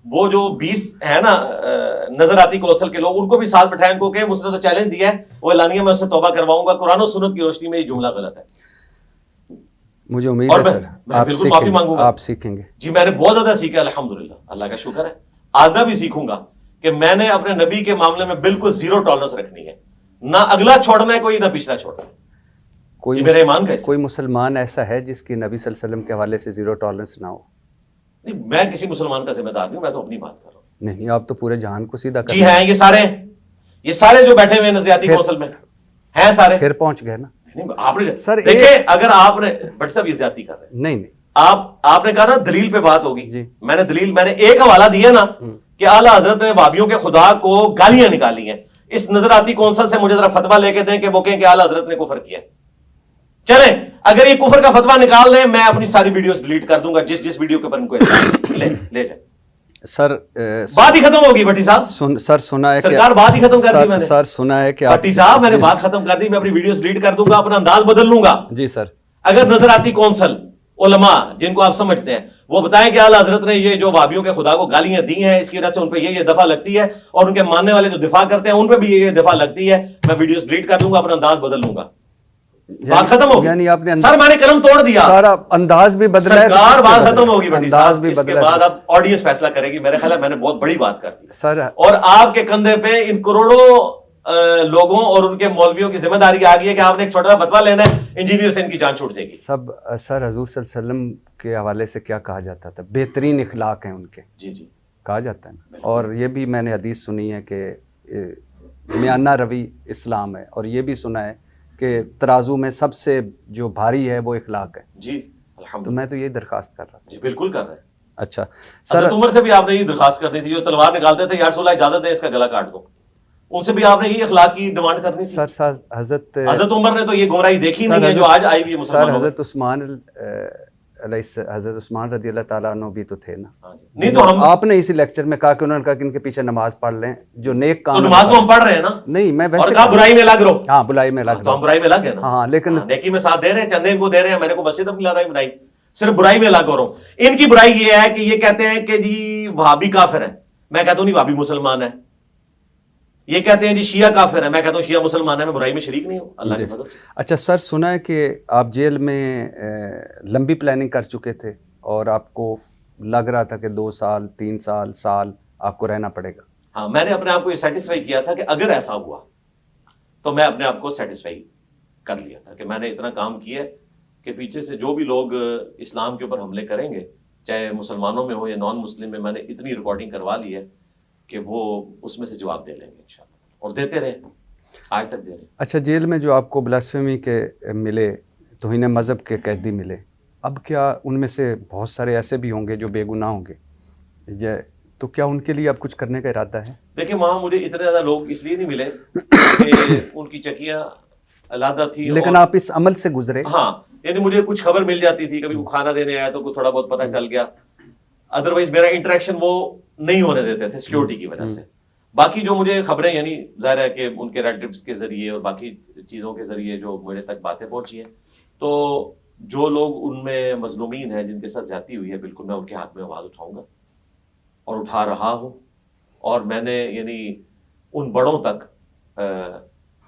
وہ جو 20 ہے نا نظر آتی کوسل کے لوگ, ان کو بھی ساتھ بٹھائیں, ان کو کہ اس نے تو چیلنج دیا ہے, وہ اعلانیہ میں اس سے توبہ کرواؤں گا. قرآن و سنت کی روشنی میں یہ جملہ غلط ہے. مجھے امید ہے سر بالکل معافی مانگوں گا. آپ سیکھیں گے. جی میں نے بہت زیادہ سیکھا الحمدللہ, اللہ کا شکر ہے. آدھا بھی سیکھوں گا کہ میں نے اپنے نبی کے معاملے میں بالکل زیرو ٹالرنس رکھنی ہے. نہ اگلا چھوڑنا ہے کوئی, نہ پچھلا چھوڑنا ہے. کوئی میرا ایمان کا کوئی مسلمان ایسا ہے جس کی نبی صلی اللہ علیہ وسلم کے حوالے سے زیرو ٹالرنس نہ ہو؟ نہیں, میں کسی مسلمان کا ذمہ دار نہیں ہوں, میں تو اپنی بات کر رہا ہوں. نہیں, آپ تو پورے جہان کو سیدھا کر. جی ہیں, یہ سارے جو بیٹھے ہوئے نظریاتی کونسل میں ہیں سارے پھر پہنچ گئے نا. آپ نے دیکھیں, اگر آپ نے بٹ صاحب یہ زیادتی کر رہے ہیں. نہیں آپ نے کہا نا دلیل پہ بات ہوگی. جی میں نے ایک حوالہ دیا نا کہ اعلیٰ حضرت نے وہابیوں کے خدا کو گالیاں نکالی ہیں. اس نظراتی کونسل سے مجھے ذرا فتویٰ لے کے دیں کہ وہ کہیں کہ اعلیٰ حضرت نے کفر کیا. چلیں, اگر یہ کفر کا فتویٰ نکال دیں میں اپنی ساری ویڈیوز ڈیلیٹ کر دوں گا جس ویڈیو کے اوپر ان کو لے جائیں. سر بات ہی ختم ہوگی بھٹی صاحب. سر سنا ہے سرکار بات ہی ختم کر دی میں نے. سر سنا ہے کہ بھٹی صاحب میں نے بات ختم کر دی, میں اپنی ویڈیوز ڈیلیٹ کر دوں گا, اپنا انداز بدل لوں گا. جی سر. اگر نظراتی کونسل علماء جن کو آپ سمجھتے ہیں وہ بتائیں کہ اعلیٰ حضرت نے یہ جو وہابیوں کے خدا کو گالیاں دی ہیں اس کی وجہ سے ان پہ یہ دفعہ لگتی ہے, اور ان کے ماننے والے جو دفاع کرتے ہیں ان پہ بھی یہ دفعہ لگتی ہے, میں ویڈیوز ڈیلیٹ کر دوں گا, اپنا انداز بدل لوں گا. بات ختم ہوگی. یعنی آپ نے سر میں نے قلم توڑ دیا. سارا انداز بھی بدلا ہے. سرکار بات ختم ہوگی. انداز بھی بدلا. اس کے بعد اب آڈینس فیصلہ کرے گی. میرے خیال ہے میں نے بہت بڑی بات کر دی سر, اور آپ کے کندھے پہ ان کروڑوں لوگوں اور ان کے مولویوں کی ذمہ داری آ گئی ہے کہ آپ نے ایک چھوٹا سا فتویٰ لینا ہے, انجینئر سے ان کی جان چھوٹ جائے گی. سر حضور صلی اللہ علیہ وسلم کے حوالے سے کیا کہا جاتا تھا؟ بہترین اخلاق ہیں ان کے. جی کہا جاتا ہے نا. اور یہ بھی میں نے حدیث سنی ہے کہ میانہ روی اسلام ہے, اور یہ بھی سنا ہے کہ ترازو میں سب سے جو بھاری ہے وہ اخلاق ہے. جی تو میں تو یہ درخواست کر رہا. جی بالکل کر رہے ہیں. اچھا سر عمر سے بھی آپ نے یہ درخواست کرنی تھی, جو تلوار نکالتے تھے یا رسول اللہ اجازت ہے اس کا گلا کاٹ دو, ان سے بھی آپ نے یہ اخلاق کی ڈیمانڈ کرنی تھی. سر حضرت عمر نے تو یہ گمراہی دیکھی نہیں ہے جو آج آئی ہوئی ہے مسلمانوں. حضرت عثمان رضی اللہ تعالیٰ عنہ بھی تو تھے نا. نہیں تو ہم آپ نے اسی لیکچر میں کہا کہ انہوں نے کہا کہ ان کے پیچھے نماز پڑھ لیں جو نیک کام. تو نماز تو ہم پڑھ رہے ہیں نا. نہیں میں ویسے کہا برائی میں لگ رہو. ہاں برائی میں لگ تو ہم برائی میں لگ گئے نا. ہاں لیکن نیکی میں ساتھ دے رہے ہیں, چندے ان کو دے رہے ہیں, میں نے کو مسجد میں لاتا ہے بنائی, صرف برائی میں لگ رہا ہوں. ان کی برائی یہ ہے کہ یہ کہتے ہیں کہ جی وہابی کافر ہیں. میں کہتا ہوں نہیں, وہابی مسلمان ہے. یہ کہتے ہیں جی شیعہ کافر ہے، میں کہتا ہوں شیعہ مسلمان ہے، میں برائی میں شریک نہیں ہوں اللہ کی مدد سے. اچھا سر، سنا ہے کہ آپ جیل میں لمبی پلاننگ کر چکے تھے اور آپ کو لگ رہا تھا کہ 2 سال 3 سال آپ کو رہنا پڑے گا. ہاں، میں نے اپنے آپ کو یہ سیٹسفائی کیا تھا کہ اگر ایسا ہوا تو میں اپنے آپ کو سیٹسفائی کر لیا تھا کہ میں نے اتنا کام کیا ہے کہ پیچھے سے جو بھی لوگ اسلام کے اوپر حملے کریں گے، چاہے مسلمانوں میں ہو یا نان مسلم میں اتنی ریکارڈنگ کروا لی ہے کہ وہ اس میں سے جواب دے لیں گے انشاءاللہ، اور دیتے رہے، آج تک دے رہے ہیں. اچھا، جیل میں جو آپ کو بلاسفیمی کے ملے، توہین مذہب کے قیدی ملے، اب کیا ان میں سے بہت سارے ایسے بھی ہوں گے جو بے گناہ ہوں گے، تو کیا ان کے لیے اب کچھ کرنے کا ارادہ ہے؟ دیکھیں وہاں مجھے اتنے زیادہ لوگ اس لیے نہیں ملے کہ ان کی چکیاں علیحدہ تھی، لیکن آپ اس عمل سے گزرے. ہاں، یعنی مجھے کچھ خبر مل جاتی تھی، کبھی وہ کھانا دینے آیا تو کوئی تھوڑا بہت پتہ چل گیا، ادروائز میرا انٹریکشن وہ نہیں ہونے دیتے تھے سیکیورٹی کی وجہ سے. باقی جو مجھے خبریں، یعنی ظاہر ہے کہ ان کے ریلیٹیوز کے ذریعے اور باقی چیزوں کے ذریعے جو میرے تک باتیں پہنچی ہیں، تو جو لوگ ان میں مظلومین ہیں جن کے ساتھ زیادتی ہوئی ہے، بالکل میں ان کے حق میں آواز اٹھاؤں گا اور اٹھا رہا ہوں. اور میں نے یعنی ان بڑوں تک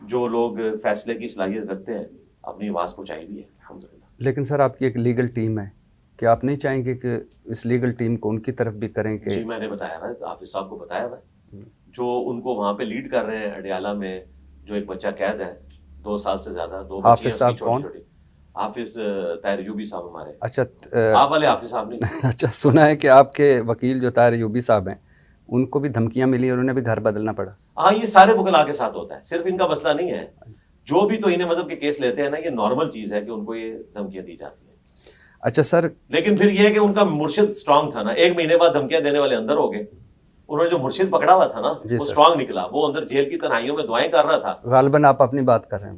جو لوگ فیصلے کی صلاحیت رکھتے ہیں اپنی آواز پہنچائی بھی ہے الحمدللہ. لیکن سر آپ کی ایک لیگل ٹیم ہے، کیا آپ نہیں چاہیں گے کہ اس لیگل ٹیم کو ان کی طرف بھی کریں کہ؟ جی میں نے بتایا ہے، حافظ صاحب کو بتایا ہے، جو ان کو وہاں پہ لیڈ کر رہے ہیں اڈیالہ میں، جو ایک بچہ قید ہے 2 سال سے زیادہ، 2 بچے. حافظ صاحب کون؟ حافظ طاہر ایوبی صاحب ہمارے. اچھا، آپ والے حافظ صاحب نہیں. اچھا، سنا ہے کہ آپ کے وکیل جو طاہر ایوبی صاحب ہیں، ان کو بھی دھمکیاں ملی اور انہیں بھی گھر بدلنا پڑا. ہاں، یہ سارے وکلاء کے ساتھ ہوتا ہے، صرف ان کا مسئلہ نہیں ہے. جو بھی توہین مذہب کے کیس لیتے ہیں نا، یہ نارمل چیز ہے کہ ان کو یہ دھمکیاں دی جاتی ہیں. اچھا سر، لیکن پھر یہ ہے کہ ان کا مرشد اسٹرانگ تھا نا، 1 مہینے بعد دھمکیاں دینے والے اندر ہو گئے. انہوں نے جو مرشد پکڑا ہوا تھا نا، وہ اسٹرانگ نکلا، وہ اندر جیل کی تنہائیوں میں دعائیں کر رہا تھا. غالباً آپ اپنی بات کر رہے ہیں،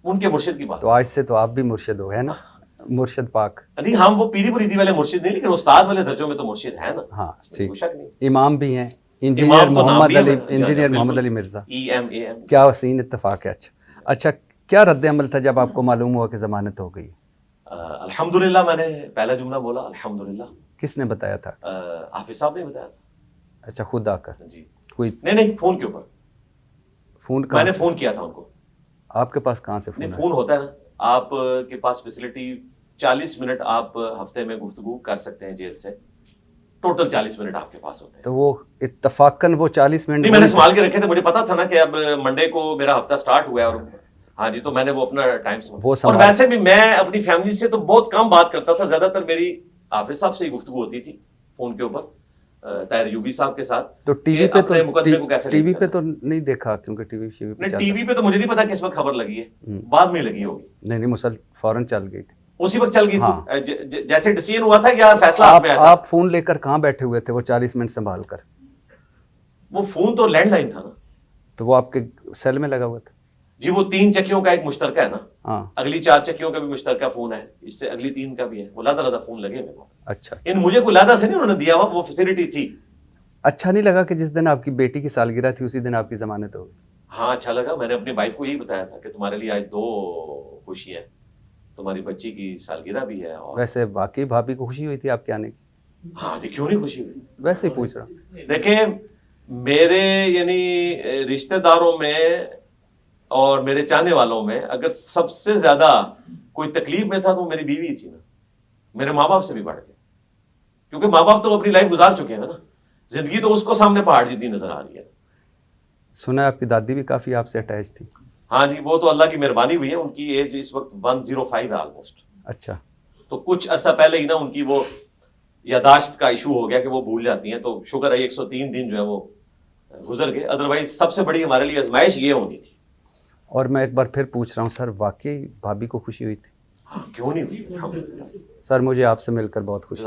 ان کے مرشد کی بات. تو آج سے تو آپ بھی مرشد ہو، ہے نا، مرشد پاک. نہیں، ہم وہ پیری مریدی والے مرشد نہیں، لیکن استاد والے درجوں میں تو مرشد ہے نا. ہاں کوئی شک نہیں. امام بھی ہیں، انجینئر محمد علی مرزا. EM کیا حسین اتفاق ہے. اچھا، کیا رد عمل تھا جب آپ کو معلوم ہوا کہ ضمانت ہو گئی؟ الحمدللہ، میں نے پہلا جملہ بولا الحمدللہ. کس نے بتایا تھا؟ حافظ صاحب نے بتایا تھا. اچھا، خود آ کر؟ جی. کوئی نہیں، فون کے اوپر. فون میں نے فون کیا تھا ان کو. آپ کے پاس کہاں سے نہیں، فون ہوتا ہے نا آپ کے پاس فیسلٹی، 40 منٹ آپ ہفتے میں گفتگو کر سکتے ہیں جیل سے، ٹوٹل 40 منٹ آپ کے پاس ہوتے ہیں. تو وہ اتفاقاً وہ 40 منٹ نہیں، میں نے سنبھال کے رکھے تھے، مجھے پتا تھا نا کہ اب منڈے کو میرا ہفتہ سٹارٹ ہوا ہے. اور ہاں جی، تو میں نے وہ اپنا ٹائم اور ویسے بھی میں اپنی فیملی سے تو بہت کم بات کرتا تھا، زیادہ تر میری حافظ صاحب سے ہی گفتگو ہوتی تھی فون کے اوپر، طاہر ایوبی صاحب کے ساتھ. تو ٹی وی پہ ٹی وی پہ تو نہیں دیکھا، کیونکہ ٹی وی پہ تو مجھے نہیں پتا کس وقت خبر لگی ہے، بعد میں لگی ہوگی. نہیں، مسلسل فوراً چل گئی تھی، اسی وقت چل گئی تھی جیسے ڈیسیژن ہوا تھا یا فیصلہ آپ میں آیا تھا. آپ فون لے کر کہاں بیٹھے ہوئے تھے وہ 40 منٹ سنبھال کر؟ وہ فون تو لینڈ لائن تھا نا. تو وہ آپ کے سیل میں لگا ہوا تھا؟ جی، وہ 3 چکیوں کا ایک مشترکہ ہے نا. ہاں، اگلی 4 چکیوں کا بھی مشترکہ فون ہے، اس سے اگلی 3 کا بھی ہے. وہ علیحدہ فون لگے میرے کو. اچھا، مجھے کوئی علیحدہ سے نہیں انہوں نے دیا ہوا، وہ فیسلٹی تھی. اچھا نہیں لگا کہ جس دن آپ کی بیٹی کی سالگرہ تھی اسی دن آپ کی ضمانت ہو گئی؟ ہاں، اچھا لگا. میں نے اپنی وائف کو یہی بتایا تھا کہ تمہارے لیے آج 2 خوشی ہیں، تمہاری بچی کی سالگرہ بھی ہے. اور ویسے واقعی بھابھی کو خوشی ہوئی تھی آپ کے آنے کی؟ ہاں جی، کیوں نہیں خوشی ہوئی. ویسے ہی پوچھ رہا ہوں. دیکھیں، میرے یعنی رشتہ داروں میں اور میرے چاہنے والوں میں اگر سب سے زیادہ کوئی تکلیف میں تھا تو میری بیوی تھی نا، میرے ماں باپ سے بھی بڑھ کے. کیونکہ ماں باپ تو اپنی لائف گزار چکے ہیں نا، زندگی تو اس کو سامنے پہاڑ جتنی نظر آ رہی ہے. سنا ہے آپ کی دادی بھی کافی آپ سے اٹیچ تھی؟ ہاں جی، وہ تو اللہ کی مہربانی ہوئی ہے. ان کی ایج اس وقت 105 ہے آلموسٹ. اچھا، تو کچھ عرصہ پہلے ہی نا ان کی وہ یاداشت کا ایشو ہو گیا کہ وہ بھول جاتی ہیں. تو شکر ہے 103 دن جو ہے وہ گزر گئے، ادروائز سب سے بڑی ہمارے لیے آزمائش یہ ہونی تھی. اور میں ایک بار پھر پوچھ رہا ہوں سر، واقعی بھابھی کو خوشی ہوئی تھی؟ کیوں نہیں ہوئی. سر مجھے آپ سے مل کر بہت خوشی.